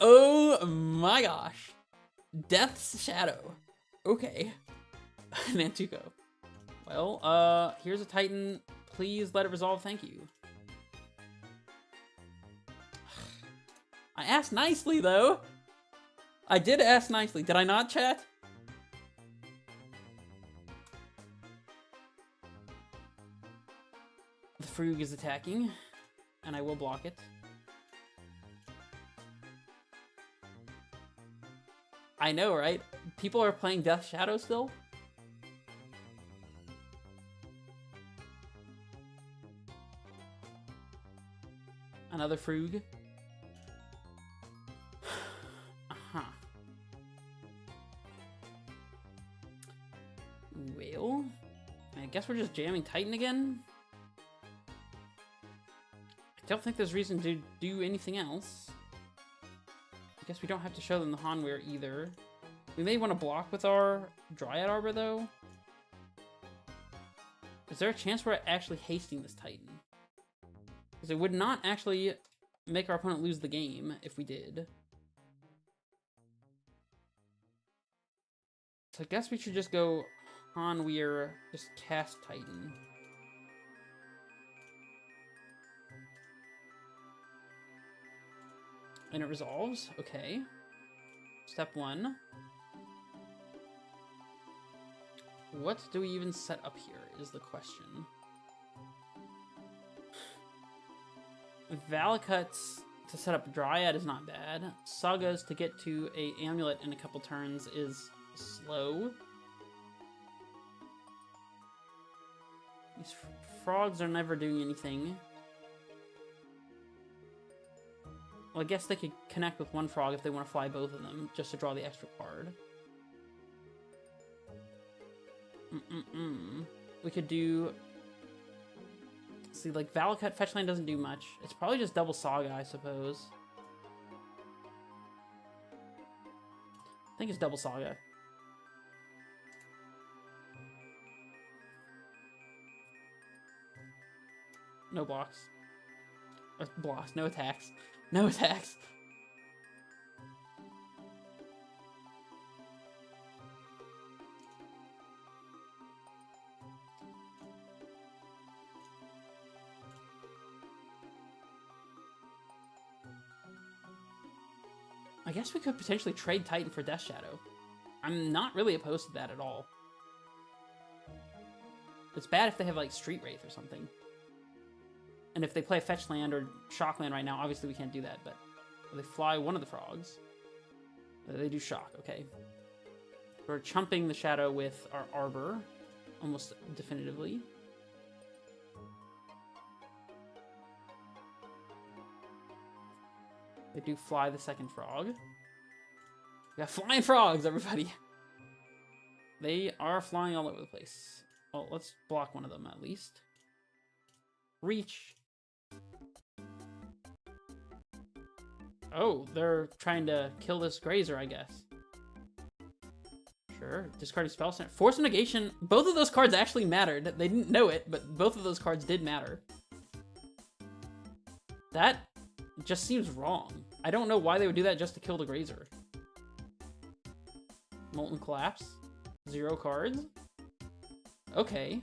Oh my gosh. Death's Shadow. Okay. Nantuko. Well, here's a Titan. Please let it resolve, thank you. I asked nicely, though. I did ask nicely. Did I not, chat? The Frug is attacking, and I will block it. I know, right? People are playing Death Shadow still? Another Frug. Well, I guess we're just jamming Titan again. I don't think there's reason to do anything else. I guess we don't have to show them the Hanweir either. We may want to block with our Dryad Arbor, though. Is there a chance we're actually hasting this Titan? Because it would not actually make our opponent lose the game if we did. So I guess we should just go Hanweir, just cast Titan. And it resolves. Okay. Step 1. What do we even set up here is the question. Valakuts to set up Dryad is not bad. Sagas to get to a Amulet in a couple turns is slow. These frogs are never doing anything. Well, I guess they could connect with one frog if they want to fly both of them, just to draw the extra card. We could do... See, like, Valakut Fetchland doesn't do much. It's probably just double Saga, I suppose. I think it's double Saga. No blocks. Blocks, no attacks. No attacks. guess we could potentially trade Titan for Death Shadow. I'm not really opposed to that at all. It's bad if they have, like, Street Wraith or something. And if they play Fetch Land or Shock Land right now, obviously we can't do that, but they fly one of the frogs. They do Shock, okay. We're chumping the Shadow with our Arbor, almost definitively. They do fly the second frog. We got flying frogs, everybody! They are flying all over the place. Well, let's block one of them at least. Reach. Oh, they're trying to kill this Grazer, I guess. Sure. Discarding spell center. Force of Negation. Both of those cards actually mattered. They didn't know it, but both of those cards did matter. That just seems wrong. I don't know why they would do that just to kill the Grazer. Molten Collapse. 0 cards. Okay.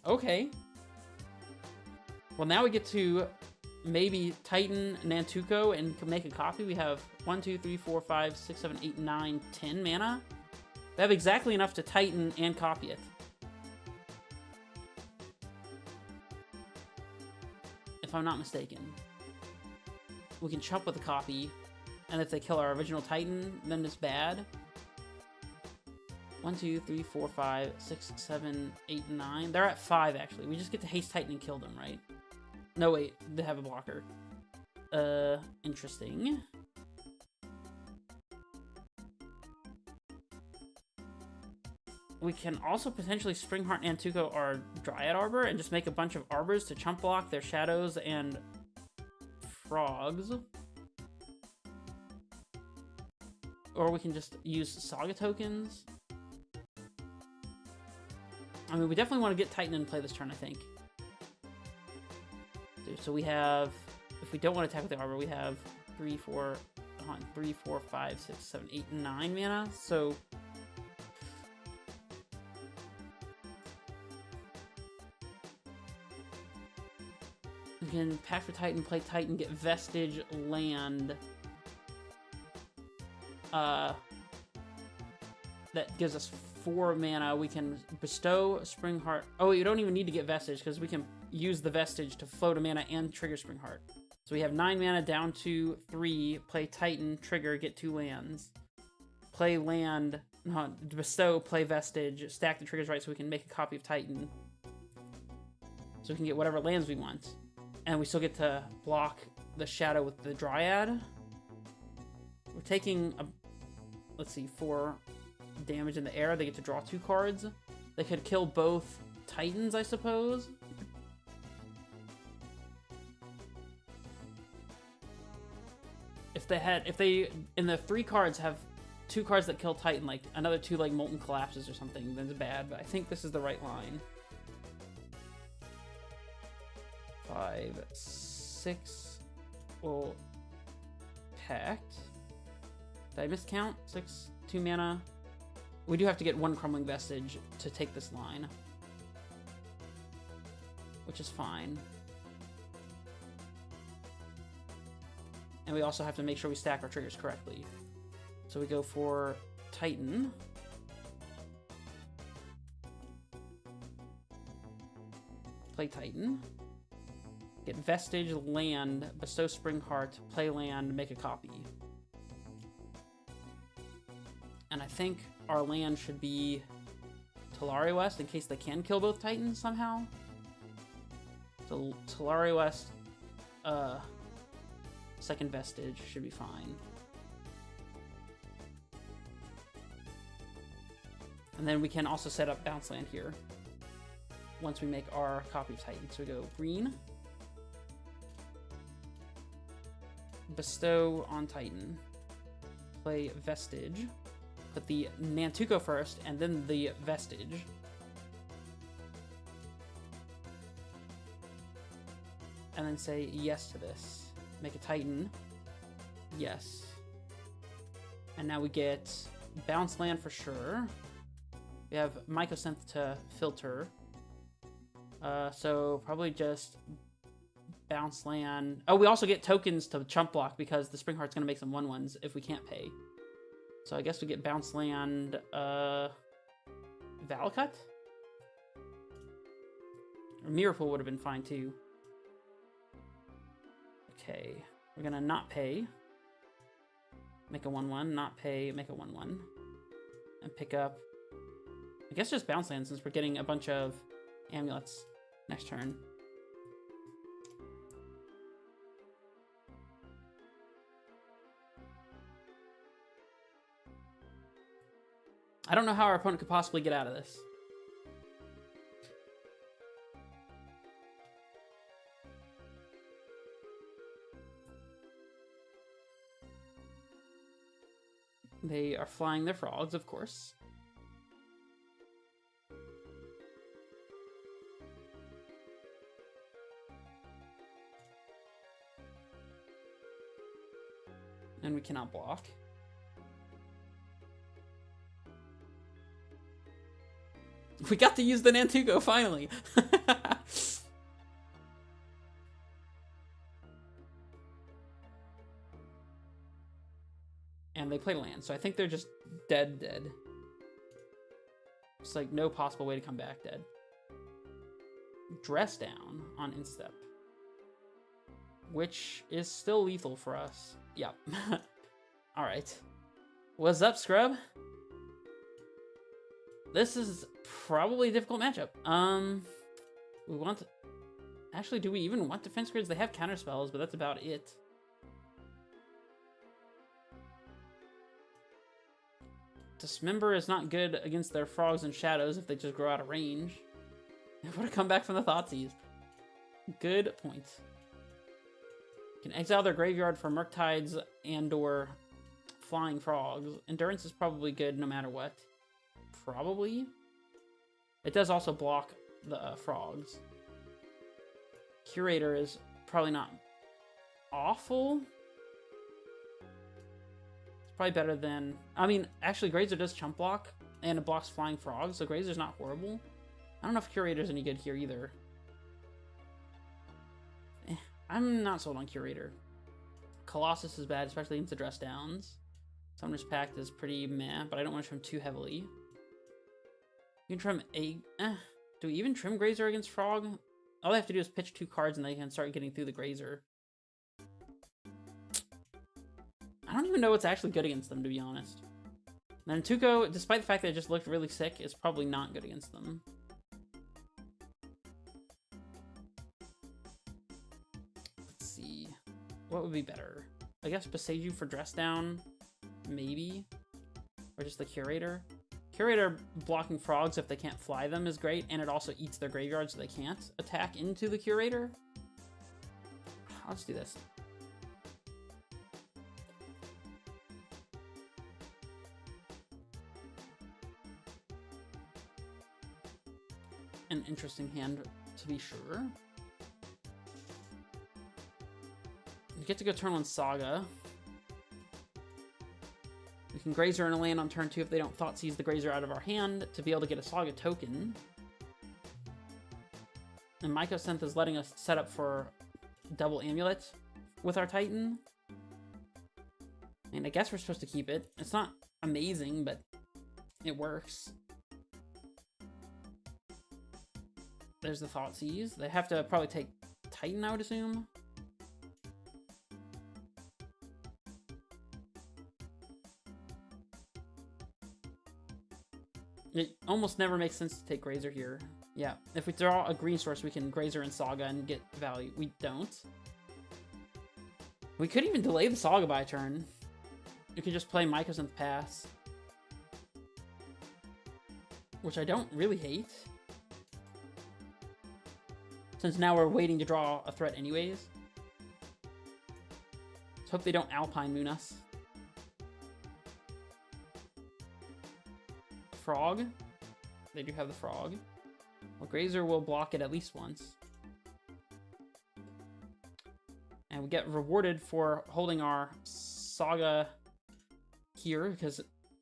Okay. Well, now we get to maybe Titan Nantuko and make a copy. We have 1, 2, 3, 4, 5, 6, 7, 8, 9, 10 mana. We have exactly enough to Titan and copy it. If I'm not mistaken. We can chump with a copy, and if they kill our original Titan, then it's bad. 1, 2, 3, 4, 5, 6, 7, 8, 9. They're at 5, actually. We just get to haste Titan and kill them, right? No, wait. They have a blocker. Interesting. We can also potentially Springheart Nantuko our Dryad Arbor and just make a bunch of Arbors to chump block their Shadows and Frogs. Or we can just use Saga tokens. I mean, we definitely want to get Titan in play this turn, I think. So we have, if we don't want to attack with the Arbor, we have 3, 4, 5, 6, 7, 8, 9 mana. So we can pack for Titan, play Titan, get Vestige, land. That gives us 4 mana. We can bestow Springheart. Oh, you don't even need to get Vestige because we can use the Vestige to float a mana and trigger Springheart. So we have 9 mana down to 3. Play Titan, trigger, get 2 lands. Play land, no, bestow, play Vestige, stack the triggers right so we can make a copy of Titan. So we can get whatever lands we want. And we still get to block the Shadow with the Dryad. We're taking, let's see, 4 damage in the air. They get to draw 2 cards. They could kill both Titans, I suppose. If they, in the 3 cards, have 2 cards that kill Titan, like another 2 like Molten Collapses or something, then it's bad, but I think this is the right line. 5, 6, well, packed. Did I miscount? 6, 2 mana. We do have to get 1 Crumbling Vestige to take this line, which is fine. And we also have to make sure we stack our triggers correctly. So we go for Titan. Play Titan. Get Vestige, land, bestow Springheart, play land, make a copy. And I think our land should be Talari West in case they can kill both Titans somehow. So Talari West, second Vestige should be fine. And then we can also set up bounce land here once we make our copy of Titan. So we go green, bestow on Titan, play Vestige, put the Nantuko first, and then the Vestige. And then say yes to this. Make a Titan. Yes. And now we get bounce land for sure. We have Mycosynth to filter. So probably just bounce land. Oh, we also get tokens to chump block because the Spring Heart's going to make some 1/1s if we can't pay. So I guess we get bounce land, Valakut? Or Miracle would have been fine too. Okay, we're going to not pay. Make a 1/1, not pay, make a 1/1. And pick up, I guess just bounce land since we're getting a bunch of amulets next turn. I don't know how our opponent could possibly get out of this. They are flying their frogs, of course. And we cannot block. We got to use the Nantuko, finally! And they play land, so I think they're just dead. It's like no possible way to come back dead. Dress down on instep. Which is still lethal for us. Yep. Alright. What's up, scrub? This is probably a difficult matchup. We want... Actually, do we even want defense grids? They have counter spells, but that's about it. Dismember is not good against their frogs and shadows if they just grow out of range. What a comeback from the Thoughtseize. Good point. Can exile their graveyard for Murktides and or flying frogs. Endurance is probably good no matter what. Probably. It does also block the frogs. Curator is probably not awful. It's probably better than... I mean, actually, Grazer does chump block, and it blocks flying frogs, so Grazer's not horrible. I don't know if Curator's any good here either. I'm not sold on Curator. Colossus is bad, especially against the dress downs. Summoner's Pact is pretty meh, but I don't want to trim too heavily. You can trim a... Do we even trim Grazer against Frog? All they have to do is pitch 2 cards and they can start getting through the Grazer. I don't even know what's actually good against them, to be honest. Nantuko, despite the fact that it just looked really sick, is probably not good against them. Let's see. What would be better? I guess Beseiju for dress down? Maybe? Or just the Curator? Curator blocking frogs if they can't fly them is great, and it also eats their graveyard so they can't attack into the Curator. Let's do this. An interesting hand, to be sure. We get to go turn 1 Saga. We can Grazer and a land on turn 2 if they don't Thoughtseize the Grazer out of our hand to be able to get a Saga token. And Mycosynth is letting us set up for double Amulet with our Titan. And I guess we're supposed to keep it. It's not amazing, but it works. There's the Thoughtseize. They have to probably take Titan, I would assume. It almost never makes sense to take Grazer here. Yeah, if we draw a green source, we can Grazer and Saga and get value. We don't. We could even delay the Saga by a turn. We could just play Mycosynth Pass. Which I don't really hate. Since now we're waiting to draw a threat anyways. Let's hope they don't Alpine Moon us. Frog. They do have the frog. Well, Grazer will block it at least once. And we get rewarded for holding our Saga here, because,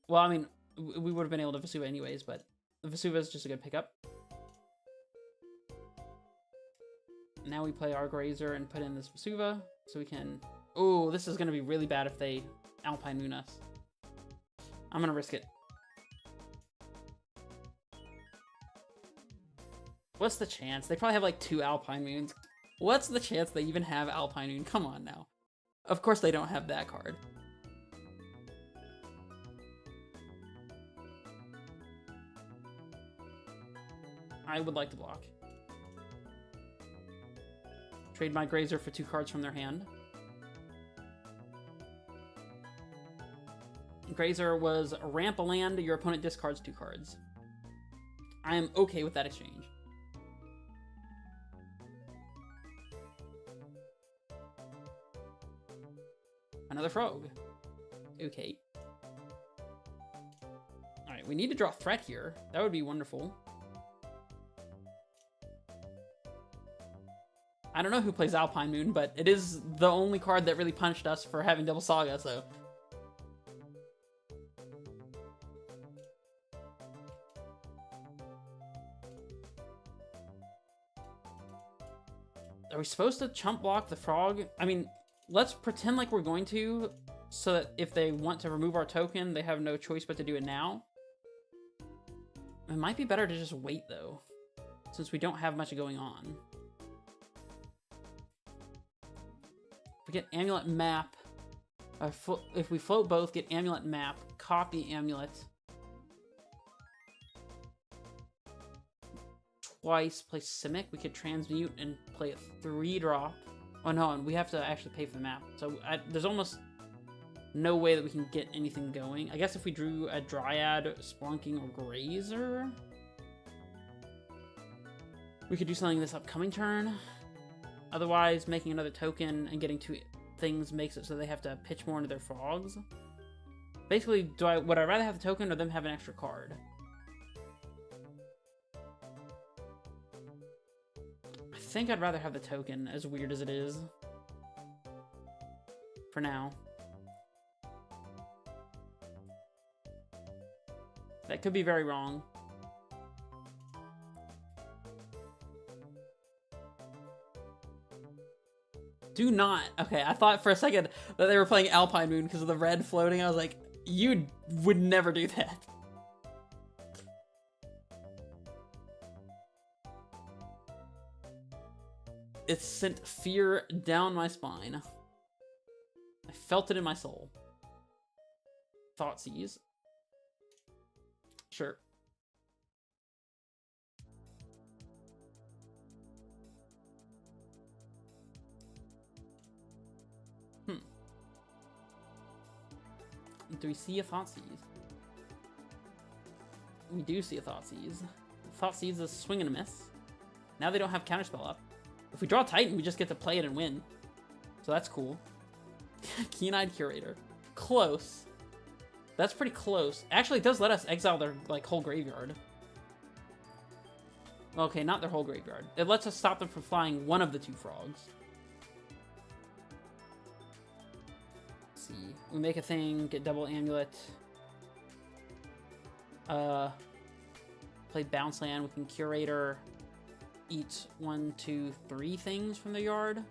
well, I mean, we would have been able to Vesuva anyways, but the Vesuva is just a good pickup. Now we play our Grazer and put in this Vesuva, so we can... Oh, this is going to be really bad if they Alpine Moon us. I'm going to risk it. What's the chance? They probably have like 2 Alpine Moons. What's the chance they even have Alpine Moon? Come on now. Of course they don't have that card. I would like to block. Trade my Grazer for 2 cards from their hand. Grazer was ramp a land, your opponent discards 2 cards. I am okay with that exchange. Another Frog. Okay. Alright, we need to draw threat here. That would be wonderful. I don't know who plays Alpine Moon, but it is the only card that really punished us for having Double Saga, so... Are we supposed to chump block the Frog? I mean, let's pretend like we're going to, so that if they want to remove our token, they have no choice but to do it now. It might be better to just wait, though, since we don't have much going on. If we get Amulet Map, if we float both, get Amulet Map, copy Amulet. Twice, play Simic, we could transmute and play a 3-drop. Oh no, and we have to actually pay for the map. So there's almost no way that we can get anything going. I guess if we drew a Dryad, Splunking, or Grazer, we could do something this upcoming turn. Otherwise, making another token and getting 2 things makes it so they have to pitch more into their Frogs. Basically, would I rather have the token or them have an extra card? I think I'd rather have the token, as weird as it is. For now. That could be very wrong. Do not. Okay, I thought for a second that they were playing Alpine Moon because of the red floating. I was like, you would never do that. It sent fear down my spine. I felt it in my soul. Thoughtseize. Sure. Do we see a Thoughtseize? We do see a Thoughtseize. Thoughtseize is swing and a miss. Now they don't have Counterspell up. If we draw Titan, we just get to play it and win. So that's cool. Keen-Eyed Curator. Close. That's pretty close. Actually, it does let us exile their like whole graveyard. Okay, not their whole graveyard. It lets us stop them from flying one of the 2 frogs. Let's see. We make a thing, get double Amulet. Play Bounce Land. We can Curator. Eat 1, 2, 3 things from the yard.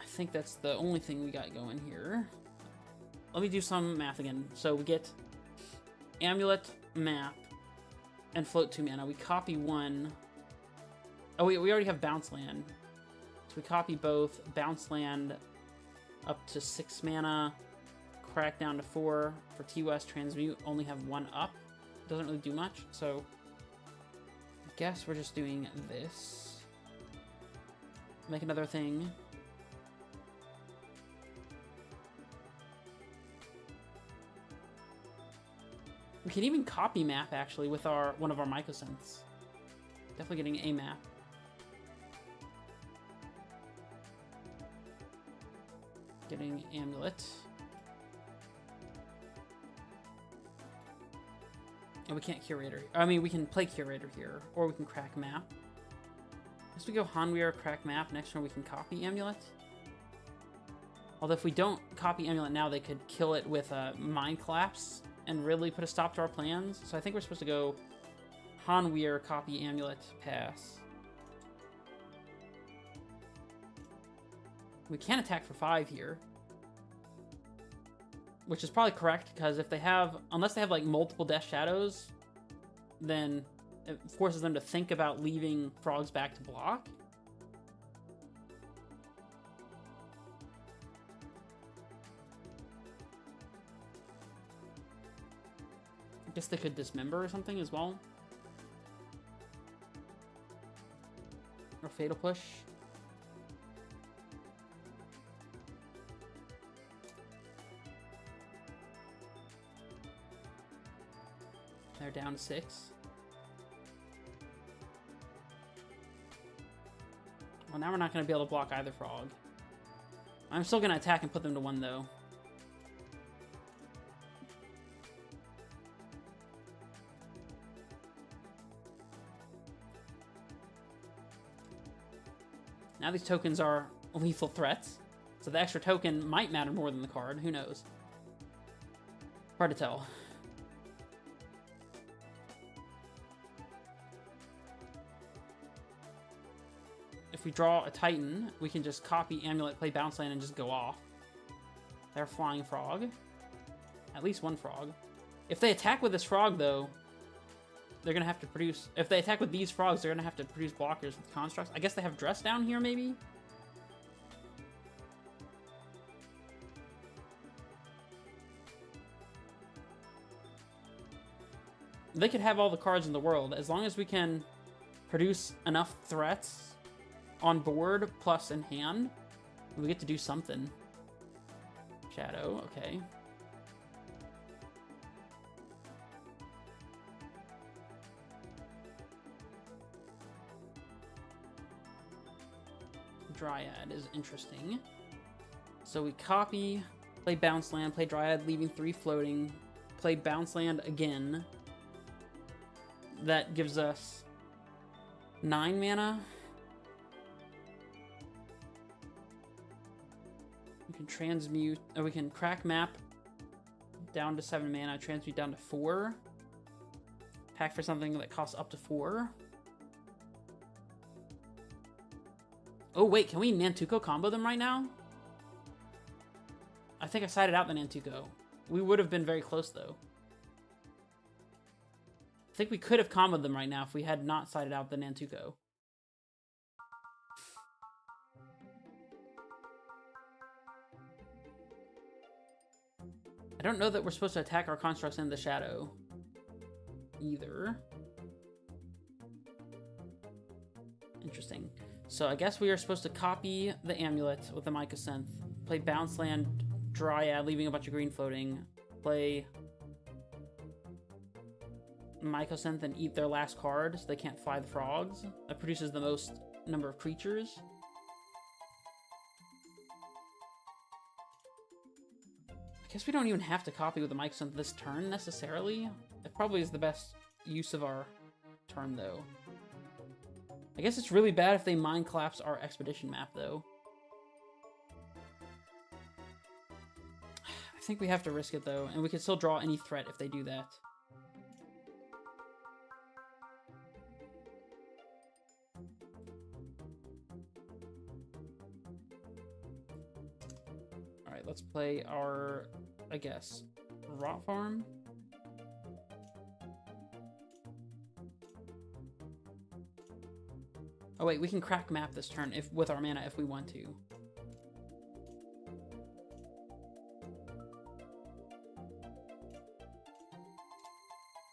I think that's the only thing we got going here. Let me do some math again. So we get Amulet, Map, and float 2 mana. We copy 1. Oh, we already have Bounce Land. So we copy both. Bounce Land up to 6 mana. Crack down to 4. For T-West, Transmute, only have 1 up. Doesn't really do much, so I guess we're just doing this. Make another thing. We can even copy map actually with one of our Mycosynths. Definitely getting a map. Getting Amulet. And we can't Curator. I mean, we can play Curator here, or we can crack map. As we go Hanweir, crack map, next turn we can copy Amulet. Although if we don't copy Amulet now, they could kill it with a Mind Collapse and really put a stop to our plans. So I think we're supposed to go Hanweir, copy amulet, pass. We can't attack for 5 here. Which is probably correct, because if they have, unless they have like multiple Death Shadows, then it forces them to think about leaving frogs back to block. I guess they could dismember or something as well. Or Fatal Push. They're down to 6. Well, now we're not going to be able to block either frog. I'm still going to attack and put them to 1, though. Now these tokens are lethal threats, so the extra token might matter more than the card. Who knows? Hard to tell. If we draw a Titan, we can just copy Amulet, play Bounce Land, and just go off. They're Flying Frog. At least 1 frog. If they attack with this frog, though, they're going to have to produce... If they attack with these frogs, they're going to have to produce blockers with constructs. I guess they have Dress down here, maybe? They could have all the cards in the world. As long as we can produce enough threats on board plus in hand, we get to do something. Shadow, okay. Dryad is interesting. So we copy, play Bounce Land, play Dryad, leaving 3 floating, play Bounce Land again. That gives us 9 mana. We can transmute, or we can crack map down to 7 mana, transmute down to 4. Pack for something that costs up to 4. Oh wait, can we Nantuko combo them right now? I think I sided out the Nantuko. We would have been very close though. I think we could have comboed them right now if we had not sided out the Nantuko. I don't know that we're supposed to attack our constructs in the shadow either. Interesting. So I guess we are supposed to copy the amulet with the Mycosynth, play Bounce Land, Dryad, leaving a bunch of green floating, play Mycosynth and eat their last card so they can't fly the frogs. That produces the most number of creatures. I guess we don't even have to copy with the Mycosynth this turn necessarily. It probably is the best use of our turn though. I guess it's really bad if they Mind Collapse our Expedition map, though. I think we have to risk it, though, and we can still draw any threat if they do that. Alright, let's play our, I guess, Rot Farm. Oh wait, we can crack map this turn with our mana if we want to.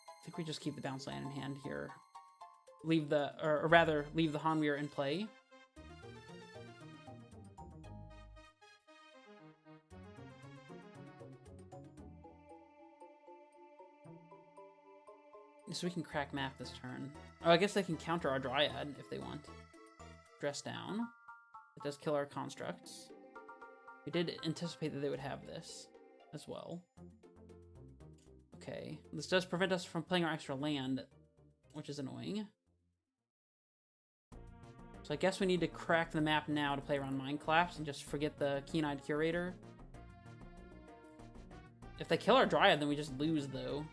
I think we just keep the Bounce Land in hand here. Leave the, or rather, leave the Hanweir in play. So we can crack map this turn. Oh, I guess they can counter our Dryad if they want. Dress down. It does kill our constructs. We did anticipate that they would have this as well. Okay. This does prevent us from playing our extra land, which is annoying. So I guess we need to crack the map now to play around Mind Collapse and just forget the Keen-Eyed Curator. If they kill our Dryad, then we just lose, though.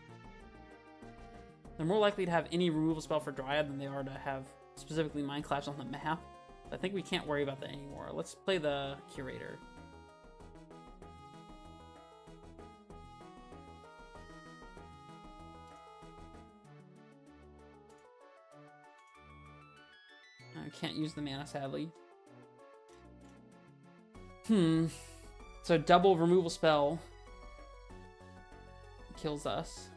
They're more likely to have any removal spell for Dryad than they are to have specifically Mind Collapse on the map. I think we can't worry about that anymore. Let's play the Curator. I can't use the mana, sadly. So double removal spell kills us.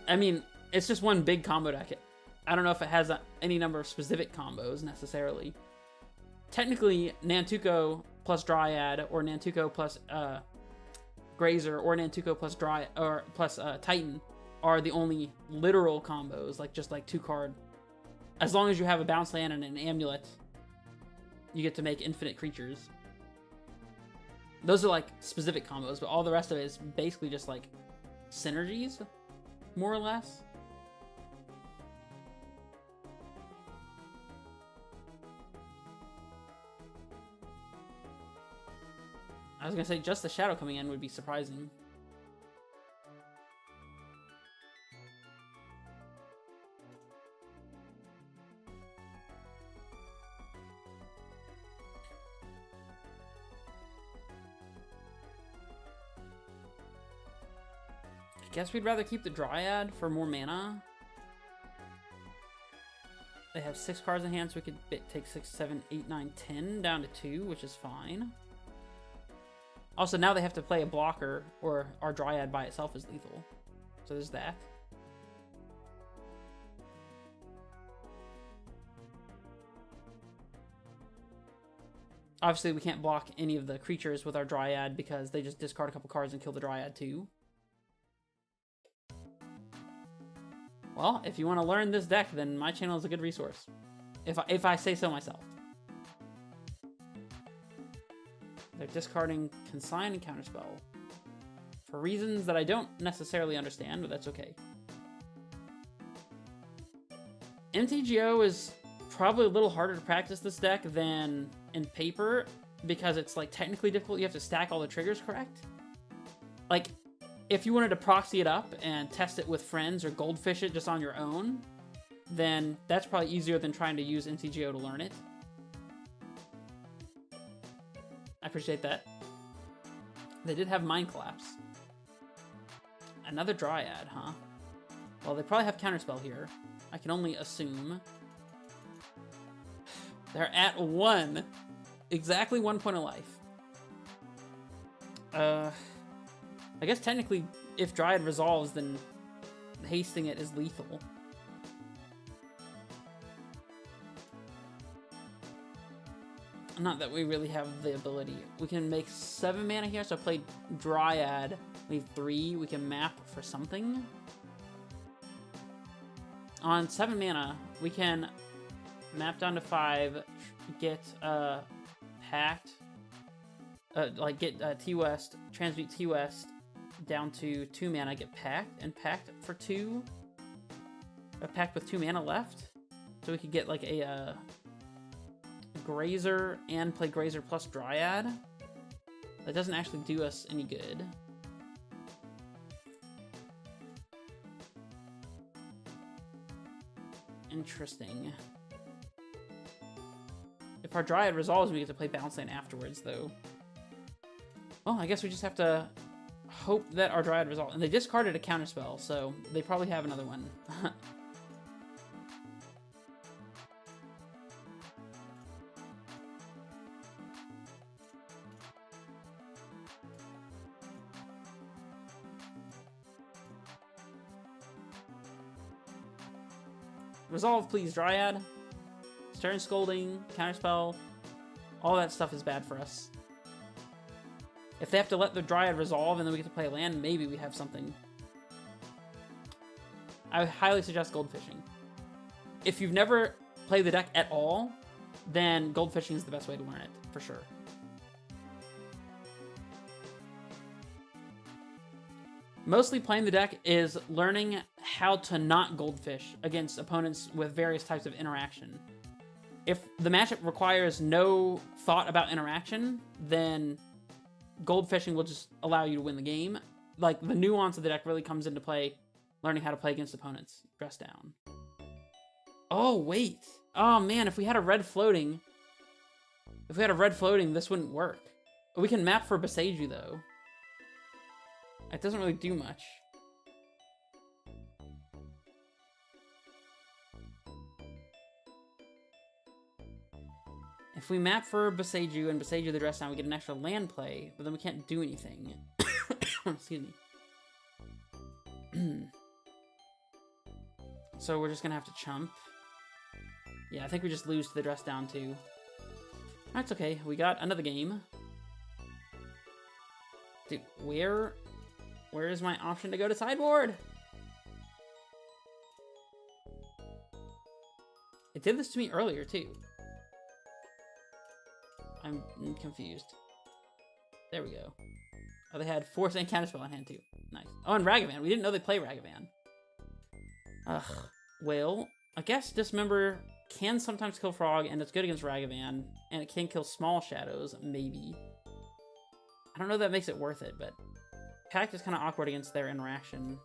I mean, it's just one big combo deck. I don't know if it has any number of specific combos necessarily. Technically, Nantuko plus Dryad, or Nantuko plus Grazer, or Nantuko plus Titan are the only literal combos, like just like 2-card. As long as you have a bounce land and an amulet, you get to make infinite creatures. Those are like specific combos, but all the rest of it is basically just like synergies, more or less. I was gonna say just the shadow coming in would be surprising. I guess we'd rather keep the Dryad for more mana. They have 6 cards in hand, so we could take 6, 7, 8, 9, 10 down to 2, which is fine. Also, now they have to play a blocker, or our Dryad by itself is lethal. So there's that. Obviously, we can't block any of the creatures with our Dryad because they just discard a couple cards and kill the Dryad too. Well, if you want to learn this deck, then my channel is a good resource. If I say so myself. They're discarding Consign and Counterspell. For reasons that I don't necessarily understand, but that's okay. MTGO is probably a little harder to practice this deck than in paper, because it's like technically difficult. You have to stack all the triggers correct. Like, if you wanted to proxy it up and test it with friends or goldfish it just on your own, then that's probably easier than trying to use MTGO to learn it. I appreciate that. They did have Mind Collapse. Another Dryad, huh? Well, they probably have Counterspell here. I can only assume. They're at 1. Exactly 1 point of life. I guess technically, if Dryad resolves, then hasting it is lethal. Not that we really have the ability. We can make 7 mana here, so I played Dryad, leave 3. We can map for something. On 7 mana, we can map down to 5, get Pact, get T-West, transmute T-West down to 2 mana, get Pact, and Pact for 2. A Pact with 2 mana left. So we could get like a Grazer and play Grazer plus Dryad. That doesn't actually do us any good. Interesting. If our Dryad resolves, we get to play Bounce Land afterwards, though. Well, I guess we just have to hope that our Dryad resolves. And they discarded a Counterspell, so they probably have another one. Resolve, please, Dryad. Stern Scolding, Counterspell, all that stuff is bad for us. If they have to let the Dryad resolve and then we get to play land, maybe we have something. I would highly suggest goldfishing. If you've never played the deck at all, then goldfishing is the best way to learn it, for sure. Mostly playing the deck is learning how to not goldfish against opponents with various types of interaction. If the matchup requires no thought about interaction, then gold fishing will just allow you to win the game. Like, the nuance of the deck really comes into play learning how to play against opponents. Dress down. Oh, wait. Oh, man, if we had a red floating... If we had a red floating, this wouldn't work. We can map for Beseiju, though. It doesn't really do much. If we map for Beseiju and Beseiju the dress down, we get an extra land play, but then we can't do anything. Excuse me. So we're just gonna have to chump. Yeah, I think we just lose to the dress down too. That's okay, we got another game. Dude, where is my option to go to sideboard? It did this to me earlier too. I'm confused. There we go. Oh, they had Force and Counterspell on hand too. Nice. Oh, and Ragavan. We didn't know they play Ragavan. Ugh. Well, I guess Dismember can sometimes kill Frog, and it's good against Ragavan, and it can kill Small Shadows, maybe. I don't know if that makes it worth it, but Pact is kind of awkward against their interaction.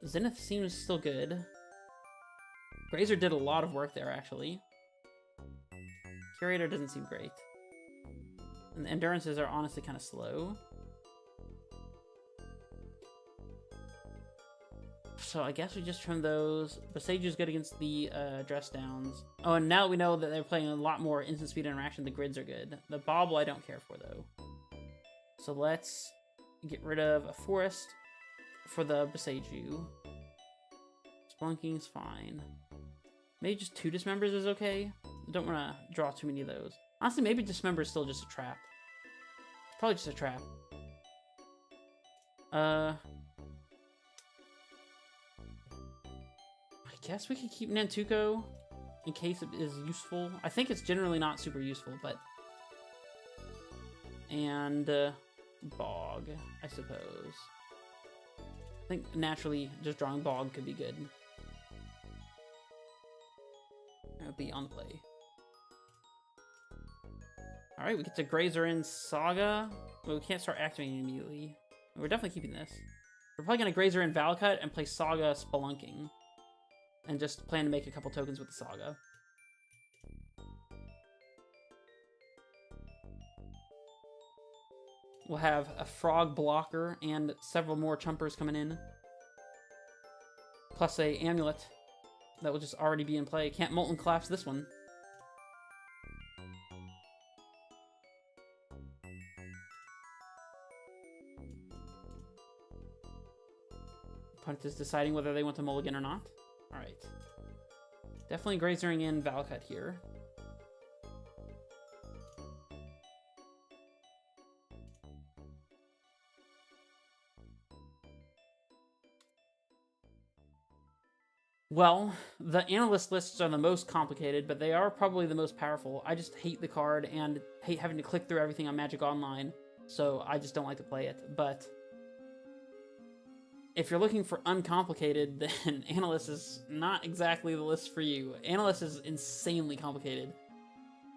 Zenith seems still good. Grazer did a lot of work there, actually. Curator doesn't seem great. And the endurances are honestly kind of slow. So I guess we just trim those. Beseiju's good against the dress downs. Oh, and now we know that they're playing a lot more instant speed interaction. The grids are good. The Bobble I don't care for, though. So let's get rid of a forest for the Beseiju. Splunking's fine. Maybe just 2 Dismembers is okay. Don't want to draw too many of those. Honestly, maybe Dismember is still just a trap. It's probably just a trap. I guess we could keep Nantuko in case it is useful. I think it's generally not super useful, but... And Bog, I suppose. I think naturally just drawing Bog could be good. That would be on the play. Alright, we get to Grazer in Saga. Well, we can't start activating immediately. We're definitely keeping this. We're probably going to Grazer in Valakut and play Saga Spelunking. And just plan to make a couple tokens with the Saga. We'll have a Frog blocker and several more Chumpers coming in. Plus a Amulet that will just already be in play. Can't Molten Collapse this one. Opponent is deciding whether they want to mulligan or not. Alright. Definitely Grazering in Valakut here. Well, the analyst lists are the most complicated, but they are probably the most powerful. I just hate the card and hate having to click through everything on Magic Online, so I just don't like to play it. But if you're looking for uncomplicated, then Analyst is not exactly the list for you. Analyst is insanely complicated.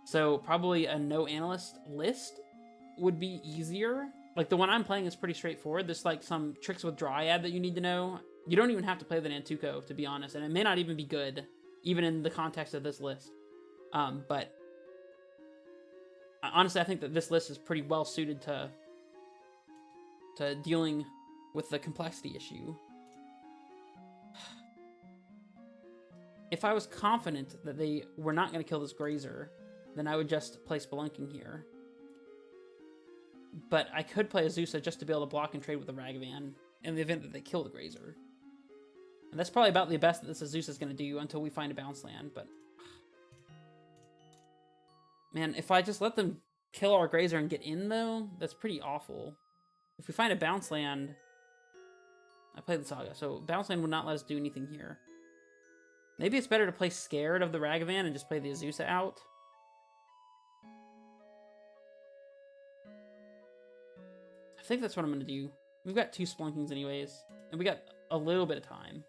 So probably a no Analyst list would be easier. Like, the one I'm playing is pretty straightforward. There's, like, some tricks with Dryad that you need to know. You don't even have to play the Nantuko, to be honest, and it may not even be good, even in the context of this list. But honestly, I think that this list is pretty well suited to dealing with the complexity issue. If I was confident that they were not going to kill this Grazer, then I would just play Spelunking here. But I could play Azusa just to be able to block and trade with the Ragavan in the event that they kill the Grazer. And that's probably about the best that this Azusa is going to do until we find a bounce land, but... Man, if I just let them kill our Grazer and get in, though, that's pretty awful. If we find a bounce land... I played the Saga, so bounce land would not let us do anything here. Maybe it's better to play scared of the Ragavan and just play the Azusa out. I think that's what I'm going to do. We've got 2 Spelunkings anyways, and we got a little bit of time.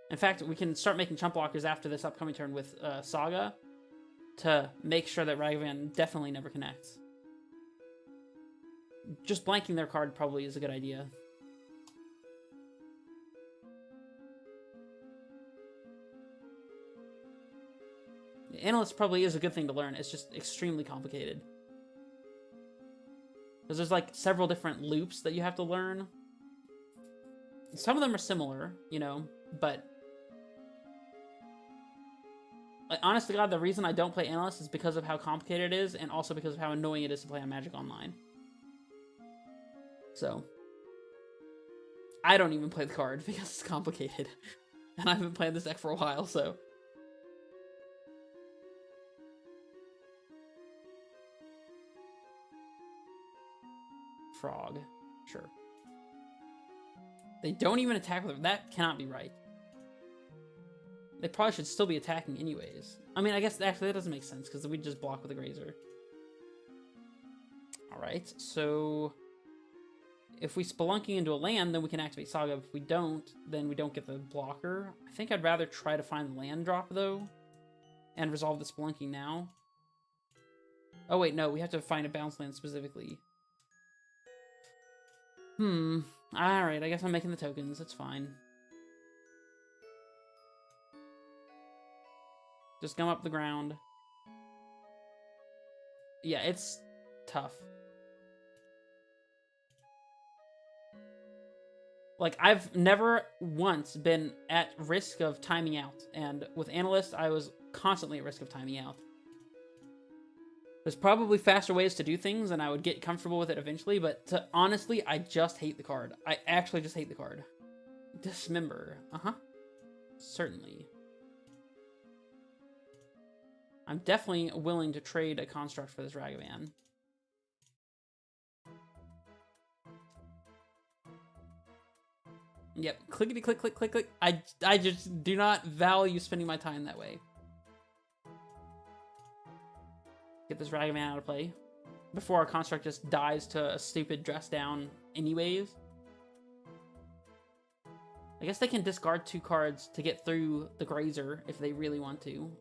In fact, we can start making chump blockers after this upcoming turn with Saga to make sure that Ragavan definitely never connects. Just blanking their card probably is a good idea. Analyst probably is a good thing to learn. It's just extremely complicated. Because there's like several different loops that you have to learn. Some of them are similar, you know, but like, honest to God, the reason I don't play Analyst is because of how complicated it is, and also because of how annoying it is to play on Magic Online. So, I don't even play the card because it's complicated. And I've been playing this deck for a while, so. Frog. Sure. They don't even attack with it. That cannot be right. They probably should still be attacking anyways. I mean, I guess actually that doesn't make sense because we just block with a Grazer. Alright, so if we Spelunking into a land, then we can activate Saga. If we don't, then we don't get the blocker. I think I'd rather try to find the land drop, though, and resolve the Spelunking now. Oh, wait, no, we have to find a bounce land specifically. Alright, I guess I'm making the tokens. That's fine. Just gum up the ground. Yeah, it's tough. Like, I've never once been at risk of timing out, and with Analyst, I was constantly at risk of timing out. There's probably faster ways to do things, and I would get comfortable with it eventually, but honestly, I just hate the card. I actually just hate the card. Dismember. Certainly. I'm definitely willing to trade a construct for this Ragavan. Yep, clickety click, click, click, click. I just do not value spending my time that way. Get this Ragavan out of play before our construct just dies to a stupid dress down anyways. I guess they can discard 2 cards to get through the Grazer if they really want to.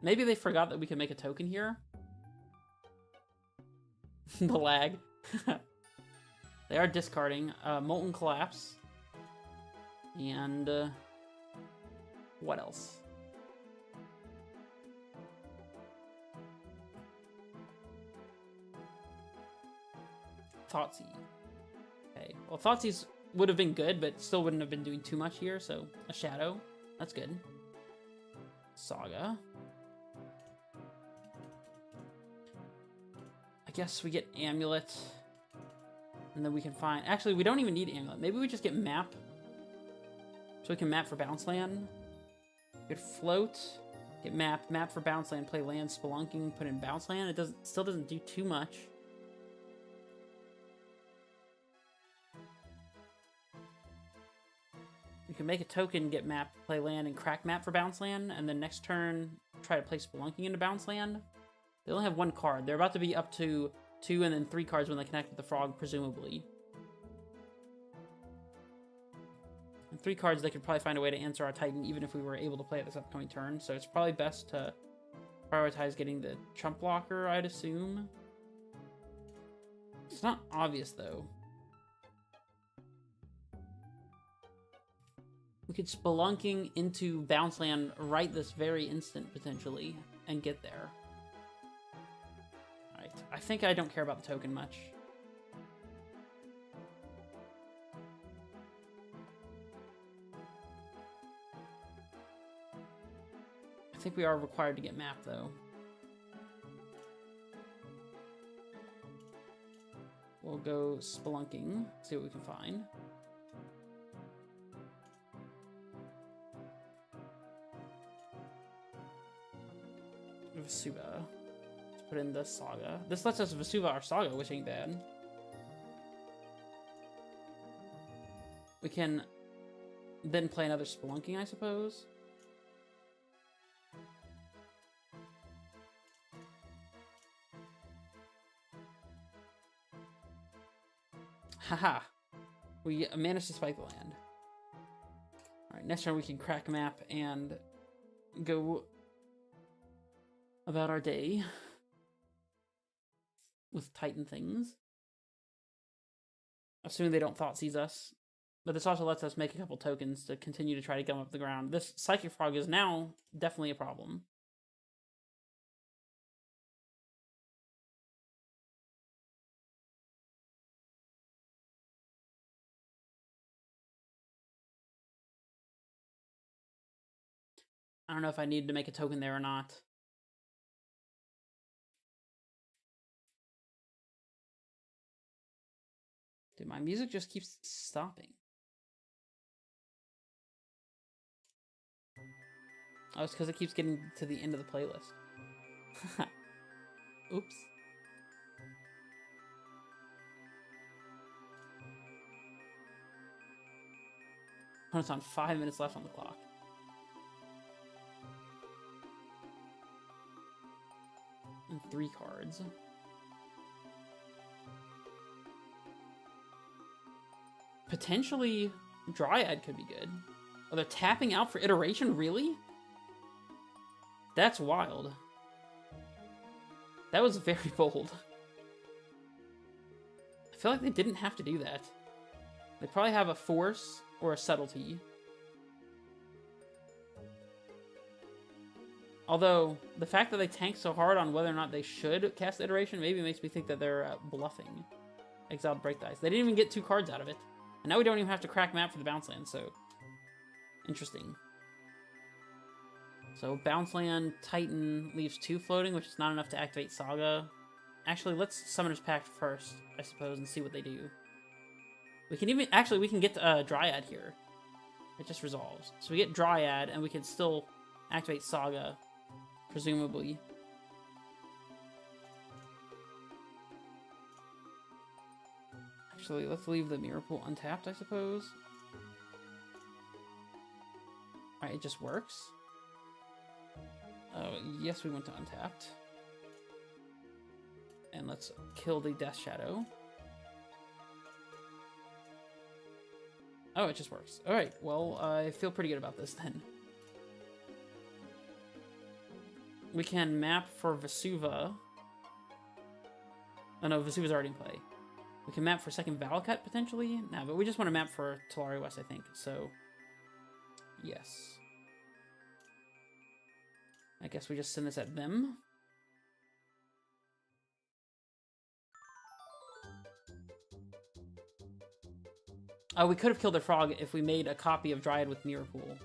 Maybe they forgot that we can make a token here. The lag. They are discarding Molten Collapse. And what else? Thoughtseize. Okay, well, Thoughtseize would have been good, but still wouldn't have been doing too much here, so a Shadow. That's good. Saga. I guess we get Amulet. And then we can find... Actually, we don't even need Amulet. Maybe we just get Map. So we can map for bounce land. Get Float. Get Map. Map for bounce land. Play land. Spelunking. Put in bounce land. It still doesn't do too much. We can make a token, get Map, play land, and crack Map for bounce land. And then next turn, try to play Spelunking into bounce land. They only have 1 card. They're about to be up to 2 and then 3 cards when they connect with the Frog, presumably. And 3 cards, they could probably find a way to answer our Titan, even if we were able to play it this upcoming turn. So it's probably best to prioritize getting the Chump Blocker, I'd assume. It's not obvious, though. We could Spelunking into bounce land right this very instant, potentially, and get there. Alright, I think I don't care about the token much. I think we are required to get Map, though. We'll go Spelunking, see what we can find. Vesuva. Let's put in the Saga. This lets us Vesuva our Saga, which ain't bad. We can then play another Spelunking, I suppose. Haha. We managed to spike the land. Alright, next turn we can crack a map and go about our day with Titan things. Assuming they don't thought seize us. But this also lets us make a couple tokens to continue to try to gum up the ground. This Psychic Frog is now definitely a problem. I don't know if I needed to make a token there or not. Dude, my music just keeps stopping. Oh, it's because it keeps getting to the end of the playlist. Oops. It's on 5 minutes left on the clock. And 3 cards. Potentially, Dryad could be good. Oh, they're tapping out for iteration? Really? That's wild. That was very bold. I feel like they didn't have to do that. They probably have a force or a subtlety. Although, the fact that they tank so hard on whether or not they should cast iteration maybe makes me think that they're bluffing. Exiled Break Dice. They didn't even get 2 cards out of it. And now we don't even have to crack map for the bounce land, so... Interesting. So, bounce land, Titan leaves 2 floating, which is not enough to activate Saga. Actually, let's Summoner's Pact first, I suppose, and see what they do. We can even... Actually, we can get Dryad here. It just resolves. So we get Dryad, and we can still activate Saga, presumably. Actually, let's leave the Mirror Pool untapped, I suppose. Alright, it just works. Yes, we went to untapped. And let's kill the Death Shadow. Oh, it just works. Alright, well, I feel pretty good about this then. We can map for Vesuva. Oh no, Vesuva's already in play. We can map for second Valakut, potentially? Nah, but we just want to map for Talari West, I think. So, yes. I guess we just send this at them. Oh, we could have killed their frog if we made a copy of Dryad with Mirror Pool.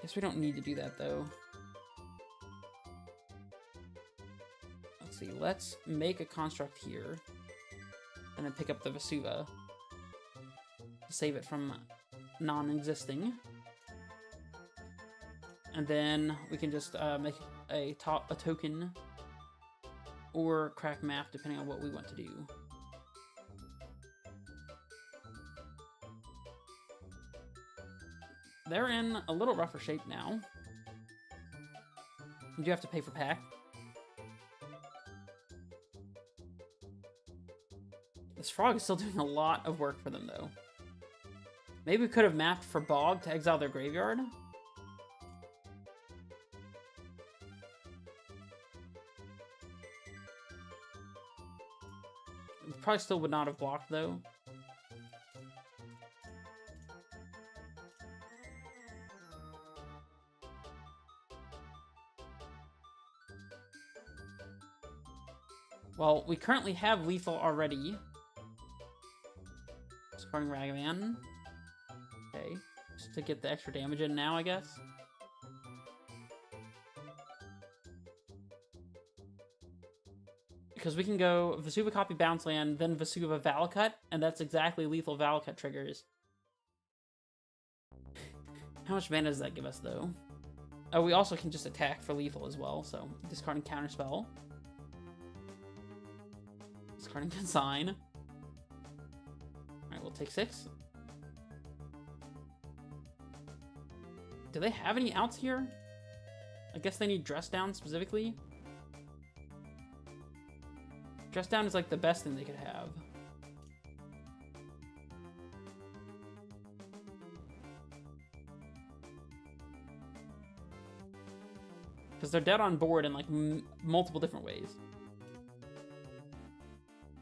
Guess we don't need to do that, though. Let's see, let's make a construct here. And then pick up the Vesuva. Save it from non-existing. And then we can just make a token or crack map, depending on what we want to do. They're in a little rougher shape now. You do have to pay for pack. This frog is still doing a lot of work for them, though. Maybe we could have mapped for Bog to exile their graveyard. It probably still would not have blocked, though. Well, we currently have lethal already. Discarding Ragavan. Okay. Just to get the extra damage in now, I guess. Because we can go Vesuva copy bounce land, then Vesuva Valakut, and that's exactly lethal Valakut triggers. How much mana does that give us, though? Oh, we also can just attack for lethal as well, so discarding Counterspell. Discarding Consign. Alright, we'll take 6. Do they have any outs here? I guess they need Dress Down specifically. Dress Down is like the best thing they could have. Because they're dead on board in, like, multiple different ways.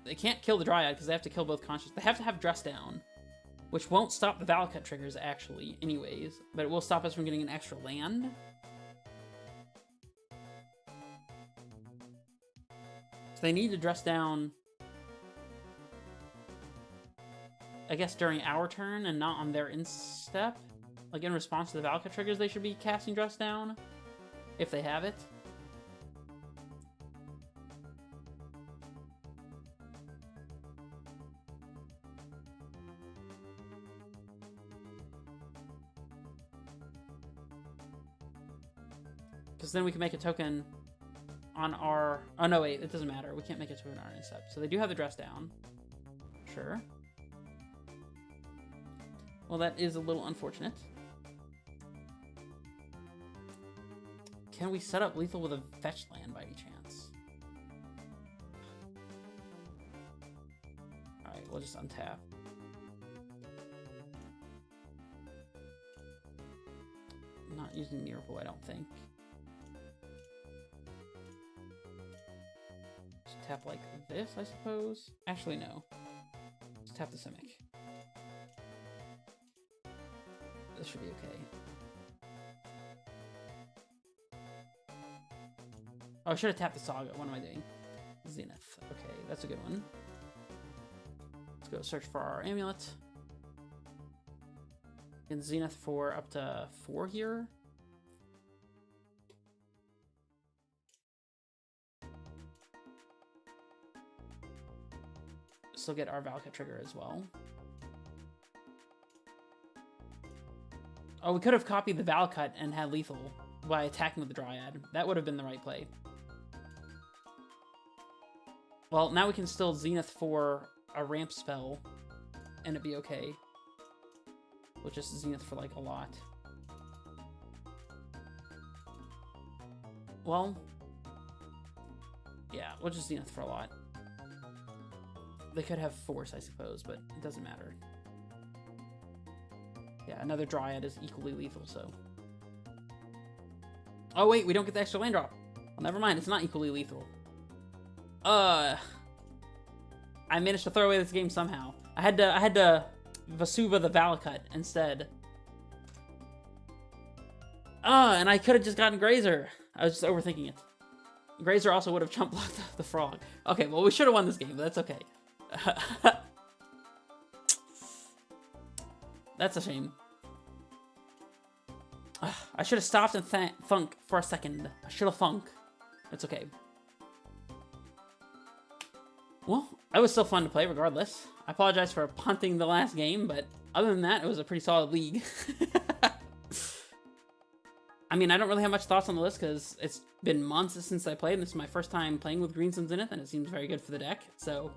They can't kill the Dryad because they have to kill both Conscious. They have to have Dress Down, which won't stop the Valakut triggers, actually, anyways. But it will stop us from getting an extra land. So they need to Dress Down, I guess, during our turn and not on their instep. Like, in response to the Valakut triggers, they should be casting Dress Down, if they have it. Because then we can make a token on our... Oh, no, wait, it doesn't matter. We can't make a token on our instep. So they do have the Dress Down. Sure. Well, that is a little unfortunate. Can we set up lethal with a fetch land by any chance? Alright, we'll just untap. I'm not using Miracle, I don't think. Just tap like this, I suppose? Actually, no. Just tap the Simic. This should be okay. Oh, I should have tapped the Saga. What am I doing? Zenith. Okay, that's a good one. Let's go search for our amulet. And Zenith for up to 4 here. Still get our Valakut trigger as well. Oh, we could have copied the Valakut and had lethal by attacking with the Dryad. That would have been the right play. Well, now we can still Zenith for a ramp spell, and it'd be okay. We'll just Zenith for, like, a lot. Well, yeah, we'll just Zenith for a lot. They could have Force, I suppose, but it doesn't matter. Yeah, another Dryad is equally lethal, so... Oh, wait, we don't get the extra land drop. Well, never mind, it's not equally lethal. I managed to throw away this game somehow. I had to Vasuva the Valakut instead. And I could have just gotten Grazer. I was just overthinking it. Grazer also would have chump blocked the frog. Okay, well, we should have won this game, but that's okay. That's a shame. I should have stopped and thunk for a second. I should have thunk. It's okay. Well, it was still fun to play regardless. I apologize for punting the last game, but other than that, it was a pretty solid league. I mean, I don't really have much thoughts on the list because it's been months since I played, and this is my first time playing with Green Sun Zenith, and it seems very good for the deck. So,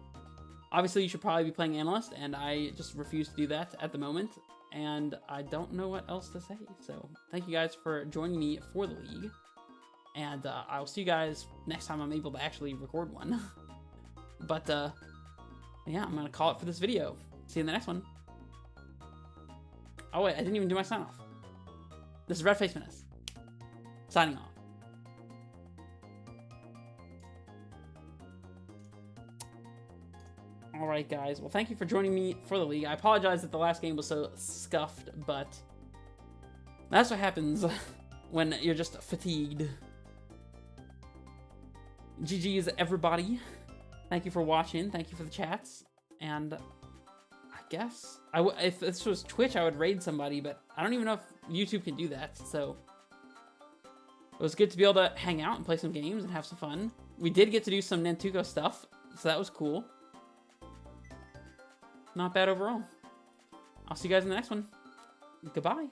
obviously, you should probably be playing Analyst, and I just refuse to do that at the moment. And I don't know what else to say. So, thank you guys for joining me for the league. And I'll see you guys next time I'm able to actually record one. But, yeah, I'm going to call it for this video. See you in the next one. Oh, wait, I didn't even do my sign-off. This is Red Face Menace. Signing off. Alright, guys. Well, thank you for joining me for the league. I apologize that the last game was so scuffed, but that's what happens when you're just fatigued. GG's, everybody. Thank you for watching. Thank you for the chats. And I guess if this was Twitch, I would raid somebody, but I don't even know if YouTube can do that. So it was good to be able to hang out and play some games and have some fun. We did get to do some Nantuko stuff, so that was cool. Not bad overall. I'll see you guys in the next one. Goodbye.